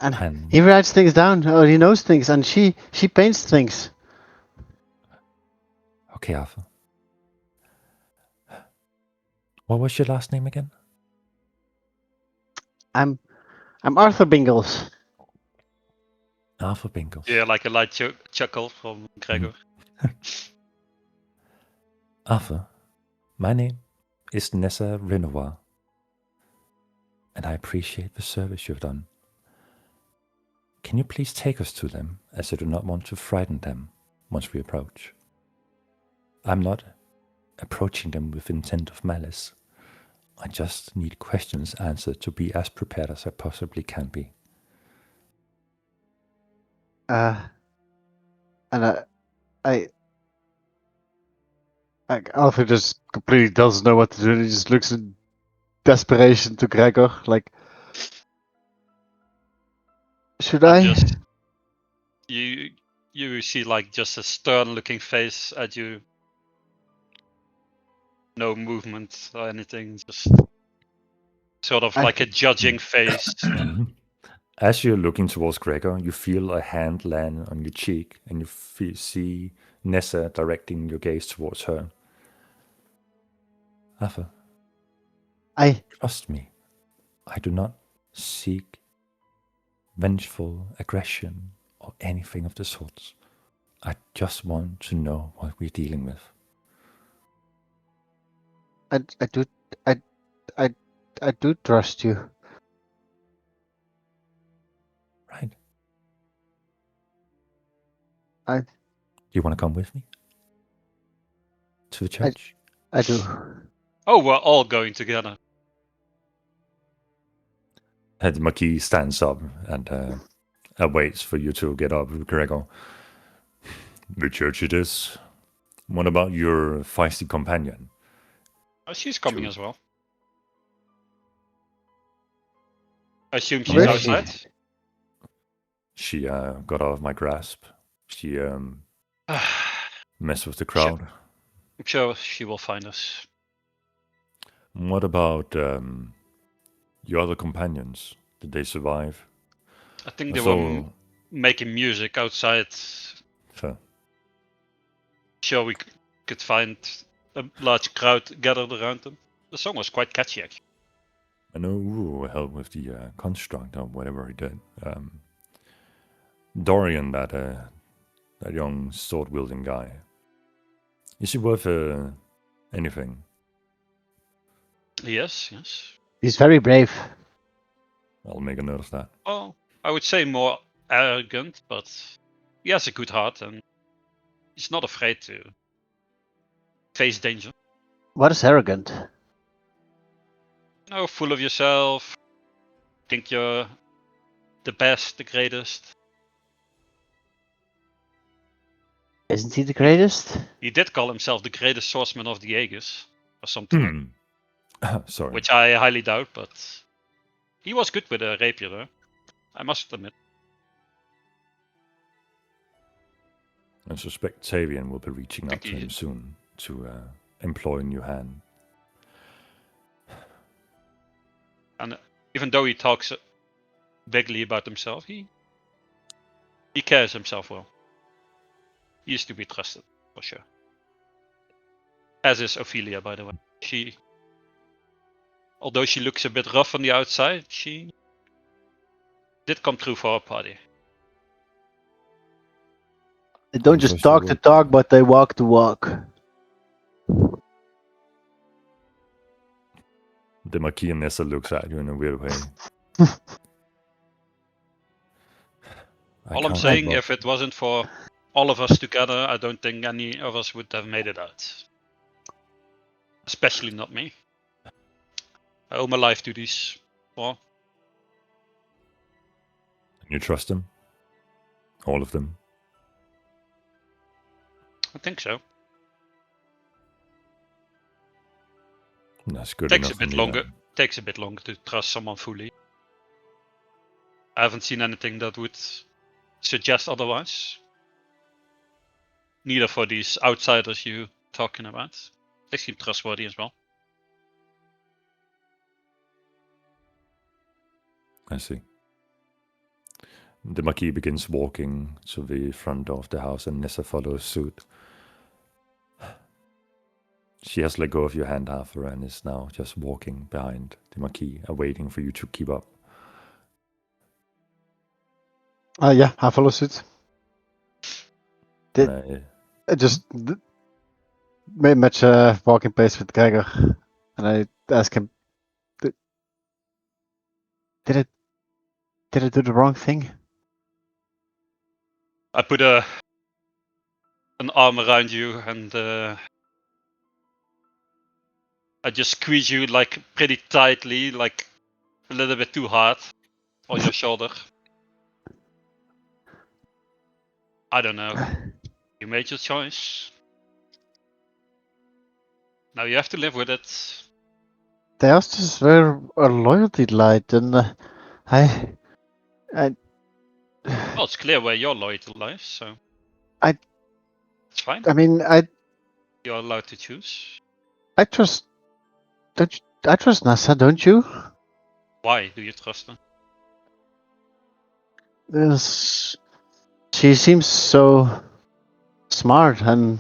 and he writes things down, or he knows things, and she paints things. Okay, Arthur. What was your last name again? I'm Arthur Bingles. Arthur Bingles. Yeah, like a light chuckle from Gregor. Arthur, my name is Nessa Renoir, and I appreciate the service you've done. Can you please take us to them, as I do not want to frighten them once we approach? I'm not approaching them with intent of malice. I just need questions answered to be as prepared as I possibly can be. And Alfred just completely doesn't know what to do. And he just looks in desperation to Gregor, like, should And I? just you see like just a stern-looking face at you. No movement or anything, just sort of like a judging face. As you're looking towards Gregor, you feel a hand land on your cheek, and you see Nessa directing your gaze towards her. Arthur, trust me. I do not seek vengeful aggression or anything of the sorts. I just want to know what we're dealing with. I do trust you. Right. I- You want to come with me? To the church? I do. Oh, we're all going together. And Marquis stands up and waits for you to get up, Gregor. The church it is. What about your feisty companion? Oh, she's coming True. as well. I assume she's Where is she? outside. She got out of my grasp. She messed with the crowd. I'm sure she will find us. What about your other companions? Did they survive? I think they were So, making music outside. fair. Sure, we could find a large crowd gathered around them. The song was quite catchy, actually. I know Uru helped with the construct or whatever he did. Dorian, that young sword-wielding guy. Is he worth anything? Yes. He's very brave. I'll make a note of that. Oh, I would say more arrogant, but he has a good heart and he's not afraid to face danger. What is arrogant? No, full of yourself. Think you're the best, the greatest. Isn't he the greatest? He did call himself the greatest swordsman of the Aegis, or something, like Sorry. which I highly doubt, but he was good with a rapier, though. I must admit. I suspect Tavian will be reaching out Think to he- him soon to employ a new hand. And even though he talks vaguely about himself, he carries himself well. He is to be trusted, for sure. As is Ophelia, by the way. Although she looks a bit rough on the outside, she did come through for our party. They don't I'm just sure she talk the will. talk, but they walk the walk. The Marquis and Nessa looks at you in a weird way. All I'm saying, if it wasn't for all of us together, I don't think any of us would have made it out. Especially not me. I owe my life to these four. You trust them? All of them? I think so. That's good Takes enough a bit for me, longer. then. Takes a bit longer to trust someone fully. I haven't seen anything that would suggest otherwise. Neither for these outsiders you talking about. They seem trustworthy as well. I see. The Marquis begins walking to the front of the house and Nessa follows suit. She has let go of your hand, Arthur, and is now just walking behind the Marquis, waiting for you to keep up. Yeah, I follow suit. Did- And, I just made much walking pace with Gregor, and I ask him, did I do the wrong thing? I put an arm around you and I just squeeze you like pretty tightly, like a little bit too hard on your shoulder. I don't know. You made your choice. Now you have to live with it. They asked us where our loyalty lied, and I. Well, it's clear where your loyalty lies, so I- it's fine. I mean, You're allowed to choose. I trust. Don't you, I trust Nasa, don't you? Why do you trust her? Yes, she seems so smart and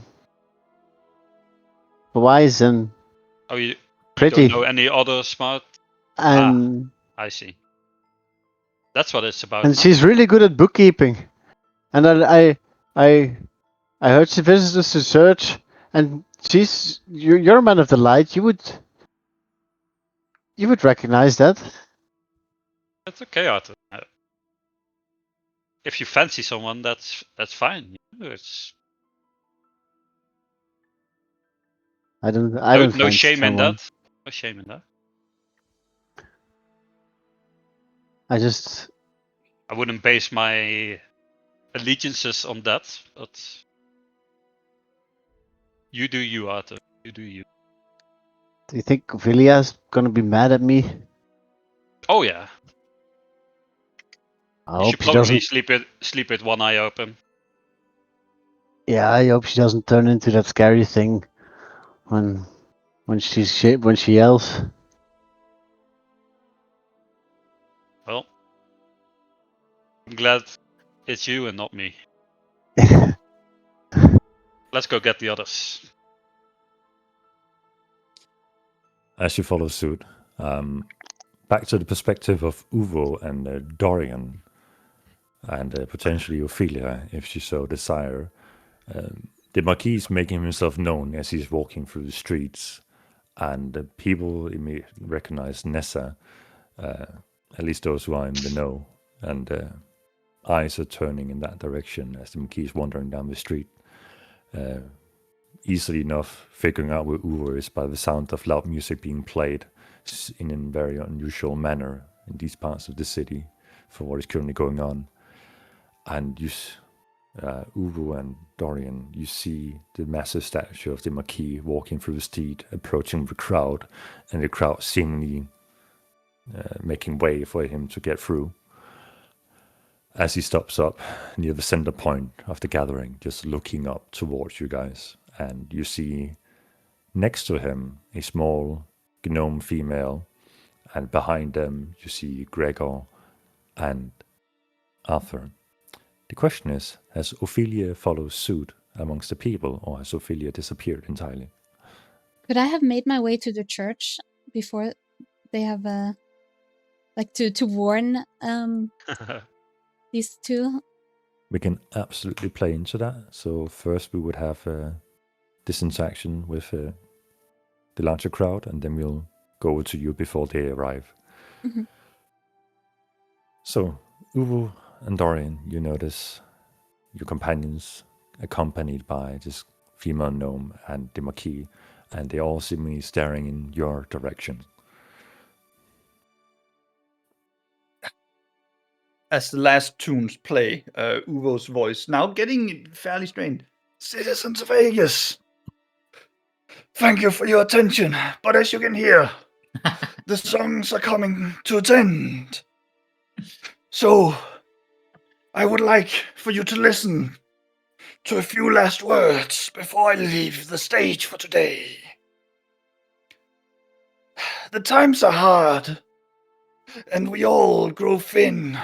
wise and Oh, you pretty, don't know any other smart? and I see. That's what it's about. and she's really good at bookkeeping. And I heard she visits us to church, and you're a man of the light. You would recognize that. That's okay, Arthur. If you fancy someone, that's fine. It's I don't no fancy shame in someone. that. No shame in that. I just I wouldn't base my allegiances on that, but you do you, Arthur. You do you. do you think Vilia's gonna be mad at me? Oh yeah. I You should hope she probably doesn't. sleep with one eye open. Yeah, I hope she doesn't turn into that scary thing when when she yells. Well, I'm glad it's you and not me. Let's go get the others. As you follow suit, back to the perspective of Uvo and Dorian, and potentially Ophelia, if she so desire. The Marquis is making himself known as he's walking through the streets, and people immediately recognize Nessa, at least those who are in the know, and eyes are turning in that direction as the Marquis is wandering down the street. Easily enough, figuring out where Uvo is by the sound of loud music being played in a very unusual manner in these parts of the city for what is currently going on. And you, Uvo and Dorian, you see the massive statue of the Marquis walking through the street, approaching the crowd, and the crowd seemingly making way for him to get through. As he stops up near the center point of the gathering, just looking up towards you guys, and you see next to him a small gnome female, and behind them you see Gregor and Arthur. The question is, has Ophelia followed suit amongst the people, or has Ophelia disappeared entirely? Could I have made my way to the church before they have like to warn these two? We can absolutely play into that. So first we would have this interaction with the larger crowd, and then we'll go over to you before they arrive. Mhm. So, Uvo and Dorian, you notice your companions accompanied by this female gnome and the Marquis, and they all seemingly staring in your direction. As the last tunes play, Uvo's voice, now getting fairly strained. Citizens of Aegis, thank you for your attention, but as you can hear, the songs are coming to its end. So, I would like for you to listen to a few last words before I leave the stage for today. The times are hard, and we all grow thin.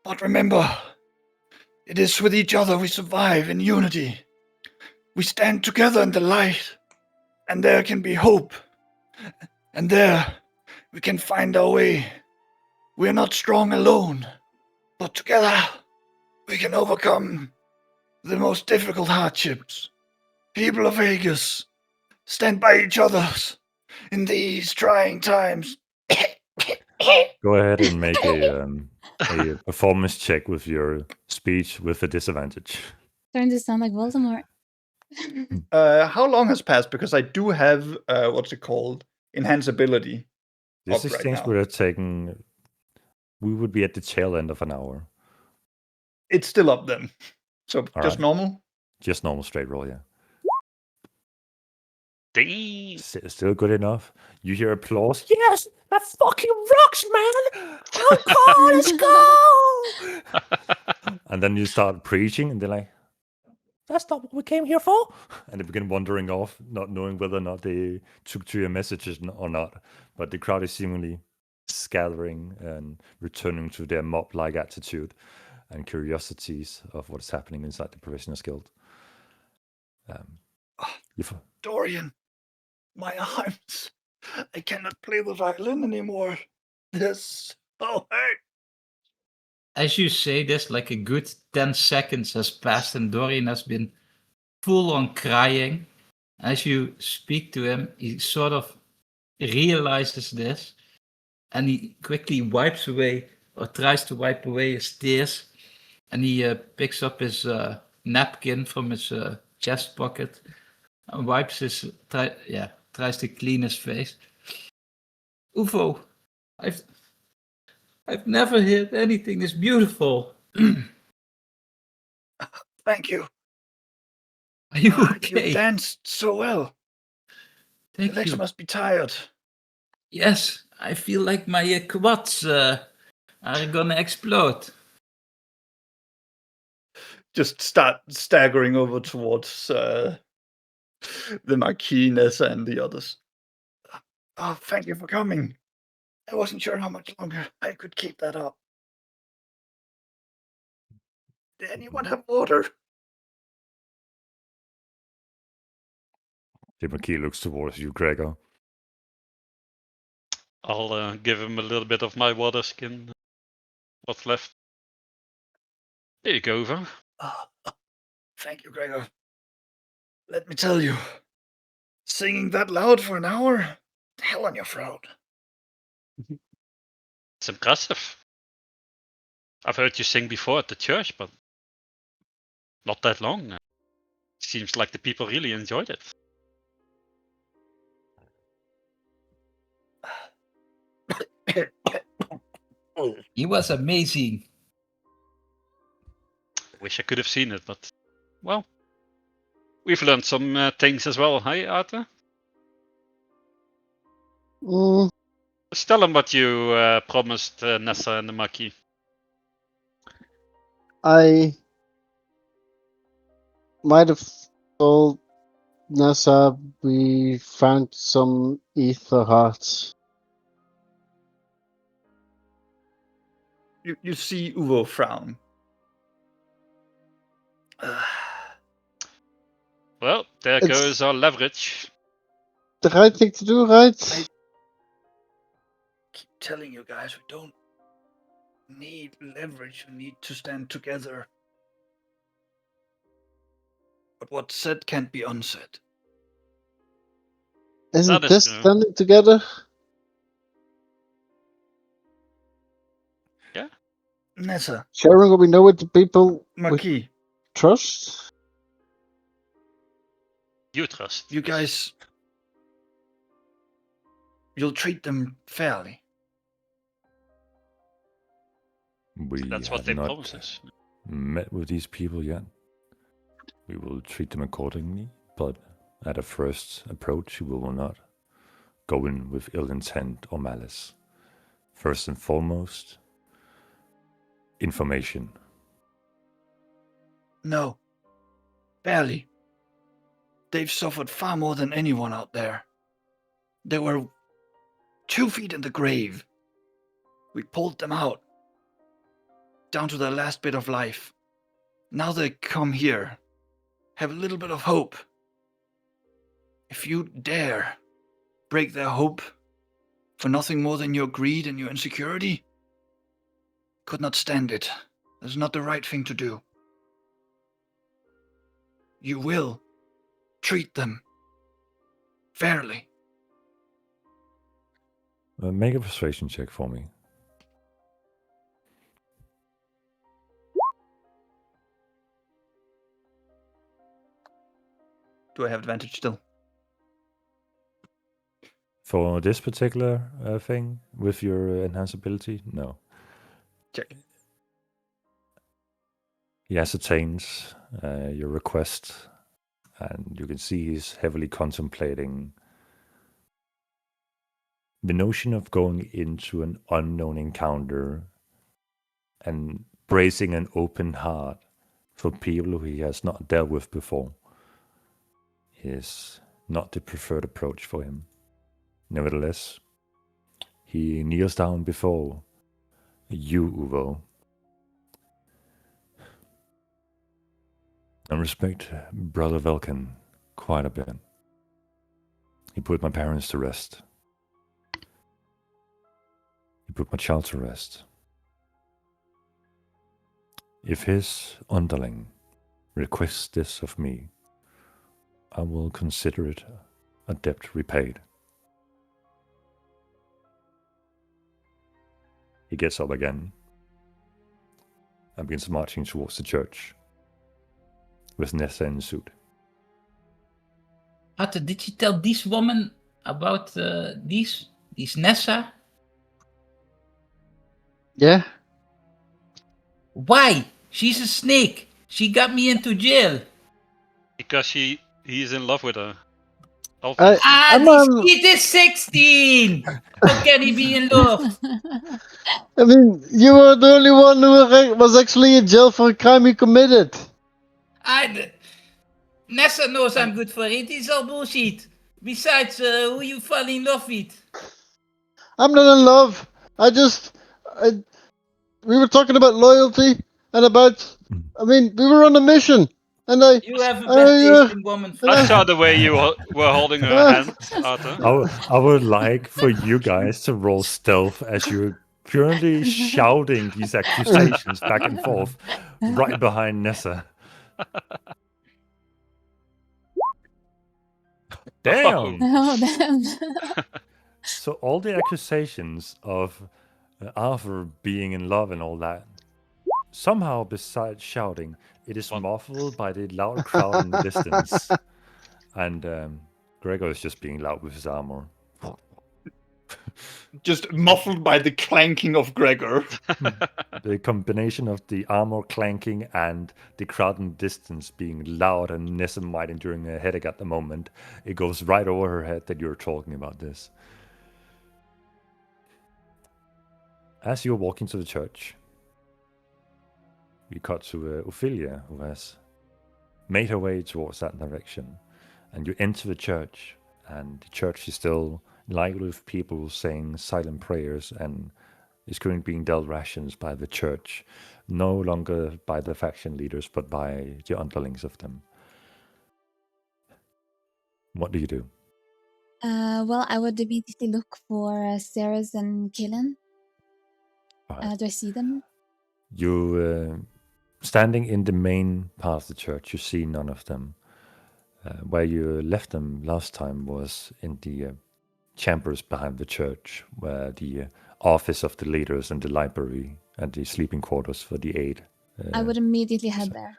But remember, it is with each other we survive in unity. We stand together in the light, and there can be hope. And there, we can find our way. We are not strong alone, but together, we can overcome the most difficult hardships. People of Aegis, stand by each other in these trying times. Go ahead and make a performance check with your speech with a disadvantage. Starting to sound like Voldemort. How long has passed? Because I do have, what's it called? Enhanceability. This Up right exchange now. would have taken. We would be at the tail end of an hour. It's still up then. So All just right. normal. Just normal straight roll, yeah. Dang. Still good enough. You hear applause. Yes, that fucking rocks, man. Okay, let's go. And then you start preaching, and they're like, That's not what we came here for. and they begin wandering off, not knowing whether or not they took to your messages or not. But the crowd is seemingly scattering and returning to their mob-like attitude and curiosities of what's happening inside the Professionals Guild. Dorian, my arms. I cannot play the violin anymore. This so hurt. As you say this, like a good 10 seconds has passed, and Dorian has been full on crying. As you speak to him, he sort of realizes this, and he quickly wipes away, or tries to wipe away his tears, and he picks up his napkin from his chest pocket and wipes his, tries to clean his face. Ufo, I've never heard anything this beautiful. Thank you. Are you You okay? danced so well. Thank Your legs you. must be tired. Yes, I feel like my quads are gonna explode. Just start staggering over towards the Marquis, Nessa, and the others. Oh, thank you for coming. I wasn't sure how much longer I could keep that up. Did anyone have water? The Marquis looks towards you, Gregor. I'll give him a little bit of my water skin. What's left? There you go, Uvo. Thank you, Gregor. Let me tell you, singing that loud for an hour? Hell on your throat. It's impressive. I've heard you sing before at the church, but not that long. Seems like the people really enjoyed it. He was amazing. Wish I could have seen it, but well, we've learned some things as well. Hey, Arte? Mm, Just tell them what you promised Nessa and the Maki. I might have told Nessa we found some ether hearts. You see Uvo frown. Well, there It's- goes our leverage. The right thing to do, right? Keep telling you guys, we don't need leverage. We need to stand together. But what's said can't be unsaid. Isn't That is this true. standing together? Nessa, Sharing what we know with the people we Marquis, trust? You trust. you guys, you'll treat them fairly. We That's what have they not promised us. met with these people yet. We will treat them accordingly, but at a first approach, we will not go in with ill intent or malice. First and foremost, information. No, barely. They've suffered far more than anyone out there. They were 2 feet in the grave. We pulled them out, down to their last bit of life. Now they come here, have a little bit of hope. If you dare break their hope for nothing more than your greed and your insecurity, could not stand it. That's not the right thing to do. You will treat them fairly. Make a persuasion check for me. Do I have advantage still? For this particular thing, with your enhance ability, no. Check. He ascertains your request, and you can see he's heavily contemplating the notion of going into an unknown encounter and bracing an open heart for people who he has not dealt with before is not the preferred approach for him. Nevertheless, he kneels down before you, Uvo, and respect Brother Velkin quite a bit. He put my parents to rest. He put my child to rest. If his underling requests this of me, I will consider it a debt repaid. He gets up again and begins marching towards the church with Nessa in suit. Atte, did you tell this woman about this Nessa? Yeah. Why? She's a snake. She got me into jail. Because he is in love with her. I, Obviously. I'm, This um, kid is 16. How can he be in love? I mean, you were the only one who was actually in jail for a crime he committed. Nessa knows I'm good for it. It's all bullshit. Besides, who you fall in love with? I'm not in love. We were talking about loyalty and about. I mean, we were on a mission, and You have a bad taste in women. I saw the way you were holding her hand, Arthur. I would like for you guys to roll stealth as you're currently shouting these accusations back and forth right behind Nessa. Damn! Oh, damn. So all the accusations of Arthur being in love and all that, somehow besides shouting, it is muffled by the loud crowd in the distance. And Gregor is just being loud with his armor. Just muffled by the clanking of Gregor. The combination of the armor clanking and the crowd in the distance being loud and Nessa might enduring a headache at the moment, it goes right over her head that you're talking about this. As you're walking to the church, we cut to Ophelia, who has made her way towards that direction. And you enter the church, and the church is still lined with people saying silent prayers and is currently being dealt rations by the church, no longer by the faction leaders, but by the underlings of them. What do you do? Well, I would immediately look for Ceres and Killen. Alright. Do I see them? You, standing in the main part of the church, you see none of them. Where you left them last time was in the chambers behind the church, where the office of the leaders and the library and the sleeping quarters for the aid. I would immediately head there.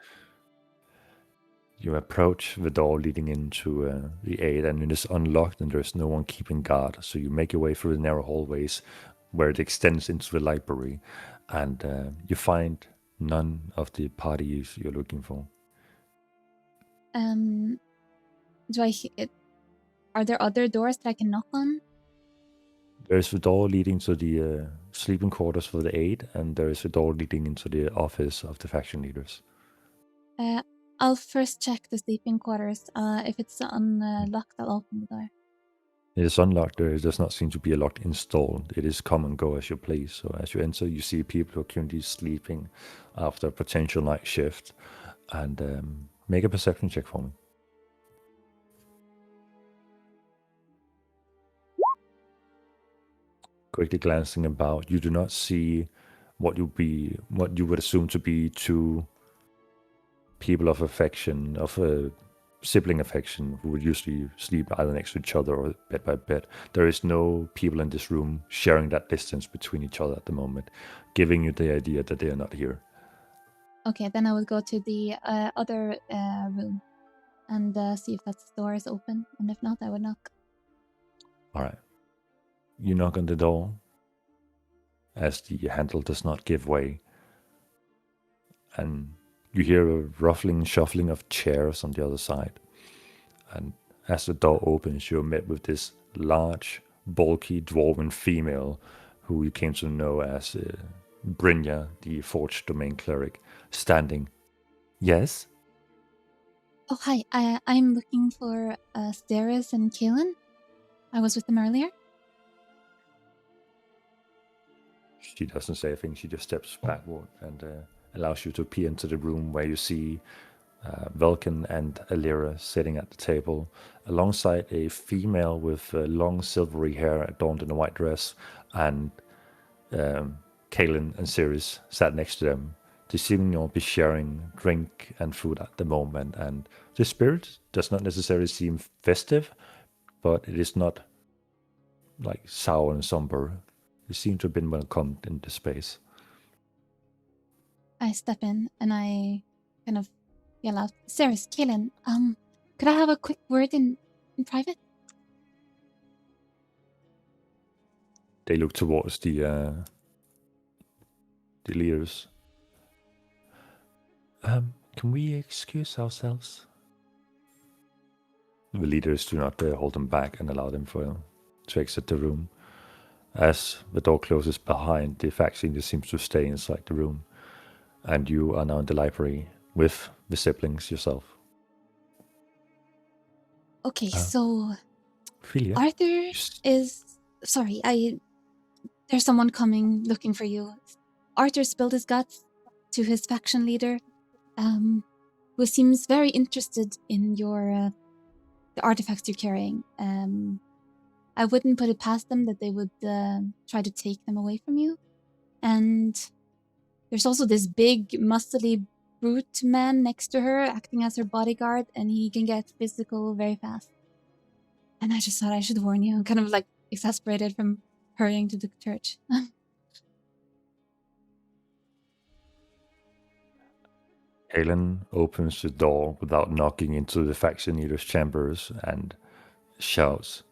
You approach the door leading into the aid, and it is unlocked and there's no one keeping guard. So you make your way through the narrow hallways where it extends into the library, and you find none of the parties you're looking for. Are there other doors that I can knock on? There's the door leading to the sleeping quarters for the aid, and there is a door leading into the office of the faction leaders. I'll first check the sleeping quarters. If it's unlocked, I'll open the door. It is unlocked. There does not seem to be a lock installed. It is come and go as you please. So as you enter, you see people who are currently sleeping after a potential night shift. And make a perception check for me. Quickly glancing about, you do not see what you would assume to be two people of affection, of a sibling affection, who would usually sleep either next to each other or bed by bed. There is no people in this room sharing that distance between each other at the moment, giving you the idea that they are not here. Okay, then I would go to the other room and see if that door is open. And if not, I would knock. All right. You knock on the door as the handle does not give way. And You hear a ruffling, shuffling of chairs on the other side. And as the door opens, you're met with this large, bulky, dwarven female who you came to know as Brynja, the Forged Domain Cleric, standing. Yes? Oh, hi. I'm looking for Steris and Kaelin. I was with them earlier. She doesn't say a thing. She just steps backward and allows you to peer into the room where you see Vulcan and Alira sitting at the table alongside a female with long silvery hair adorned in a white dress, and Kaelin and Sirius sat next to them. They seem to be sharing drink and food at the moment, and the spirit does not necessarily seem festive, but it is not like sour and somber. They seem to have been welcomed in the space. I step in and I kind of yell out, Steris, Kaelin, could I have a quick word in private? They look towards the leaders. Can we excuse ourselves? The leaders do not hold them back and allow them to exit the room. As the door closes behind, the faction just seems to stay inside the room, and you are now in the library with the siblings yourself. Okay, so Philia, Arthur is... Sorry, there's someone coming looking for you. Arthur spilled his guts to his faction leader, who seems very interested in your the artifacts you're carrying. I wouldn't put it past them that they would try to take them away from you. And there's also this big, muscly brute man next to her, acting as her bodyguard, and he can get physical very fast. And I just thought I should warn you. I'm kind of like exasperated from hurrying to the church. Kaelin opens the door without knocking into the faction leader's chambers and shouts,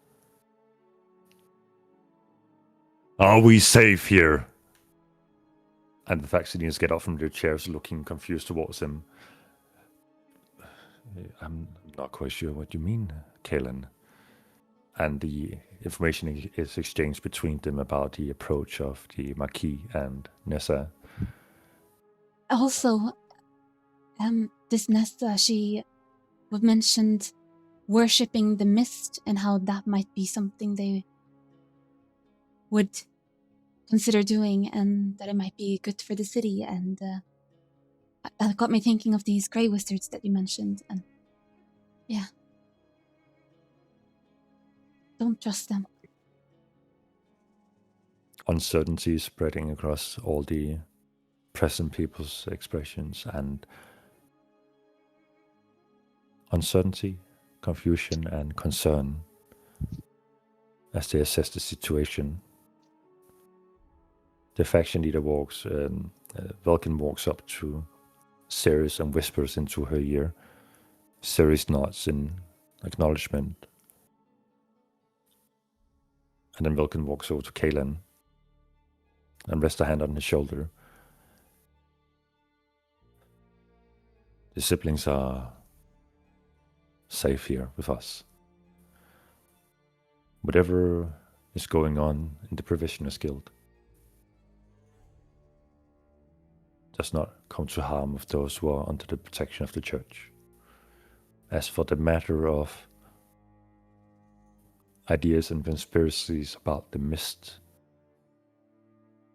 "Are we safe here?" And the faction leaders get up from their chairs looking confused towards him. I'm not quite sure what you mean, Kaelin. And the information is exchanged between them about the approach of the Marquis and Nessa. Also, this Nesta, she mentioned worshipping the mist and how that might be something they would consider doing, and that it might be good for the city. And that got me thinking of these grey wizards that you mentioned. And yeah, don't trust them. Uncertainty spreading across all the present people's expressions, and uncertainty, confusion, and concern as they assess the situation. The faction leader Vulcan walks up to Ceres and whispers into her ear. Ceres nods in acknowledgement. And then Vulcan walks over to Kaelin and rests a hand on his shoulder. The siblings are safe here with us. Whatever is going on in the Provisioners Guild does not come to harm of those who are under the protection of the church. As for the matter of ideas and conspiracies about the mist,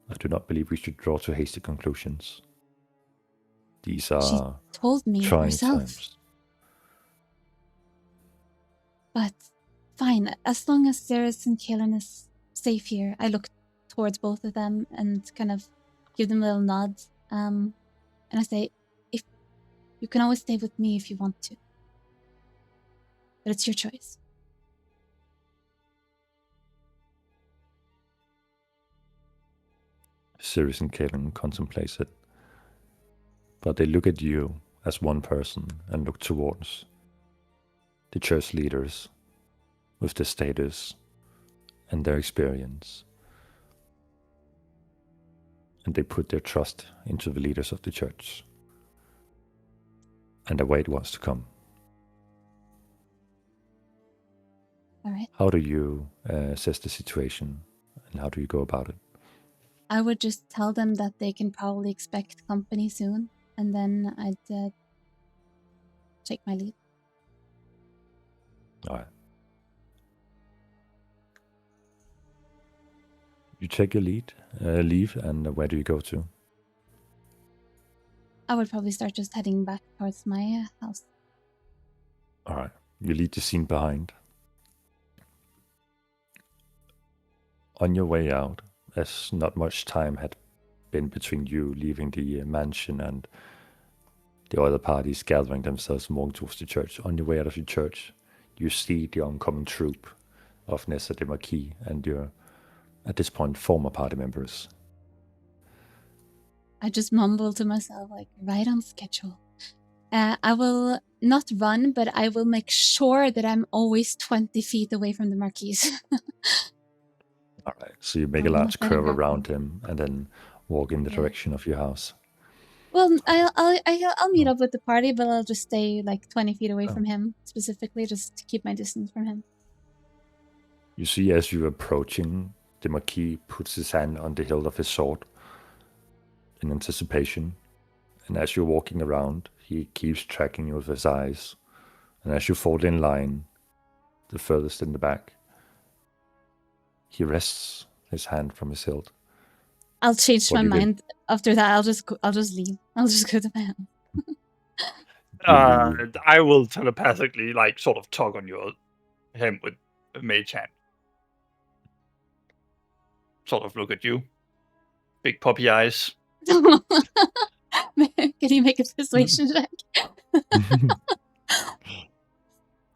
I do not believe we should draw too hasty conclusions. These are She told me trying herself. times. But fine, as long as Ceres and Kaelin is safe here. I look towards both of them and kind of give them a little nod. And I say, if you can always stay with me if you want to. But it's your choice. Sirius and Kaelin contemplate it, but they look at you as one person and look towards the church leaders with their status and their experience. And they put their trust into the leaders of the church. and await what's to come. All right. How do you assess the situation, and how do you go about it? I would just tell them that they can probably expect company soon, and then I'd take my leave. All right. You take your leave, and where do you go to? I would probably start just heading back towards my house. All right. You leave the scene behind. On your way out, as not much time had been between you leaving the mansion and the other parties gathering themselves more towards the church, on your way out of the church, you see the oncoming troop of Nessa de Marquis and your, at this point, former party members. I just mumble to myself, like, right on schedule. I will not run, but I will make sure that I'm always 20 feet away from the Marquise. All right. So you make I a will large not let him curve grab me. around him and then walk in the Yeah. direction of your house. Well, I'll meet up with the party, but I'll just stay like 20 feet away Oh. from him, specifically, just to keep my distance from him. You see, as you're approaching, the Marquis puts his hand on the hilt of his sword in anticipation, and as you're walking around, he keeps tracking you with his eyes, and as you fall in line, the furthest in the back, he rests his hand from his hilt. I'll change What my do you do? mind after that. I'll just leave. I'll just go to my house. You leave. I will telepathically, like, sort of tug on him with a mage hand. Sort of look at you. Big puppy eyes. Can you make a persuasion check?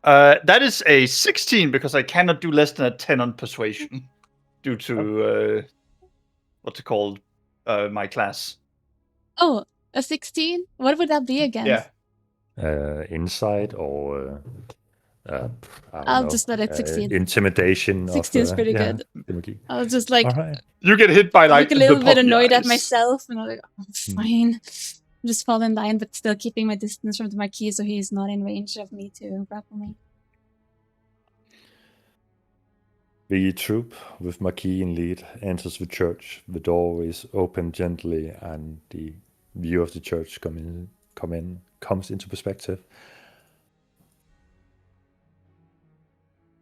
That is a 16 because I cannot do less than a 10 on persuasion due to what's it called? My class. Oh, a 16? What would that be against? Yeah. Insight or I don't I'll know, just let it succeed. intimidation 16 of is pretty yeah, good. the Marquis. I'll just like All right. You get hit by like look a little the bit puppy annoyed at eyes. myself, and I'm like, oh, fine. Just fall in line, but still keeping my distance from the Marquis so he's not in range of me to grapple me. The troop, with Marquis in lead, enters the church. The door is opened gently, and the view of the church comes into perspective.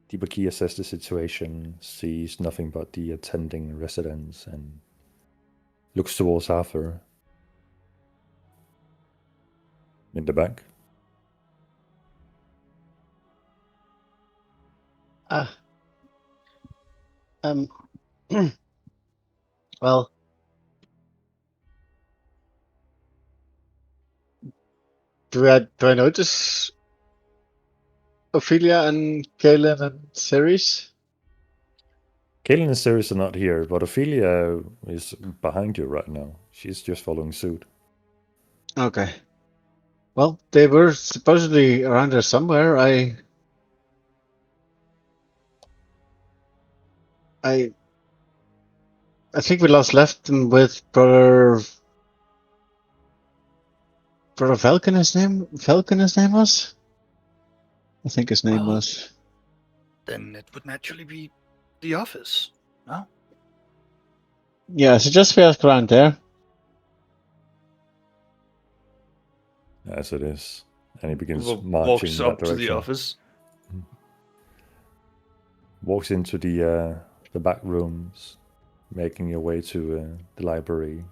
The Marquis assesses the situation, sees nothing but the attending residents, and looks towards Arthur. In the back. Well, do I notice Ophelia and Galen and Ceres? Kaelin and Ceres are not here, but Ophelia is behind you right now. She's just following suit. Okay. Well, they were supposedly around there somewhere. I think we last left them with Brother Falcon. His name was. I think his name Well, was. Then it would naturally be the office. No? Yeah, I suggest we ask around there. As it is. And he begins Walks marching in that up to the direction. office. Walks into the back rooms, making your way to the library.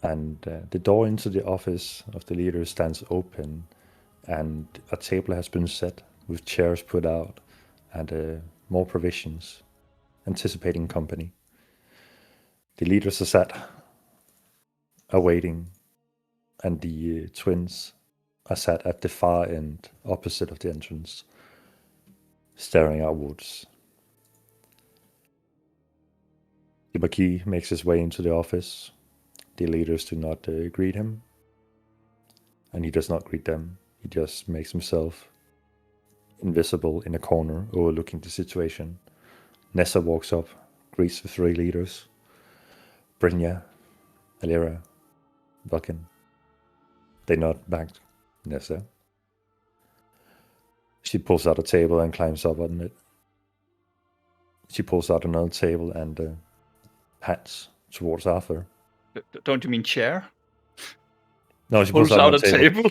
And the door into the office of the leader stands open, and a table has been set with chairs put out and more provisions, anticipating company. The leaders are sat, awaiting, and the twins are sat at the far end, opposite of the entrance, staring outwards. The Marquis makes his way into the office. The leaders do not greet him, and he does not greet them. He just makes himself invisible in a corner, overlooking the situation. Nessa walks up, greets the three leaders. Brynja, Alira, Vulcan. They nod back Nessa. She pulls out a table and climbs up on it. She pulls out another table and pats towards Arthur. Don't you mean chair? No, she Pulls out a table.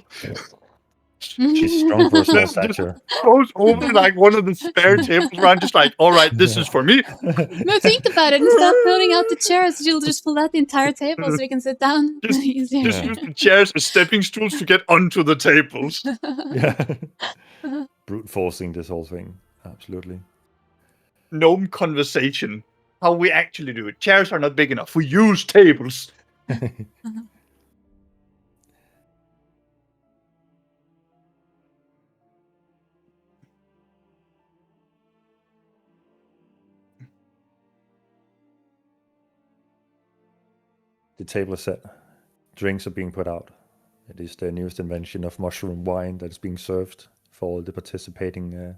She's strong for a small Just stature. goes over like one of the spare tables around, just like, all right, this is for me. No, think about it. Instead of pulling out the chairs, you'll just pull out the entire table so we can sit down Just- easier. Just use the chairs as stepping stools to get onto the tables. Yeah. Brute forcing this whole thing. Absolutely. Gnome conversation. How we actually do it. Chairs are not big enough. We use tables. The table is set. Drinks are being put out. It is the newest invention of mushroom wine that is being served for all the participating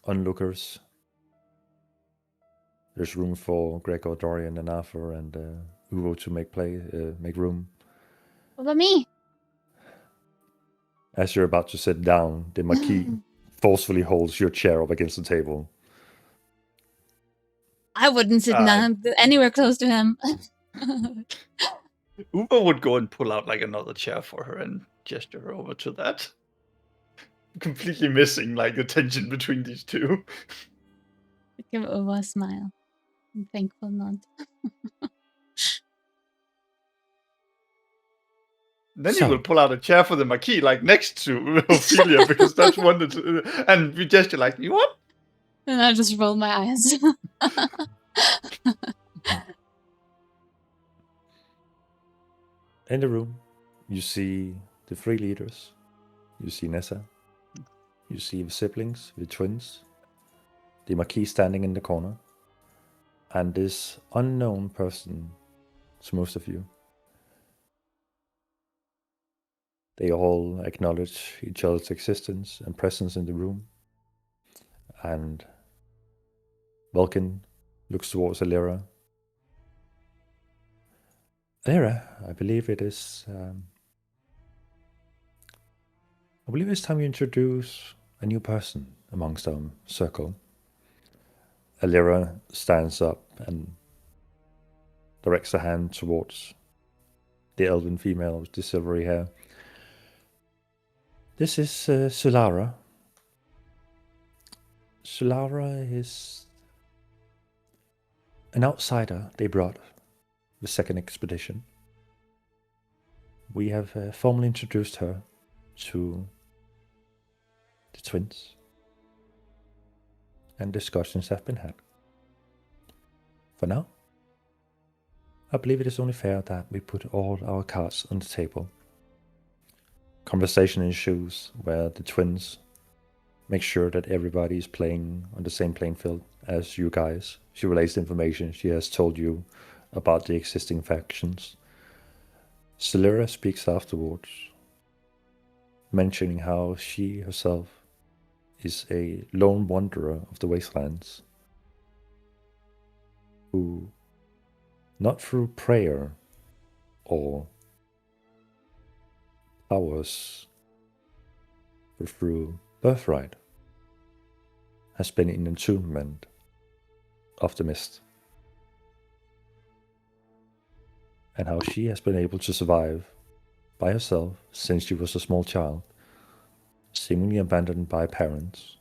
onlookers. There's room for Gregor, Dorian, and Arthur and Uvo to make room. What about me? As you're about to sit down, the Marquis forcefully holds your chair up against the table. I wouldn't sit down anywhere close to him. Uber would go and pull out like another chair for her and gesture her over to that. Completely missing like the tension between these two. Give Uva a smile. I'm thankful nod. Then So- he will pull out a chair for the Marquis, like next to Ophelia, because that's one that. And we gesture like, you what? And I just roll my eyes. In the room, you see the three leaders. You see Nessa. You see the siblings, the twins. The Marquis standing in the corner. And this unknown person to most of you. They all acknowledge each other's existence and presence in the room. And Vulcan looks towards Alira. Alira, I believe it is. I believe it's time you introduce a new person amongst our circle. Alira stands up and directs a hand towards the elven female with the silvery hair. This is Solara. Solara is an outsider they brought the second expedition. We have formally introduced her to the twins, and discussions have been had. For now, I believe it is only fair that we put all our cards on the table. Conversation ensues where the twins make sure that everybody is playing on the same playing field as you guys. She relays the information she has told you about the existing factions. Celera speaks afterwards, mentioning how she herself is a lone wanderer of the wastelands, who, not through prayer or powers, but through birthright, has been in entombment of the mist, and how she has been able to survive by herself since she was a small child, seemingly abandoned by parents,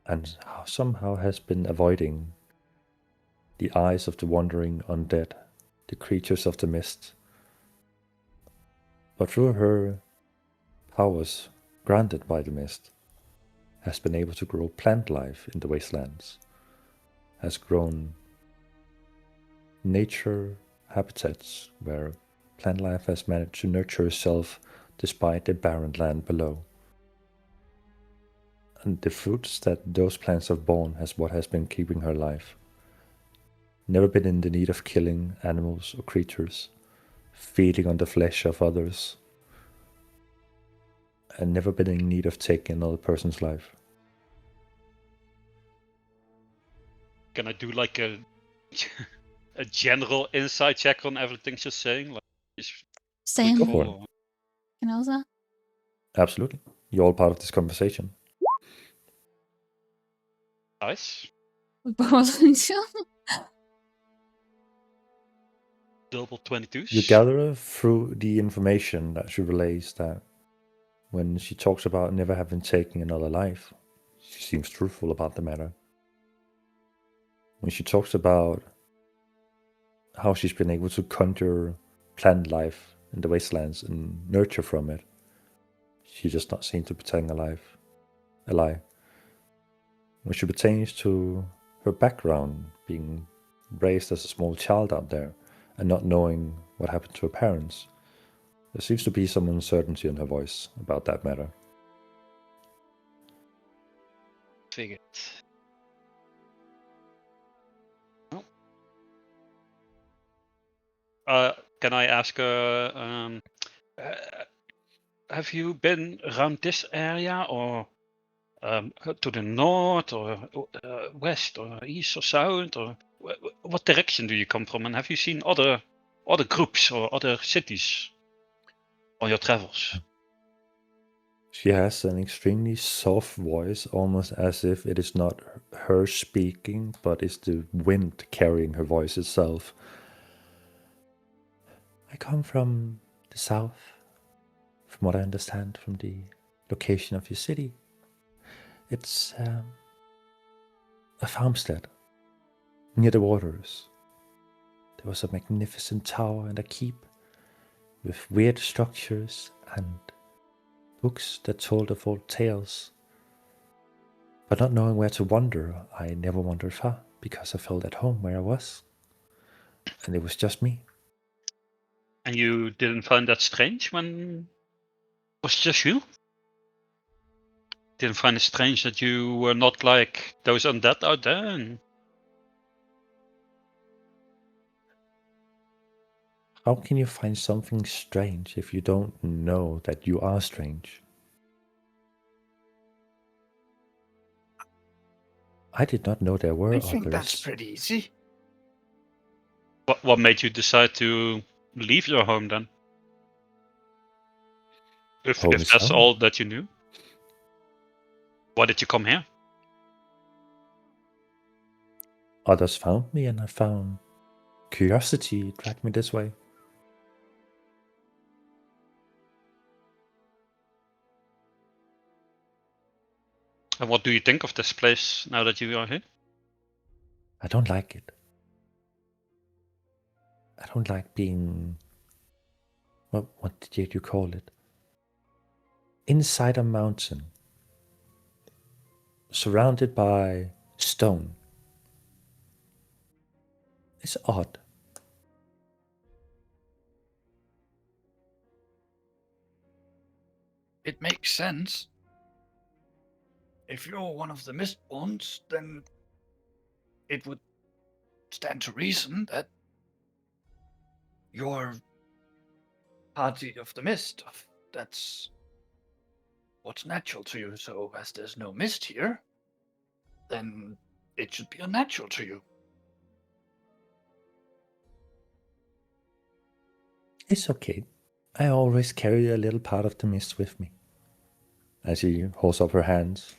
and somehow has been avoiding the eyes of the wandering undead, the creatures of the mist. But through her powers granted by the mist, has been able to grow plant life in the wastelands, has grown nature habitats where plant life has managed to nurture itself despite the barren land below. And the fruits that those plants have borne has what has been keeping her alive. Never been in the need of killing animals or creatures, feeding on the flesh of others, and never been in need of taking another person's life. Can I do like a a general insight check on everything she's saying? Like, is Same. Go for it. or- Can I also? Absolutely. You're all part of this conversation. Nice. We both need to. Double 22s. You gather through the information that she relays that when she talks about never having taken another life, she seems truthful about the matter. When she talks about how she's been able to conjure plant life in the wastelands and nurture from it, she does not seem to be telling a lie. When she pertains to her background, being raised as a small child out there and not knowing what happened to her parents, there seems to be some uncertainty in her voice about that matter. Figured. Can I ask, have you been around this area, or to the north, or west, or east, or south, or what direction do you come from? And have you seen other groups or other cities on your travels? She has an extremely soft voice, almost as if it is not her speaking, but is the wind carrying her voice itself. I come from the south, from what I understand from the location of your city. It's a farmstead near the waters. There was a magnificent tower and a keep with weird structures and books that told of old tales. But not knowing where to wander, I never wandered far because I felt at home where I was. And it was just me. And you didn't find that strange when it was just you? Didn't find it strange that you were not like those undead out there? And How can you find something strange if you don't know that you are strange? I did not know there were I others. think that's pretty easy. what made you decide to leave your home then? If Home is that's home. all that you knew? Why did you come here? Others found me and I found curiosity dragged me this way. And what do you think of this place now that you are here? I don't like it. I don't like being... What did you call it? Inside a mountain. Surrounded by stone. It's odd. It makes sense. If you're one of the Mistborns, then it would stand to reason that you're party of the mist. That's what's natural to you. So as there's no mist here, then it should be unnatural to you. It's okay. I always carry a little part of the mist with me. As she holds up her hands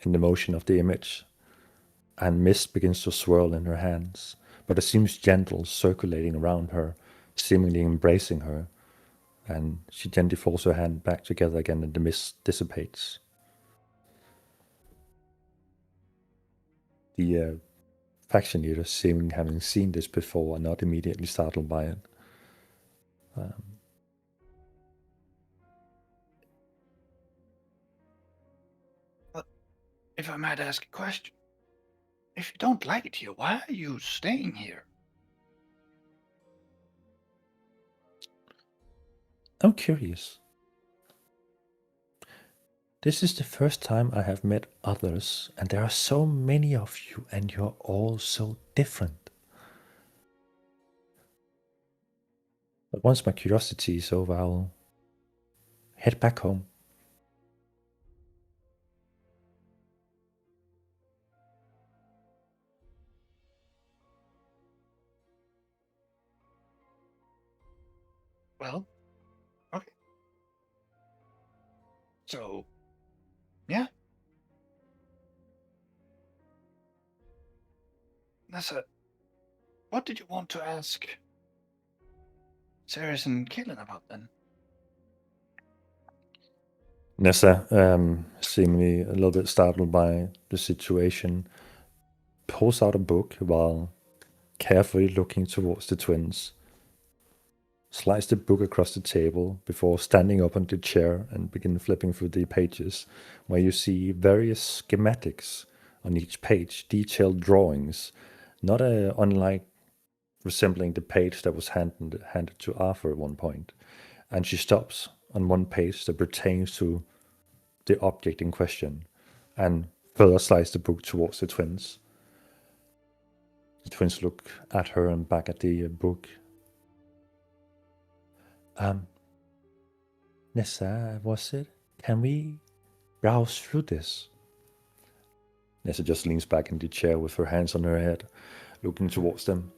in the motion of the image, and mist begins to swirl in her hands, but it seems gentle, circulating around her, seemingly embracing her, and she gently folds her hand back together again and the mist dissipates. The faction leaders, seeming having seen this before, are not immediately startled by it. But if I might ask a question, if you don't like it here, why are you staying here? I'm curious. This is the first time I have met others, and there are so many of you, and you're all so different. But once my curiosity is over, I'll head back home. Well, okay. So, yeah. Nessa, what did you want to ask Ceres and Kaelin about then? Nessa, seemingly a little bit startled by the situation, pulls out a book while carefully looking towards the twins, slides the book across the table before standing up on the chair and begin flipping through the pages, where you see various schematics on each page, detailed drawings, not unlike resembling the page that was handed to Arthur at one point. And she stops on one page that pertains to the object in question, and further slides the book towards the twins. The twins look at her and back at the book. Nessa, was it? Can we browse through this? Nessa just leans back in the chair with her hands on her head, looking towards them.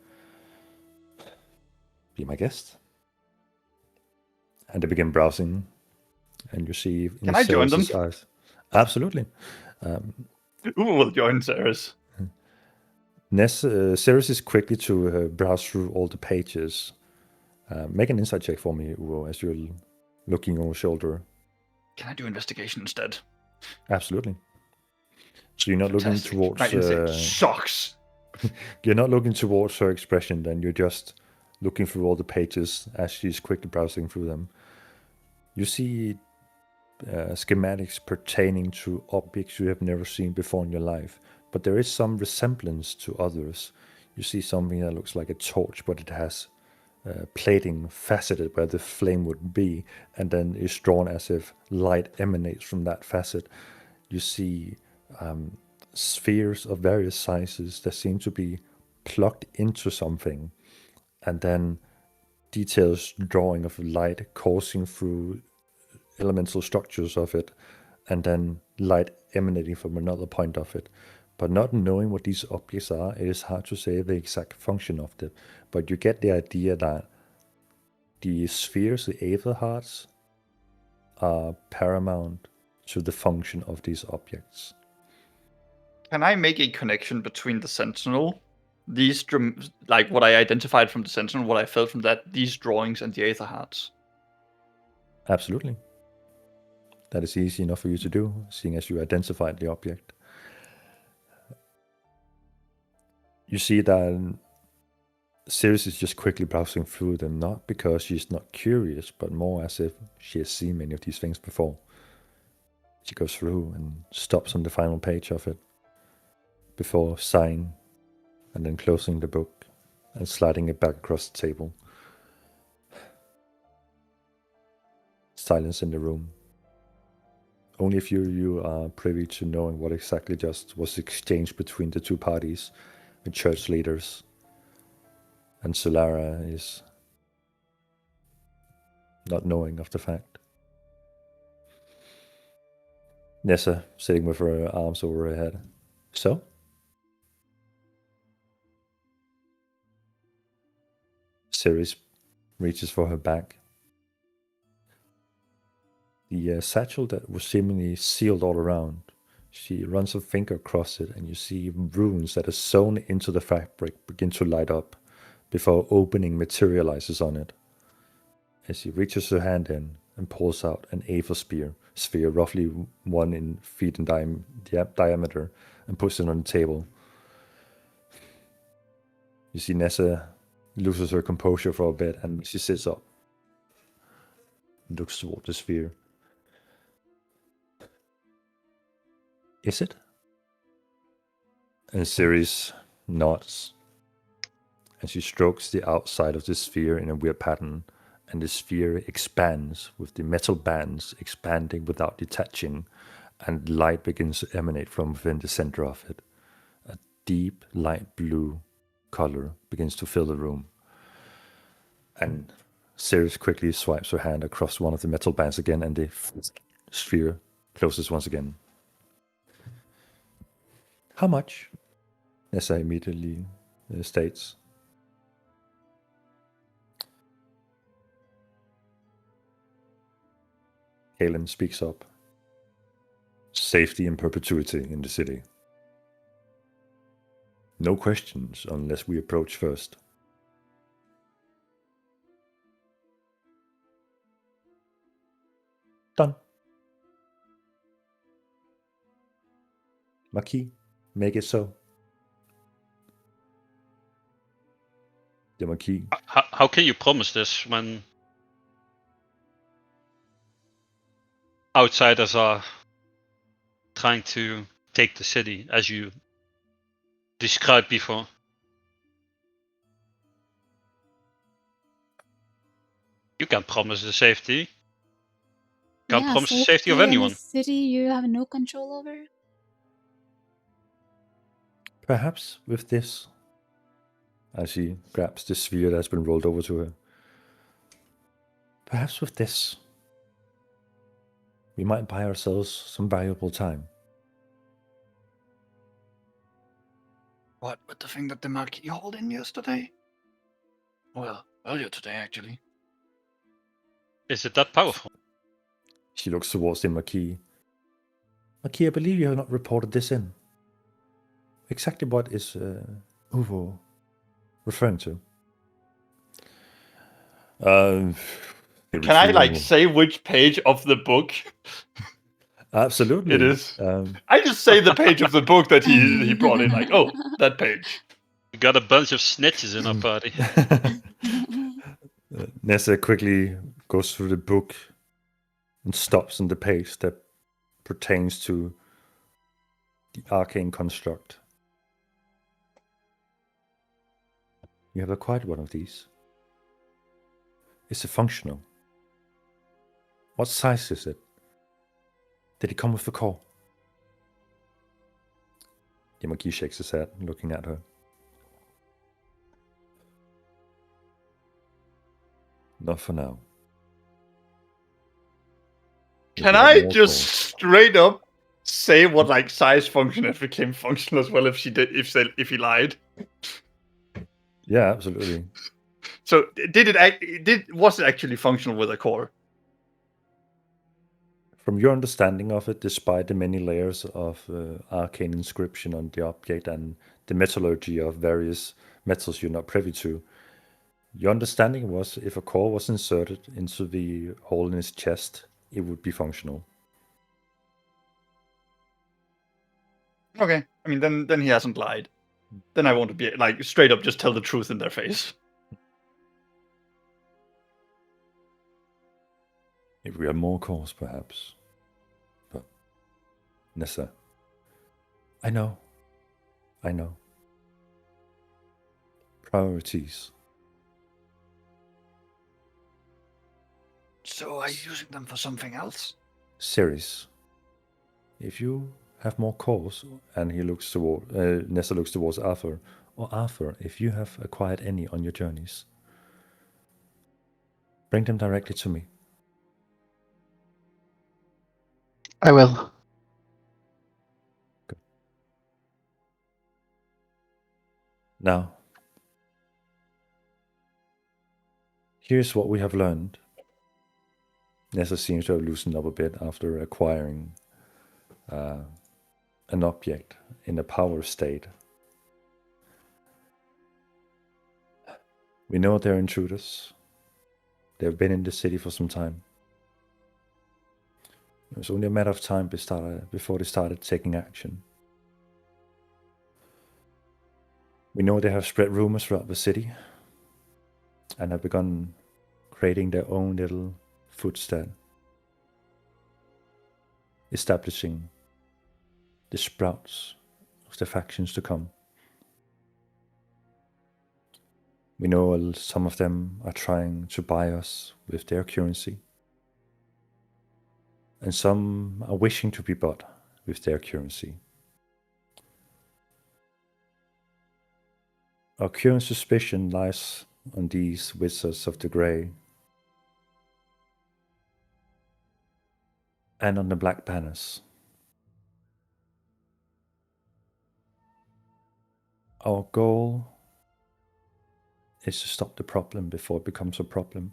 Be my guest. And they begin browsing, and you see in Can I join them? Ceres' eyes. Absolutely. Who will join Ceres? Ceres is quickly to browse through all the pages. Make an insight check for me, Uo, as you're looking over your shoulder. Can I do investigation instead? Absolutely. So you're not looking Fantastic. towards. My insight sucks. You're not looking towards her expression. Then you're just looking through all the pages as she's quickly browsing through them. You see schematics pertaining to objects you have never seen before in your life, but there is some resemblance to others. You see something that looks like a torch, but it has plating faceted where the flame would be, and then is drawn as if light emanates from that facet. You see spheres of various sizes that seem to be plugged into something, and then details drawing of light coursing through elemental structures of it, and then light emanating from another point of it. But not knowing what these objects are, it is hard to say the exact function of them. But you get the idea that the spheres, the Aether hearts, are paramount to the function of these objects. Can I make a connection between the Sentinel, like what I identified from the Sentinel, what I felt from that, these drawings, and the Aether hearts? Absolutely. That is easy enough for you to do, seeing as you identified the object. You see that Ceres is just quickly browsing through them, not because she's not curious, but more as if she has seen many of these things before. She goes through and stops on the final page of it, before sighing and then closing the book and sliding it back across the table. Silence in the room. Only a few of you are privy to knowing what exactly just was exchanged between the two parties, the church leaders, and Solara is not knowing of the fact. Nessa sitting with her arms over her head. So? Ceres reaches for her bag. The satchel that was seemingly sealed all around. She runs her finger across it, and you see runes that are sewn into the fabric begin to light up before opening materializes on it. As she reaches her hand in and pulls out an Aether sphere roughly 1 feet in diameter, and puts it on the table. You see Nessa loses her composure for a bit, and she sits up and looks toward the sphere. Is it? And Ceres nods, and she strokes the outside of the sphere in a weird pattern, and the sphere expands with the metal bands expanding without detaching, and light begins to emanate from within the center of it. A deep light blue color begins to fill the room, and Ceres quickly swipes her hand across one of the metal bands again, and the sphere closes once again. How much? Nessa immediately states. Kaelin speaks up. Safety and perpetuity in the city. No questions unless we approach first. Done. Marquis, make it so. The Marquis. How can you promise this when outsiders are trying to take the city, as you described before? You can't promise the safety. Can't promise the safety of in anyone. a city you have no control over. Perhaps with this, as she grabs the sphere that's been rolled over to her. Perhaps with this, we might buy ourselves some valuable time. What with the thing that the Marquis hauled in yesterday? Well, earlier today, actually. Is it that powerful? She looks towards the Marquis. Marquis, I believe you have not reported this in. Exactly what is Uvo referring to? Can I say which page of the book? Absolutely. It is. I just say the page of the book that he brought in, like, oh, that page. We got a bunch of snitches in our party. Nessa quickly goes through the book and stops on the page that pertains to the arcane construct. You have acquired one of these. Is it functional? What size is it? Did it come with the core? The Marquis shakes his head, looking at her. Not for now. Can I just straight up say what like size function if it became functional as well if she did if he lied? Yeah, absolutely. So was it actually functional with a core? From your understanding of it, despite the many layers of arcane inscription on the object and the metallurgy of various metals you're not privy to, your understanding was if a core was inserted into the hole in his chest, it would be functional. Okay, I mean then he hasn't lied. Then I want to be like straight up just tell the truth in their face. If we had more cores, perhaps. But Nessa, I know. Priorities. So are you using them for something else? Series. If you have more cores, and he looks toward Nessa looks towards Arthur, or Arthur, if you have acquired any on your journeys, bring them directly to me. I will. Good. Now, here's what we have learned. Nessa seems to have loosened up a bit after acquiring an object in a power state. We know they're intruders. They've been in the city for some time. It was only a matter of time before they started taking action. We know they have spread rumors throughout the city and have begun creating their own little footstead, establishing the sprouts of the factions to come. We know some of them are trying to buy us with their currency, and some are wishing to be bought with their currency. Our current suspicion lies on these wizards of the grey and on the black banners. Our goal is to stop the problem before it becomes a problem.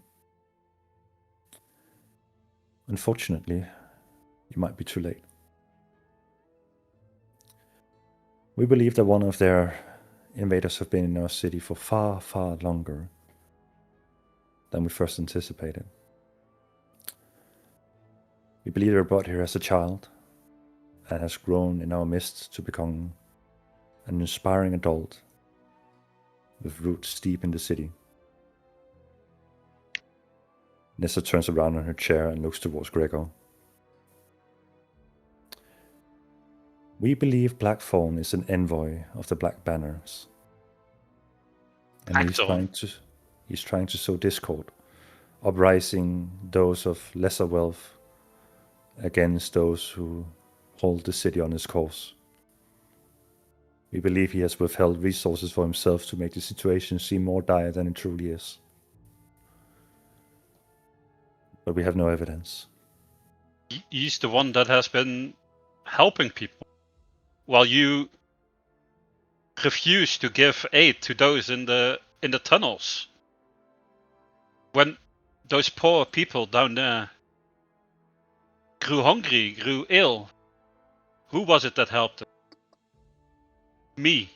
Unfortunately, it might be too late. We believe that one of their invaders have been in our city for far, far longer than we first anticipated. We believe they were brought here as a child and has grown in our midst to become an inspiring adult with roots deep in the city. Nessa turns around on her chair and looks towards Gregor. We believe Blackthorn is an envoy of the Black Banners. And he's trying to sow discord, uprising those of lesser wealth against those who hold the city on his course. We believe he has withheld resources for himself to make the situation seem more dire than it truly is. But we have no evidence. He's the one that has been helping people, while you refuse to give aid to those in the tunnels. When those poor people down there grew hungry, grew ill, who was it that helped them? Me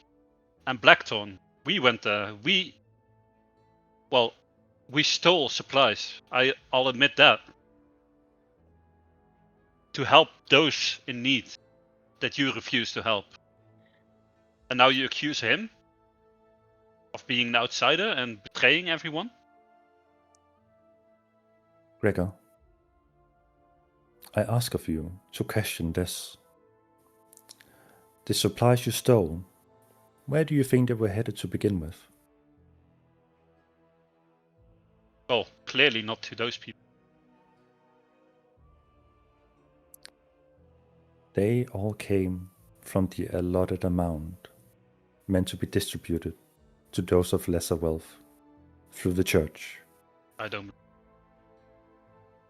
and Blackthorn. We went there. We stole supplies. I'll admit that. To help those in need that you refuse to help. And now you accuse him of being an outsider and betraying everyone? Gregor, I ask of you to question this. The supplies you stole, where do you think they were headed to begin with? Well, clearly not to those people. They all came from the allotted amount, meant to be distributed to those of lesser wealth through the church. I don't. Do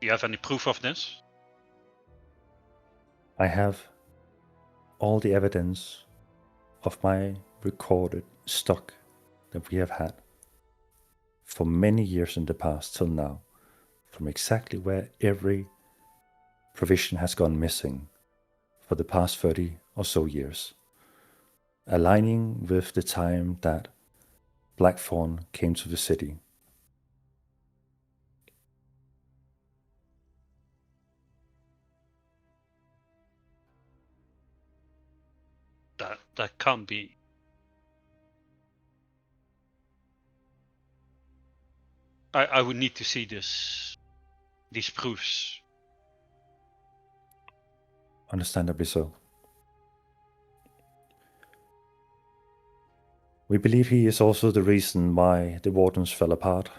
you have any proof of this? I have all the evidence of my recorded stock that we have had for many years in the past till now, from exactly where every provision has gone missing for the past 30 or so years, aligning with the time that Blackthorn came to the city. That can't be. I would need to see these proofs. Understandably so. We believe he is also the reason why the Wardens fell apart.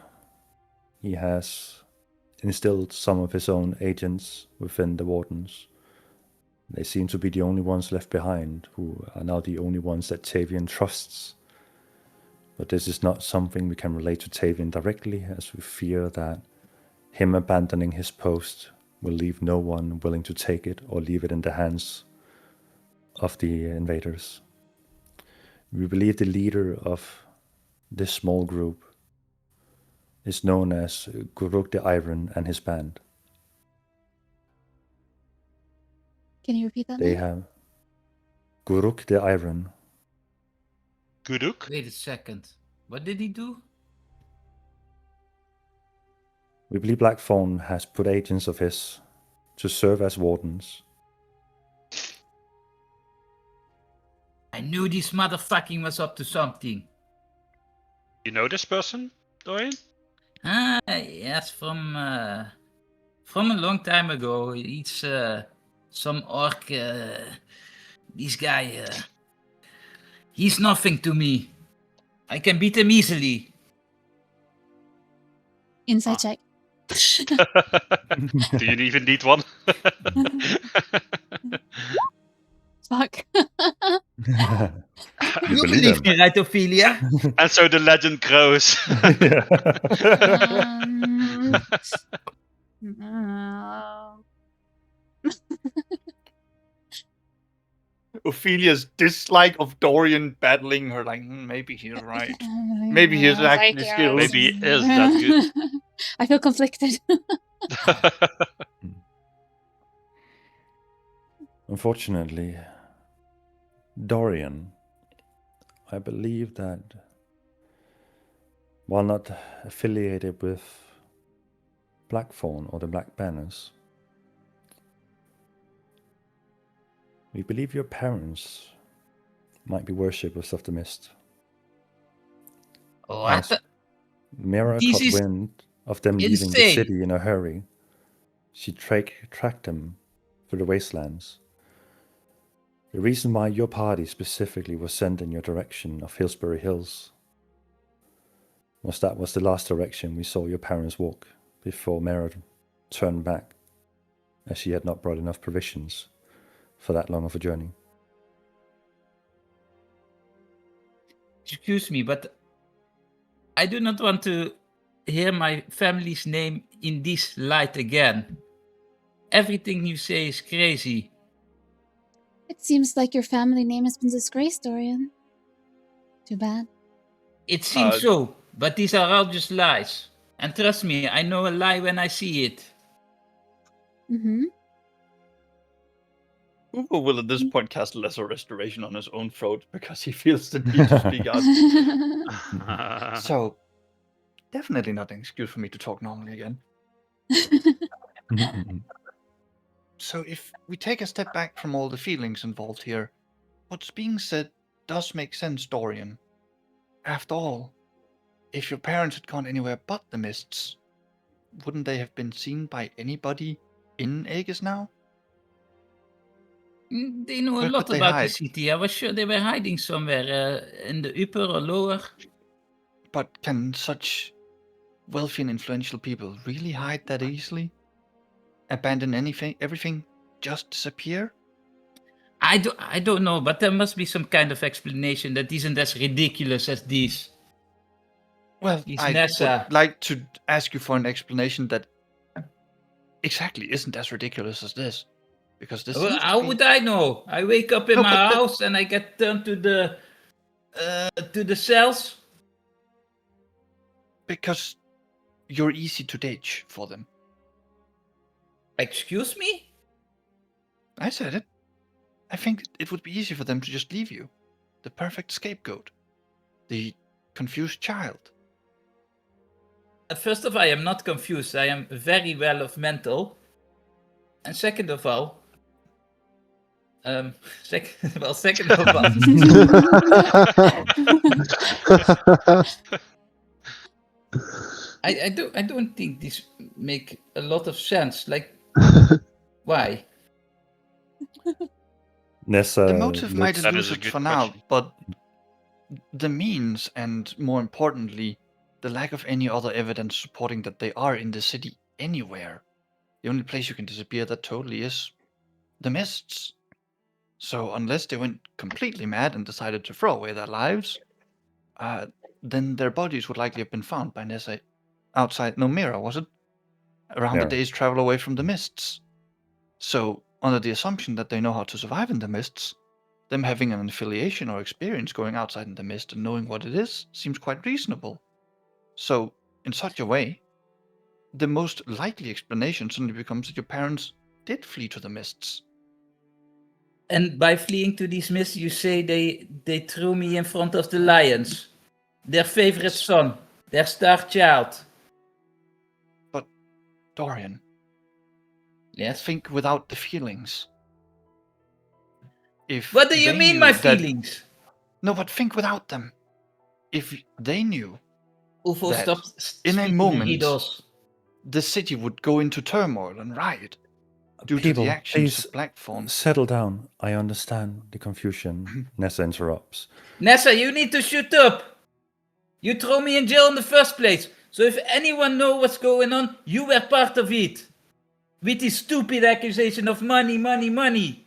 He has instilled some of his own agents within the Wardens. They seem to be the only ones left behind, who are now the only ones that Tavian trusts. But this is not something we can relate to Tavian directly, as we fear that him abandoning his post will leave no one willing to take it or leave it in the hands of the invaders. We believe the leader of this small group is known as Guruk the Iron and his band. Can you repeat that? They name? have Guruk the Iron. Guruk? Wait a second. What did he do? We believe Blackthorn has put agents of his to serve as wardens. I knew this motherfucking was up to something. You know this person, Dorian? Ah, yes, from a long time ago. It's some orc. This guy. He's nothing to me. I can beat him easily. Inside check. Do you even need one? Fuck. You believe believe him? me, right, Ophelia? And so the legend grows. No. Ophelia's dislike of Dorian battling her, like, maybe he's right. Maybe he's actually skilled. Maybe it is that good. I feel conflicted. Unfortunately, Dorian I believe that while not affiliated with Blackthorn or the Black Banners, we believe your parents might be worshippers of the mist. What? As Mira This caught is wind of them leaving the insane. city in a hurry, she tracked them through the wastelands. The reason why your party specifically was sent in your direction of Hillsbury Hills was that was the last direction we saw your parents walk before Mira turned back, as she had not brought enough provisions for that long of a journey. Excuse me, but I do not want to hear my family's name in this light again. Everything you say is crazy. It seems like your family name has been disgraced, Dorian. Too bad. It seems so, but these are all just lies. And trust me, I know a lie when I see it. Mm-hmm. Ugo will at this point cast Lesser Restoration on his own throat because he feels the need to speak out. So, definitely not an excuse for me to talk normally again. So if we take a step back from all the feelings involved here, what's being said does make sense, Dorian. After all, if your parents had gone anywhere but the Mists, wouldn't they have been seen by anybody in Aegis now? They know a Where lot could they about the hide? city. I was sure they were hiding somewhere in the upper or lower. But can such wealthy and influential people really hide that easily? Abandon everything, just disappear? I don't know, but there must be some kind of explanation that isn't as ridiculous as these. Well, He's I Nessa. would like to ask you for an explanation that exactly isn't as ridiculous as this. Because this Well, seems how to be... would I know? I wake up in No, my but house and I get turned to the cells. Because you're easy to ditch for them. Excuse me? I said it. I think it would be easy for them to just leave you. The perfect scapegoat. The confused child. First of all, I am not confused. I am very well of mental. And second of all, second of all, I don't think this make a lot of sense. Like, why? Nessa The motive might looks, That is a elude it good for now, question. but the means, and more importantly, the lack of any other evidence supporting that they are in the city anywhere. The only place you can disappear that totally is the Mists. So unless they went completely mad and decided to throw away their lives, then their bodies would likely have been found by Nessa outside Nomira, was it? Around Mira. the day's travel away from the Mists. So, under the assumption that they know how to survive in the Mists, them having an affiliation or experience going outside in the mist and knowing what it is seems quite reasonable. So, in such a way, the most likely explanation suddenly becomes that your parents did flee to the Mists. And by fleeing to these mists, you say they threw me in front of the lions, their favorite son, their star child. But, Dorian, Yes. think without the feelings. If What do you they mean, knew my that- feelings? No, but think without them. If they knew Ufo, that stop in a speaking moment- riddles. the city would go into turmoil and riot due to People, the actions please of Blackthorn. settle down. I understand the confusion. Nessa interrupts. Nessa, you need to shut up. You throw me in jail in the first place. So if anyone knows what's going on, you were part of it. With this stupid accusation of money, money, money.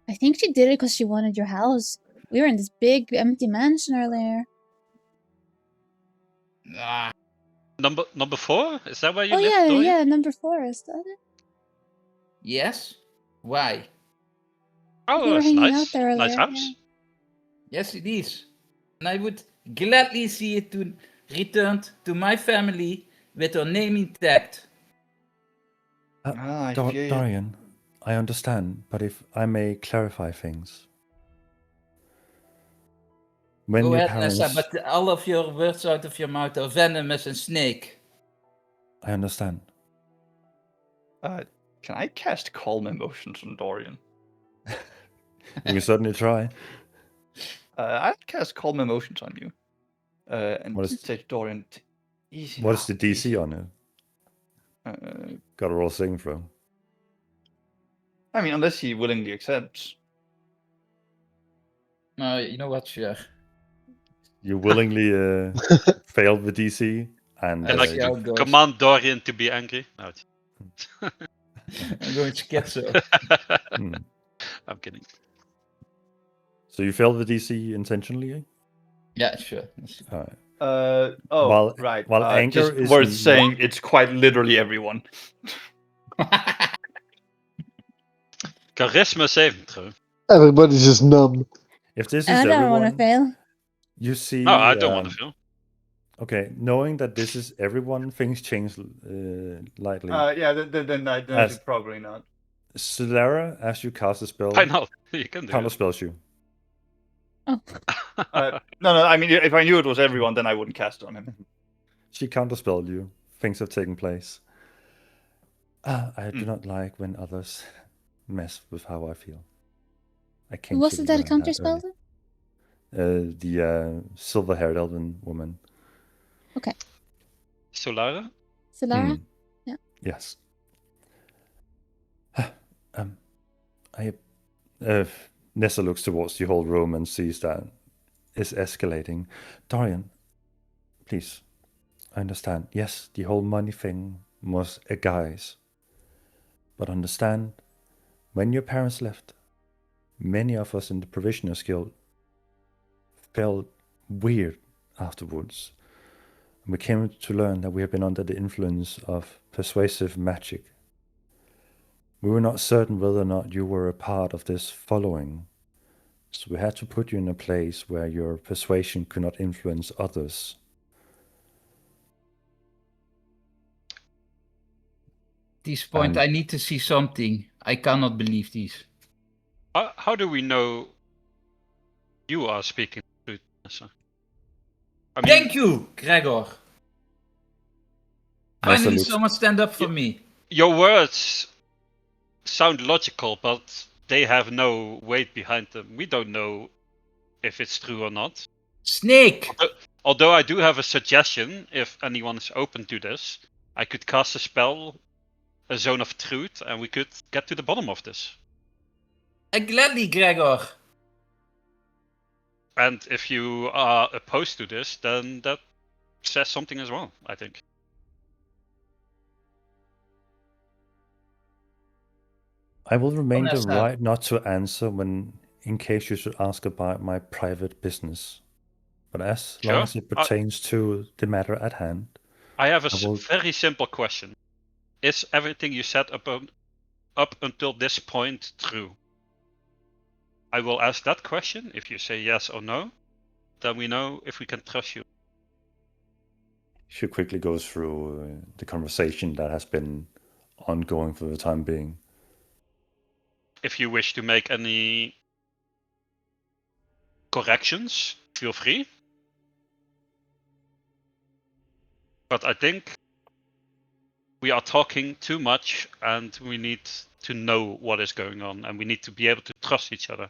I think she did it because she wanted your house. We were in this big empty mansion earlier. Ah, Number 4? Is that where you Oh live, yeah, Dorian? yeah, number 4 is that it? yes? Why? Oh, We were that's hanging nice. out there Nice earlier, house. yeah. Yes, it is. And I would gladly see it to returned to my family with our name intact. I fear you. Dorian, I understand, but if I may clarify things. When Go your ahead, parents, Nessa, but all of your words out of your mouth are venomous and snake. I understand. Can I cast Calm Emotions on Dorian? You can certainly try. I'll cast Calm Emotions on you. And What is- say to Dorian, easy. What is now, the DC easy." on it? Got to roll saving throw. I mean, unless he willingly accepts. No, you know what? Sure. You willingly failed the DC, and And Let's I see how it goes. command Dorian to be angry. No, I'm going schizo. I'm kidding. so you failed the DC intentionally. Yeah, sure. Let's see. All right. Right. While anger just is worth not- saying, it's quite literally everyone. Charisma saving throw. Everybody's just numb. If this is I don't everyone, want to fail. you see. No, I don't want to feel. Okay, knowing that this is everyone, things change lightly. Yeah, then I As- should probably not. Solara, as you cast a spell, Why not? You can do counter it. spells you. Oh, No, I mean, if I knew it was everyone, then I wouldn't cast it on him. She counterspelled you. Things have taken place. I do not like when others mess with how I feel. I who can't. was it that counterspelled it? The silver-haired elven woman. Solara? Solara? Yes. Nessa looks towards the whole room and sees that it's escalating. Dorian, please. I understand. Yes, the whole money thing was a guise. But understand, when your parents left, many of us in the Provisioners Guild felt weird afterwards. We came to learn that we have been under the influence of persuasive magic. We were not certain whether or not you were a part of this following, so we had to put you in a place where your persuasion could not influence others. At this point, I need to see something. I cannot believe this. How do we know you are speaking the truth, Nessa? I mean, Thank you, Gregor. Finally, looks- someone stand up for me. your words sound logical, but they have no weight behind them. We don't know if it's true or not. Snake! Although I do have a suggestion, if anyone is open to this, I could cast a spell, a Zone of Truth, and we could get to the bottom of this. Gladly, Gregor. And if you are opposed to this, then that says something as well, I think. I will remain the Nessa. right not to answer when, in case you should ask about my private business. But as long Sure. as it pertains to the matter at hand, I have a I will- very simple question. Is everything you said up until this point true? I will ask that question. If you say yes or no, then we know if we can trust you. she quickly goes through the conversation that has been ongoing for the time being. If you wish to make any corrections, feel free. But I think we are talking too much and we need to know what is going on and we need to be able to trust each other.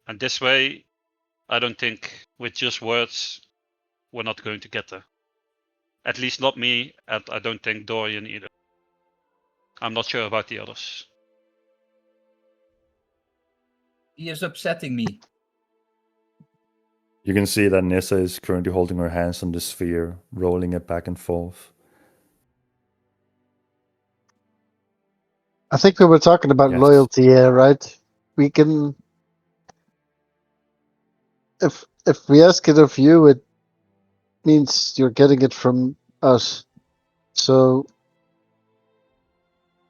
And this way, I don't think with just words, we're not going to get there. At least not me, and I don't think Dorian either. I'm not sure about the others. He is upsetting me. You can see that Nessa is currently holding her hands on the sphere, rolling it back and forth. I think we were talking about Yes. loyalty here, right? We can, if we ask it of you, it means you're getting it from us. So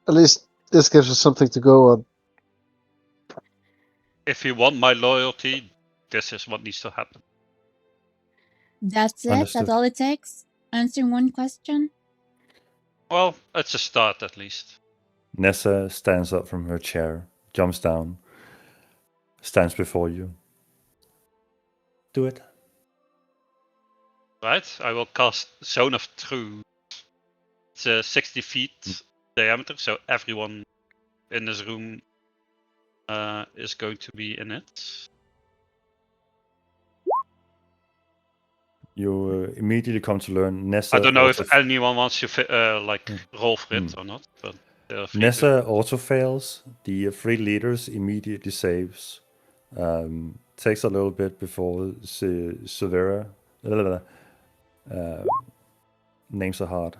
at least this gives us something to go on. If you want my loyalty, this is what needs to happen. That's it? Understood. That's all it takes? Answering one question? Well, it's a start at least. Nessa stands up from her chair, jumps down, stands before you. Do it. Right, I will cast Zone of Truth. It's 60 feet diameter, so everyone in this room is going to be in it. You immediately come to learn Nessa. I don't know if also anyone wants to roll for it or not, but free to. Nessa also fails. The 3 leaders immediately saves. Takes a little bit before Severa. Names are hard.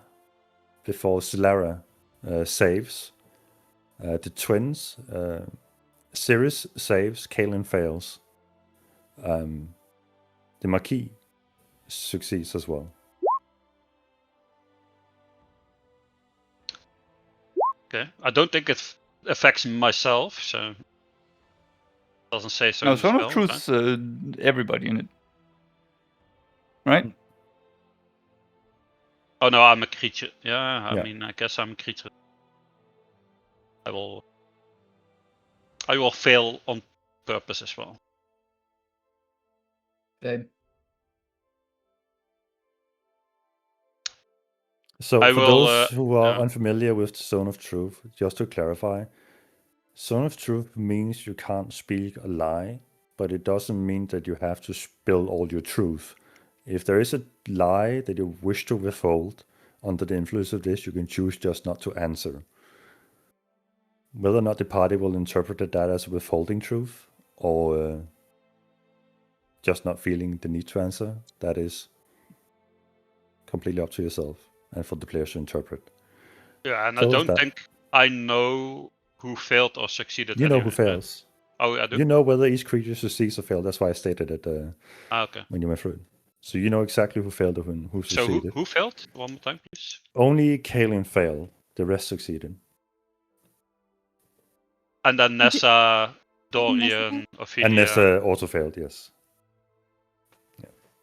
Before Solara saves. The twins. Sirius saves. Kalen fails. The Marquis succeeds as well. Okay, I don't think it affects myself, so it doesn't say so. No, in the Zone of spell, Truth's right? everybody in it. Right? Oh no, I'm a creature. Yeah, I Yeah. mean, I guess I'm a creature. I will fail on purpose as well. Same. So I for will, those who are yeah. unfamiliar with the Zone of Truth, just to clarify, Zone of Truth means you can't speak a lie, but it doesn't mean that you have to spill all your truth. If there is a lie that you wish to withhold under the influence of this, you can choose just not to answer. Whether or not the party will interpret that as withholding truth or just not feeling the need to answer, that is completely up to yourself and for the players to interpret. Yeah, and So I with don't that, think I know who failed or succeeded. you know anyway, who fails. Right? Oh, I do. You know whether each creature succeeds or fails. That's why I stated it Okay. when you went through it. So you know exactly who failed and who So succeeded. who failed? One more time, please. Only Kalen failed. The rest succeeded. And then Nessa, Dorian, Nessa? Ophelia, And Nessa also failed, yes.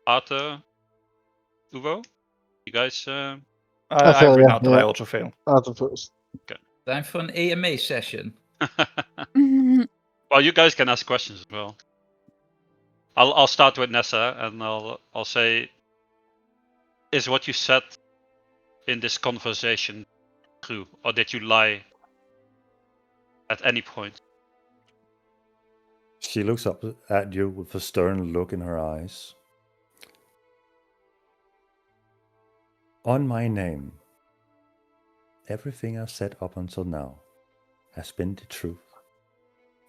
Arthur, Uvo. You guys. I I've fail, written yeah, out that I also fail. Arthur first. Time for an AMA session. Well, you guys can ask questions as well. I'll start with Nessa, and I'll say, is what you said in this conversation true, or did you lie at any point? She looks up at you with a stern look in her eyes. On my name, everything I've said up until now has been the truth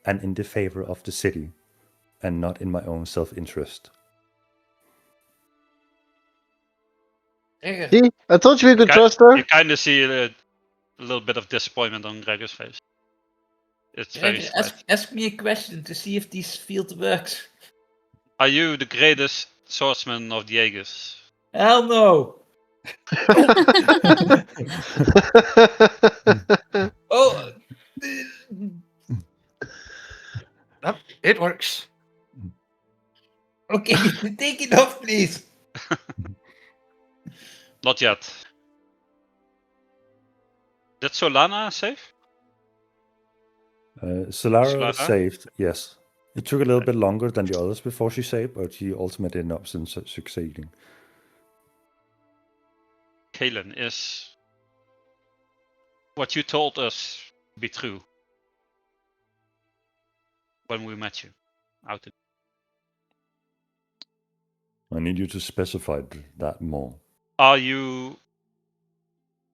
and in the favor of the city and not in my own self-interest. See? I told you we could trust her. You kind of see a little bit of disappointment on Gregor's face. It's very slight. Ask me a question to see if this field works. Are you the greatest swordsman of the Aegis? Hell no! Oh! It works. Okay, take it off, please. Not yet. Did Solana save? Solara Solara? saved, yes. It took a little bit longer than the others before she saved, but she ultimately ended up succeeding. Kalen, is what you told us be true when we met you out in... I need you to specify that more. Are you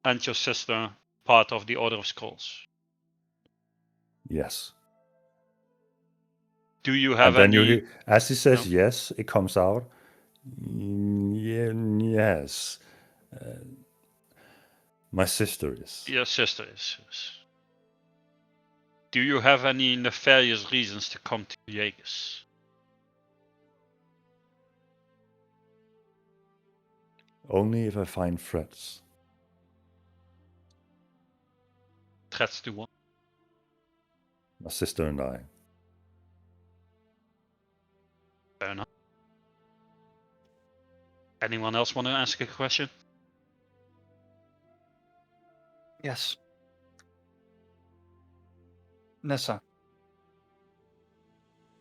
and your sister part of the Order of Scrolls? Yes. Do you have And then any... as he says No. yes, it comes out. Yes. My sister is. Your sister is. Yes. Do you have any nefarious reasons to come to the Aegis? Only if I find threats. Threats to what? My sister and I. Fair enough. Anyone else want to ask a question? Yes. Nessa,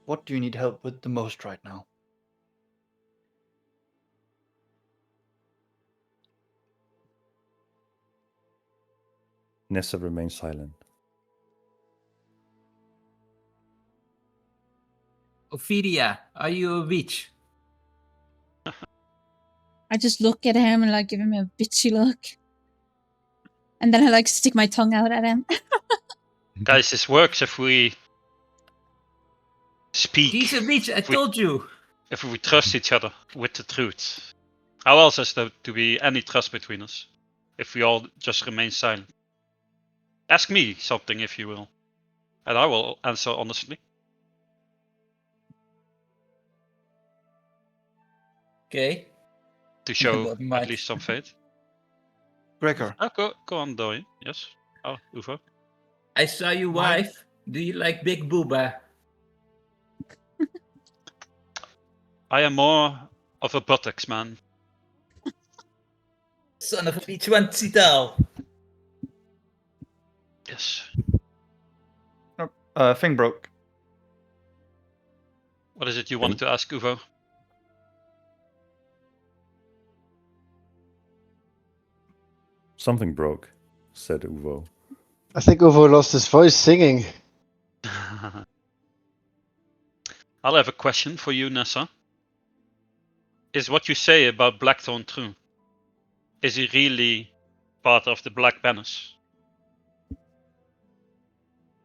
what do you need help with the most right now? Nessa remains silent. Ophelia, are you a witch? I just look at him and like give him a bitchy look. And then I like stick my tongue out at him. Guys, this works if we speak. She's a witch, I told you. If we trust each other with the truth. How else is there to be any trust between us? If we all just remain silent. Ask me something if you will. And I will answer honestly. Okay. To show What might- at least some faith. Gregor, Oh, go on, Dorian. Yes. Oh, Uvo. I saw your Why- wife. Do you like big booba? I am more of a buttocks man. Son of a bitch, want citaal. Yes. thing broke. What is it you wanted to ask, Uvo? Something broke, said Uvo. I think Uvo lost his voice singing. I'll have a question for you, Nessa. Is what you say about Blackthorn true? Is he really part of the Black Banners?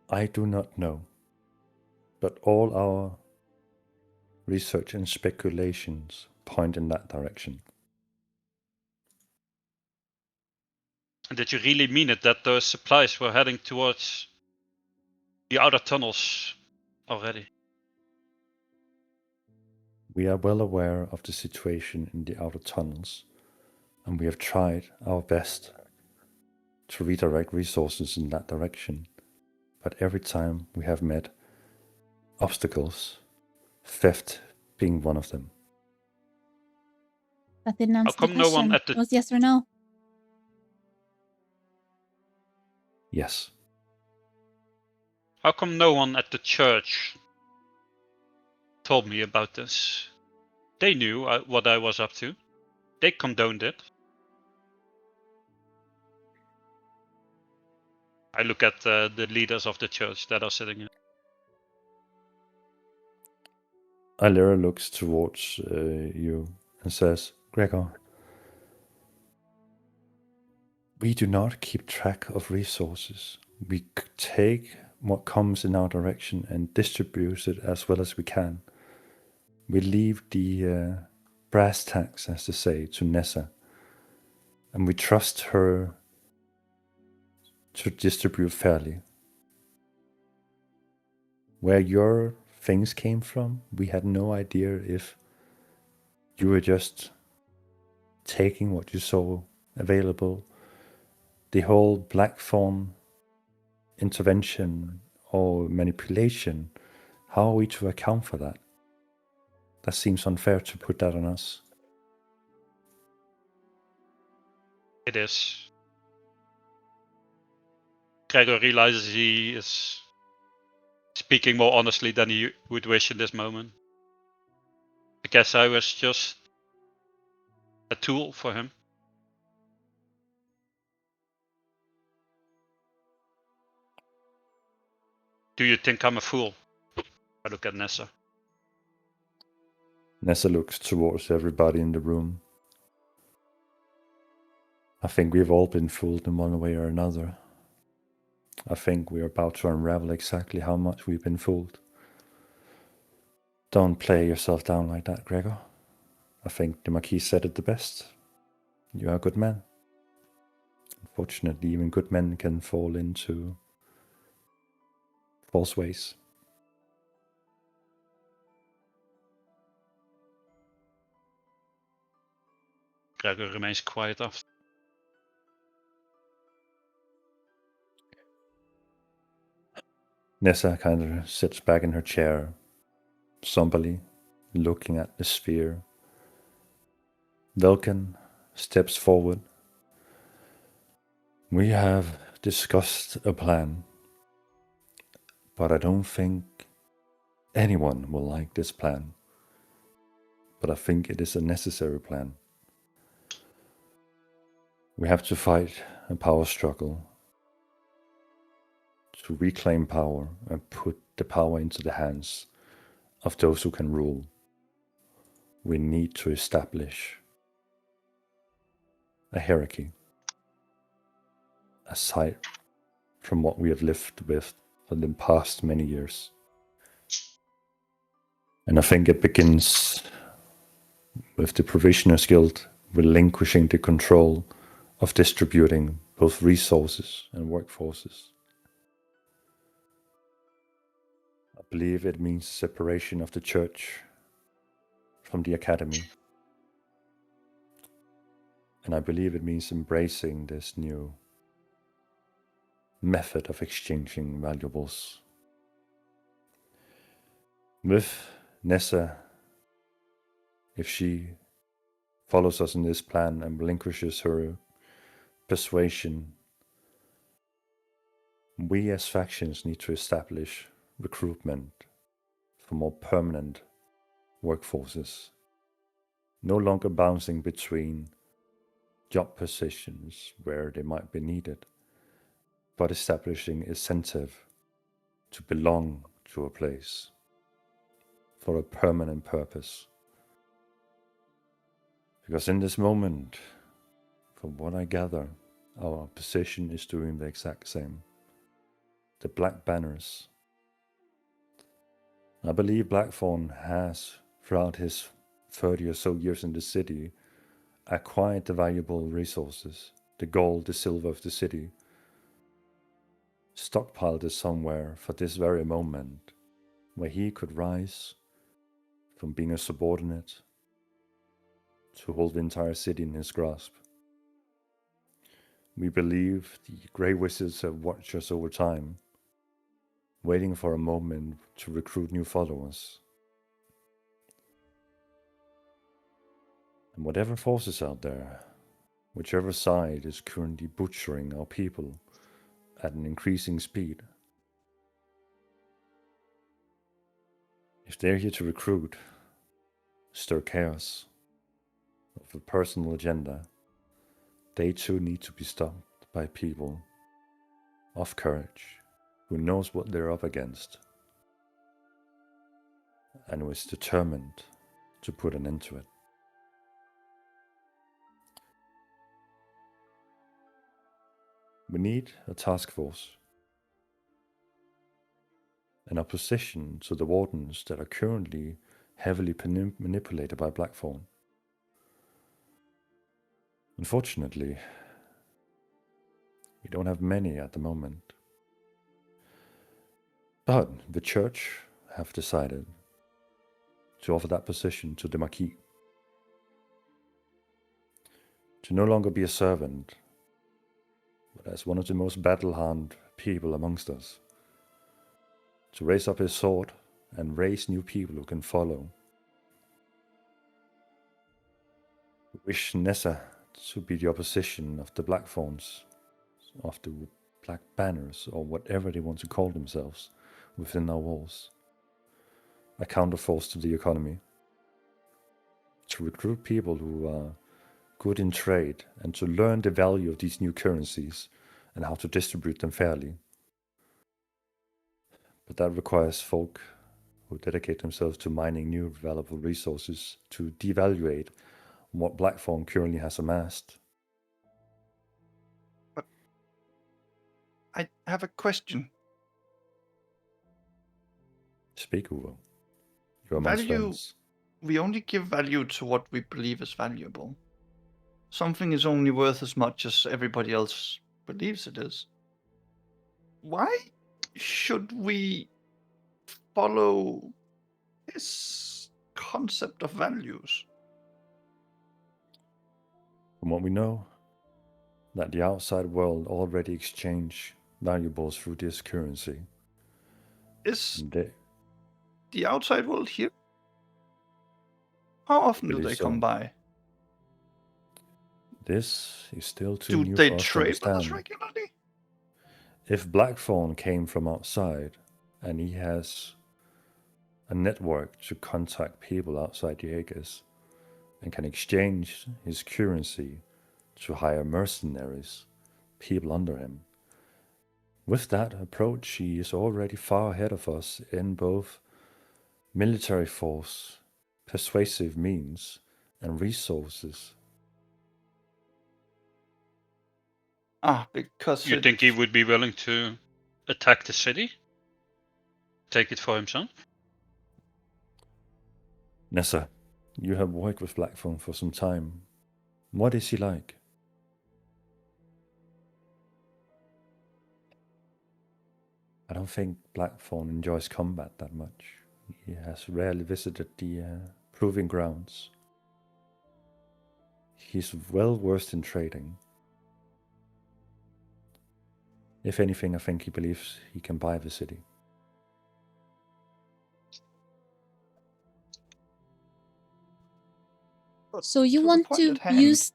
I do not know. But all our research and speculations point in that direction. And did you really mean it that those supplies were heading towards the outer tunnels already? We are well aware of the situation in the outer tunnels, and we have tried our best to redirect resources in that direction. But every time we have met obstacles, theft being one of them. That didn't answer the come no one question. at the- It was yes or no. Yes, How come no one at the church told me about this? They knew what I was up to. They condoned it. I look at the leaders of the church that are sitting here. Alera looks towards you and says, Gregor, we do not keep track of resources. We take what comes in our direction and distribute it as well as we can. We leave the brass tacks, as they say, to Nessa, and we trust her to distribute fairly. Where your things came from, we had no idea if you were just taking what you saw available. The whole Blackthorn intervention or manipulation, how are we to account for that? That seems unfair to put that on us. It is. Gregor realizes he is speaking more honestly than he would wish in this moment. I guess I was just a tool for him. Do you think I'm a fool? I look at Nessa. Nessa looks towards everybody in the room. I think we've all been fooled in one way or another. I think we're about to unravel exactly how much we've been fooled. Don't play yourself down like that, Gregor. I think the Marquis said it the best. You are a good man. Unfortunately, even good men can fall into false ways. Gregor remains quiet after. Nessa kind of sits back in her chair, somberly looking at the sphere. Velkin steps forward. We have discussed a plan, but I don't think anyone will like this plan. But I think it is a necessary plan. We have to fight a power struggle to reclaim power and put the power into the hands of those who can rule, we need to establish a hierarchy aside from what we have lived with for the past many years. And I think it begins with the Provisioners Guild relinquishing the control of distributing both resources and workforces. I believe it means separation of the church from the academy. And I believe it means embracing this new method of exchanging valuables. With Nessa, if she follows us in this plan and relinquishes her persuasion, we as factions need to establish recruitment for more permanent workforces, no longer bouncing between job positions where they might be needed, but establishing incentive to belong to a place for a permanent purpose. Because in this moment, from what I gather, our position is doing the exact same. The Black Banners. I believe Blackthorn has, throughout his 30 or so years in the city, acquired the valuable resources, the gold, the silver of the city, stockpiled it somewhere for this very moment, where he could rise from being a subordinate to hold the entire city in his grasp. We believe the Grey Wizards have watched us over time, waiting for a moment to recruit new followers. And whatever forces out there, whichever side is currently butchering our people at an increasing speed, if they're here to recruit, stir chaos, of a personal agenda, they too need to be stopped by people of courage, who knows what they're up against, and who is determined to put an end to it. We need a task force, an opposition to the wardens that are currently heavily manipulated by Blackthorn. Unfortunately, we don't have many at the moment. But the church have decided to offer that position to the Marquis. To no longer be a servant, but as one of the most battle-hardened people amongst us. To raise up his sword and raise new people who can follow. We wish Nessa to be the opposition of the Blackthorns, of the Black Banners, or whatever they want to call themselves within our walls. A counterforce to the economy. To recruit people who are good in trade and to learn the value of these new currencies and how to distribute them fairly. But that requires folk who dedicate themselves to mining new valuable resources to devaluate what Blackthorn currently has amassed. But I have a question. Speak, Uwe. You're amongst friends. We only give value to what we believe is valuable. Something is only worth as much as everybody else believes it is. Why should we follow this concept of values? From what we know, that the outside world already exchange valuables through this currency. Is the outside world here? How often do they come by? This is still too new for us to understand. Do they trade with us regularly? If Blackthorn came from outside and he has a network to contact people outside the Aegis and can exchange his currency to hire mercenaries, people under him, With that approach, she is already far ahead of us in both military force, persuasive means, and resources. Because You think he would be willing to attack the city? Take it for himself? Nessa, you have worked with Blackphone for some time. What is he like? I don't think Blackthorn enjoys combat that much. He has rarely visited the proving grounds. He's well versed in trading. If anything, I think he believes he can buy the city. So you to the want point to at hand, use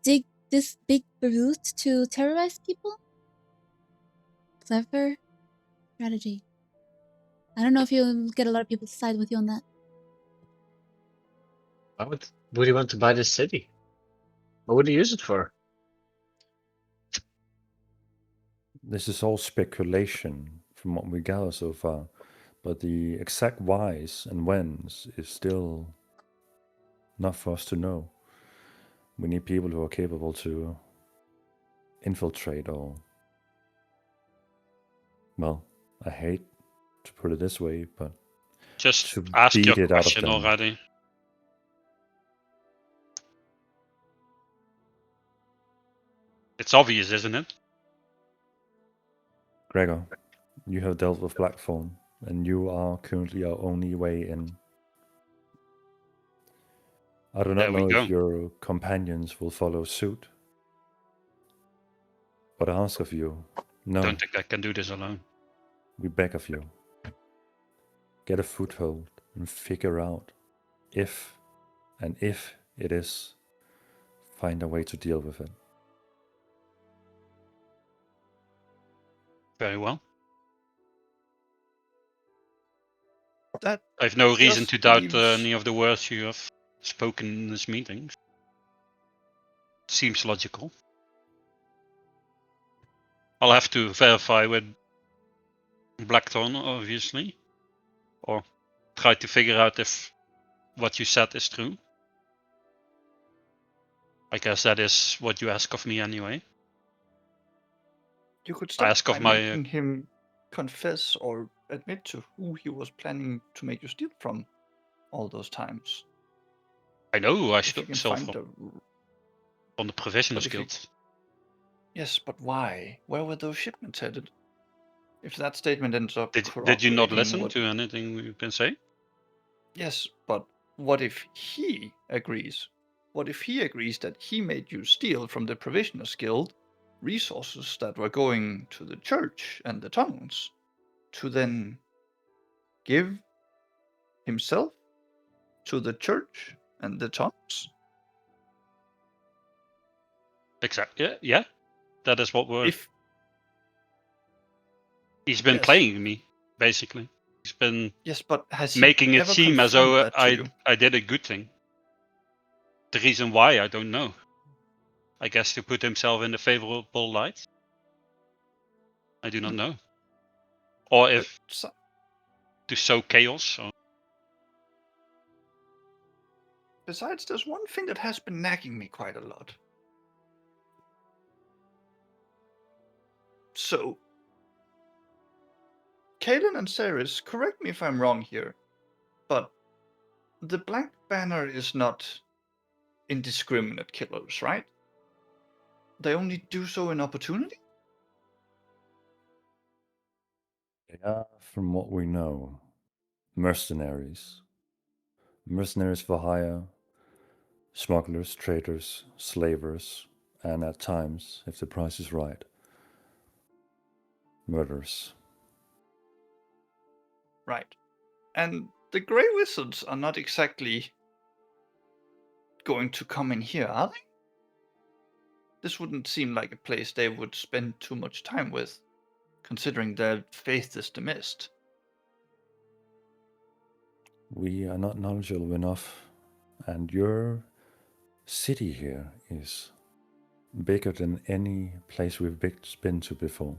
this big brute to terrorize people? Clever strategy. I don't know if you'll get a lot of people to side with you on that. Why would he want to buy this city? What would he use it for? This is all speculation from what we gather so far, but the exact whys and whens is still not for us to know. We need people who are capable to infiltrate or, well, I hate to put it this way, but Just to ask beat your it out of question them. already. It's obvious, isn't it? Gregor, you have dealt with Blackthorn, and you are currently our only way in. I do not There we know go. if your companions will follow suit, but I ask of you, no, Don't think I can do this alone. we beg of you, get a foothold and figure out if, and if it is, find a way to deal with it. Very well. that I have no reason just to doubt leaves- any of the words you have spoken in this meeting. Seems logical. I'll have to verify with Blackthorn, obviously, or try to figure out if what you said is true. I guess that is what you ask of me anyway. You could start ask by of my, making him confess or admit to who he was planning to make you steal from all those times. I know who I If you can stole find from the Provisioners But if you- Guild. Yes, but why? Where were those shipments headed? If that statement ends up Did you not corroborating listen what- to anything we've been saying? Yes, but what if he agrees? What if he agrees that he made you steal from the Provisioners Guild resources that were going to the church and the tunnels to then give himself to the church and the tunnels? Exactly. Yeah. That is what If he's been yes. playing me, basically. He's been Yes, but has he making it ever seem as though confirmed that to you? I did a good thing. The reason why, I don't know. I guess to put himself in a favorable light. I do not know. Or if So- to sow chaos. Or... Besides, there's one thing that has been nagging me quite a lot. So, Kalen and Ceres, correct me if I'm wrong here, but the Black Banner is not indiscriminate killers, right? They only do so in opportunity? They are, from what we know, mercenaries. Mercenaries for hire, smugglers, traders, slavers, and at times, if the price is right, murderers. Right. And the Grey Wizards are not exactly going to come in here, are they? This wouldn't seem like a place they would spend too much time with, considering their faith is the mist. We are not knowledgeable enough, and your city here is bigger than any place we've been to before.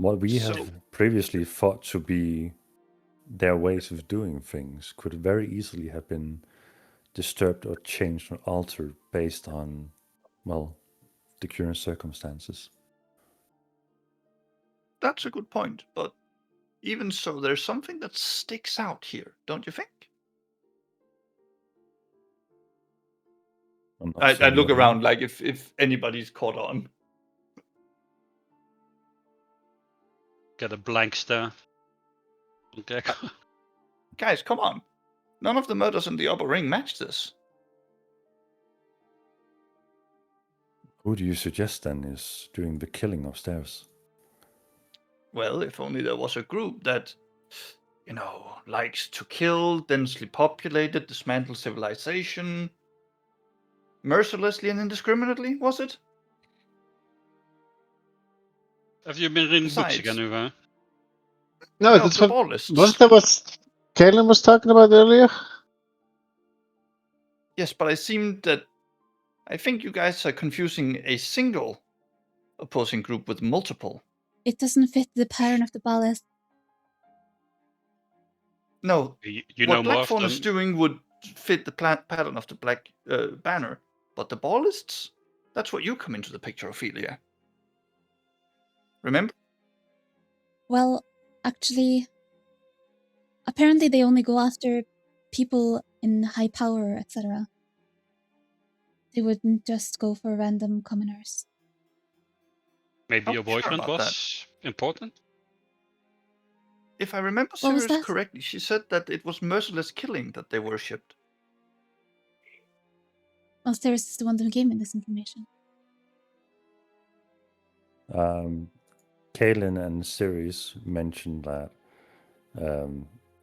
What we So- have previously thought to be their ways of doing things could very easily have been disturbed or changed or altered based on, well, the current circumstances. That's a good point, but even so, there's something that sticks out here, don't you think? I'm not I saying look what it around is. like if anybody's caught on. Get a blank stare. Okay. Guys, come on. None of the murders in the upper ring match this. Who do you suggest then is doing the killing upstairs? Well, if only there was a group that, likes to kill, densely populated, dismantle civilization, mercilessly and indiscriminately, was it? Have you been reading books again, Besides- Uwe? No, No, that's the what. ballists. Wasn't that what Kalen was talking about earlier? Yes, but I think you guys are confusing a single opposing group with multiple. It doesn't fit the pattern of the ballast. No, You what know more of Blackthorn is them. doing would fit the pattern of the black banner, but the ballists, that's what you come into the picture, Ophelia. Remember? Well, actually, apparently they only go after people in high power, etc. They wouldn't just go for random commoners. Maybe I'm your not sure boyfriend about that. was important? If I remember What was Sirius that? correctly, she said that it was merciless killing that they worshipped. Well, Ceres is the one who gave me this information. Kaylin and Sirius mentioned that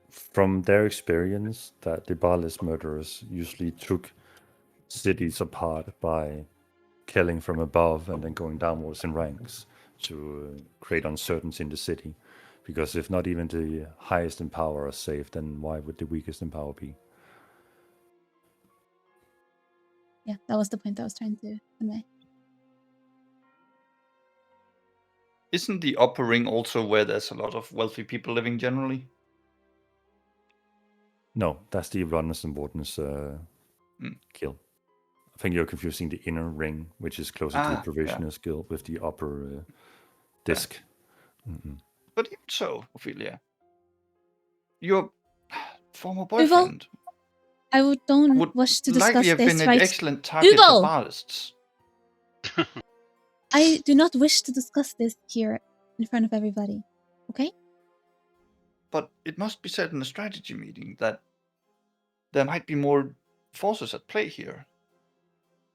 from their experience that the Baalis murderers usually took cities apart by killing from above and then going downwards in ranks to create uncertainty in the city. Because if not even the highest in power are safe, then why would the weakest in power be? Yeah, that was the point I was trying to convey. Isn't the upper ring also where there's a lot of wealthy people living generally? No, that's the runners and wardens guild. I think you're confusing the inner ring, which is closer to the Ah, provisioners guild, with the upper disc. But even so, Ophelia, your former boyfriend Don't would wish to likely discuss have this been an right. excellent target for Uvo! ballists. I do not wish to discuss this here in front of everybody. Okay? But it must be said in a strategy meeting that there might be more forces at play here.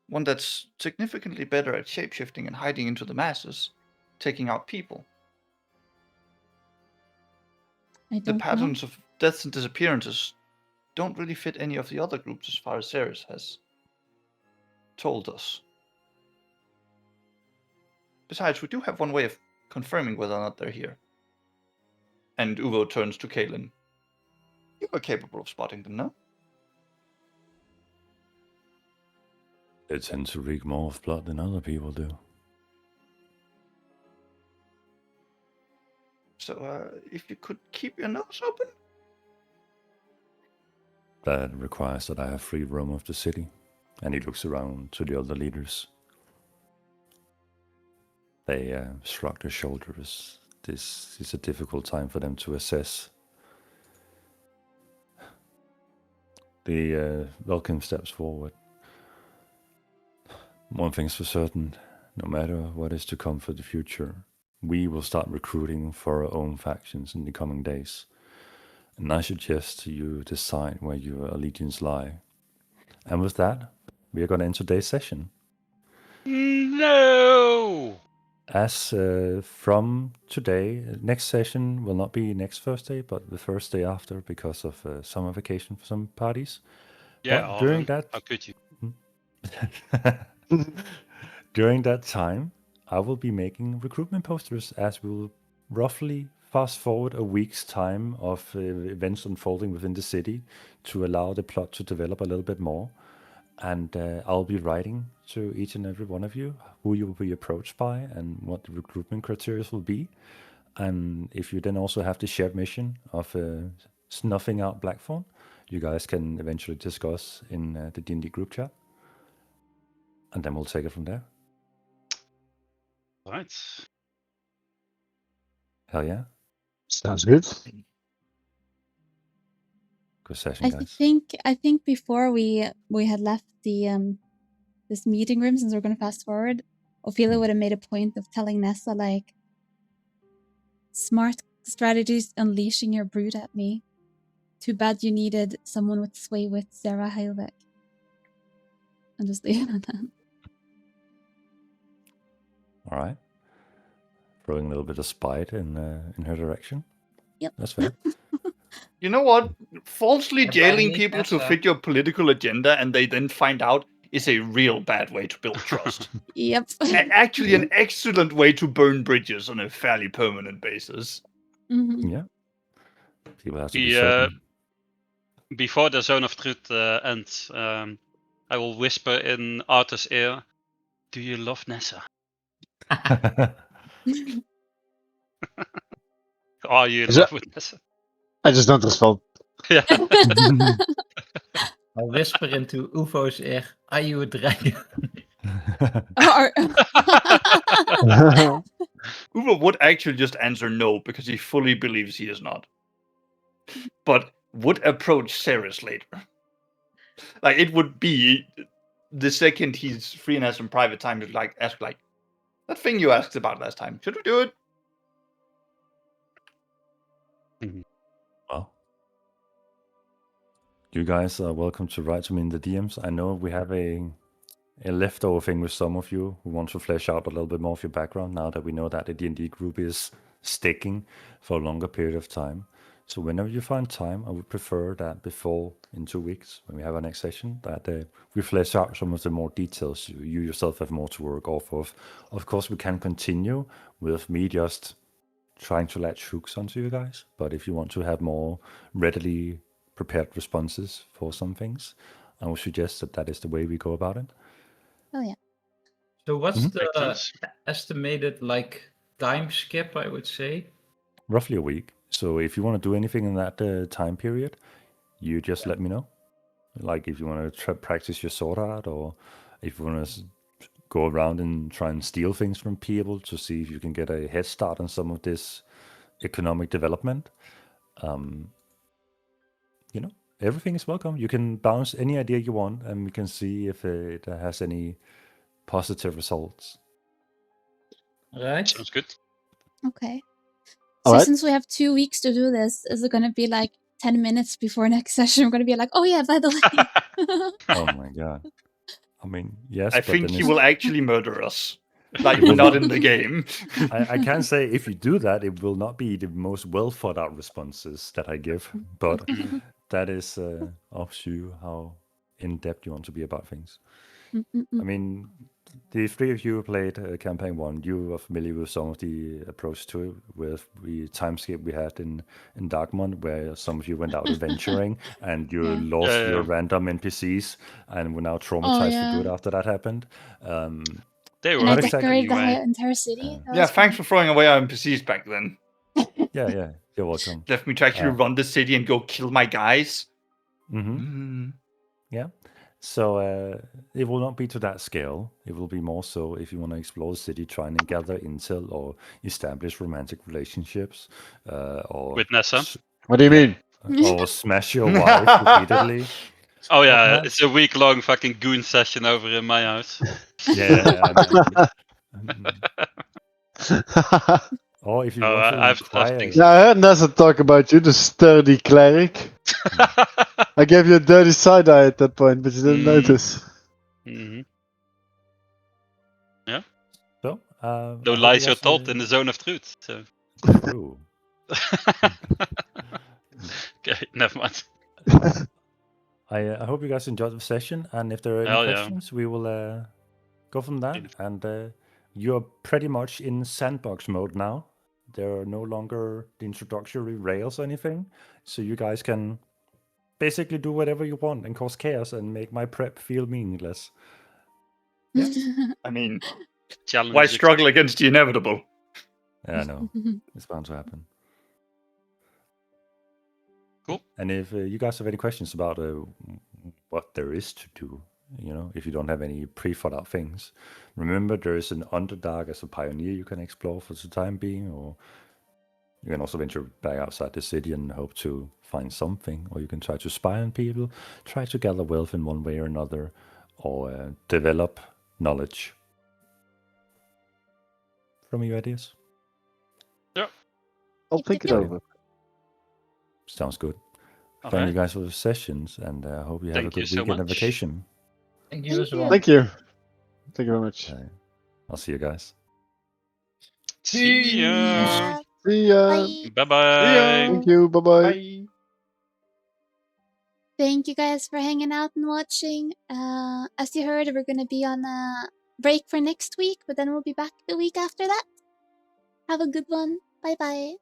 One that's significantly better at shapeshifting and hiding into the masses, taking out people. I The don't know. patterns of deaths and disappearances don't really fit any of the other groups as far as Ceres has told us. Besides, we do have one way of confirming whether or not they're here. And Uvo turns to Kalen. You are capable of spotting them, no? They tend to reek more of blood than other people do. So, if you could keep your nose open? That requires that I have free roam of the city. And he looks around to the other leaders. They shrug their shoulders. This is a difficult time for them to assess. The Vulcan steps forward. One thing's for certain, no matter what is to come for the future, we will start recruiting for our own factions in the coming days. And I suggest you decide where your allegiance lie. And with that, we are going to end today's session. No! As from today, next session will not be next Thursday, but the Thursday after because of summer vacation for some parties. Yeah, But during Arlen, that, how could you? during that time, I will be making recruitment posters as we will roughly fast forward a week's time of events unfolding within the city to allow the plot to develop a little bit more. And I'll be writing to each and every one of you who you will be approached by and what the recruitment criteria will be. And if you then also have the shared mission of snuffing out Blackthorn, you guys can eventually discuss in the D&D group chat. And then we'll take it from there. Right. Hell yeah. Sounds good. Good session, guys. I think before we had left the this meeting room, since we're going to fast forward, Ophelia would have made a point of telling Nessa like, smart strategies unleashing your brood at me. Too bad you needed someone with sway with Sarah Heilbeck. And just leave it at that. All right. Throwing a little bit of spite in her direction. Yep. That's fair. You know what? Falsely Yeah, but I jailing need people to Nessa. fit your political agenda and they then find out is a real bad way to build trust. Yep. Actually, an excellent way to burn bridges on a fairly permanent basis. Mhm. Yeah. People have to be certain. Before the Zone of Truth ends, I will whisper in Arthur's ear, "Do you love Nessa? Are you in Is love that- with Nessa?" I just don't respond. Yeah. I'll whisper into Ufo's ear, are you a dragon? Or- Uber would actually just answer no because he fully believes he is not. But would approach Ceres later. Like it would be the second he's free and has some private time to like ask like that thing you asked about last time. Should we do it? Well, you guys are welcome to write to me in the DMs. I know we have a leftover thing with some of you who want to flesh out a little bit more of your background now that we know that the D&D group is sticking for a longer period of time. So whenever you find time, I would prefer that before, in 2 weeks, when we have our next session, that we flesh out some of the more details. You yourself have more to work off of. Of course, we can continue with me just trying to latch hooks onto you guys. But if you want to have more readily prepared responses for some things, I would suggest that that is the way we go about it. Oh yeah. So what's Mhm. the Makes sense. estimated like time skip, I would say? Roughly a week. So if you want to do anything in that time period, you just let me know. Like if you want to practice your sword art, or if you want to go around and try and steal things from people to see if you can get a head start on some of this economic development, everything is welcome. You can bounce any idea you want, and we can see if it has any positive results. Right? Sounds good. Okay. All So right. since we have 2 weeks to do this, is it going to be like 10 minutes before next session? We're going to be like, oh yeah, by the way. Oh my god. I mean, yes, I but think then he it's- will actually murder us. Like It will not not. in the game. I can say if you do that, it will not be the most well thought out responses that I give, but that is up to you how in depth you want to be about things. I mean, the three of you who played campaign 1, you are familiar with some of the approach to it, with the time skip we had in Darkmont, where some of you went out adventuring and you Yeah. lost Yeah. your random NPCs and were now traumatized for good yeah. after that happened. They were And I Not exactly. decorated the anyway. entire city. That Yeah, was thanks fun. for throwing away our NPCs back then. Yeah, you're welcome. Left me to actually run the city and go kill my guys. Yeah. So it will not be to that scale. It will be more so if you want to explore the city, trying to gather intel or establish romantic relationships, or With Nessa. What do you mean? or smash your wife repeatedly. Oh yeah, whatnot. it's a week-long fucking goon session over in my house. Yeah. Or if you want to I've inquire, things. Yeah, I heard Nessa talk about you, the sturdy cleric. I gave you a dirty side eye at that point, but you didn't notice. Mhm. so No I hope lies you are guys told in the Zone of Truth. So. True. Okay, never mind. I hope you guys enjoyed the session, and if there are any Hell yeah. questions, we will go from there. Beautiful. And you're pretty much in sandbox mode now. There are no longer the introductory rails or anything, so you guys can basically do whatever you want and cause chaos and make my prep feel meaningless. I mean, Challenge why is struggle against the inevitable? Yeah, I know. It's bound to happen. Cool. And if you guys have any questions about what there is to do, if you don't have any pre-thought out things, remember there is an Underdark as a pioneer you can explore for the time being, or you can also venture back outside the city and hope to find something, or you can try to spy on people, try to gather wealth in one way or another, or develop knowledge. From your ideas? I'll think it Yep. over. Sounds good. All Thank you right. guys for the sessions, and I hope you have Thank a you good so weekend and much. vacation. Thank you Thank as well. you. Thank you. Thank you very much. I'll see you guys. See ya. Yeah. See ya. Bye. Bye bye. See ya. Thank you. Bye-bye. Bye. Thank you guys for hanging out and watching. As you heard, we're gonna be on a break for next week, but then we'll be back the week after that. Have a good one. Bye bye.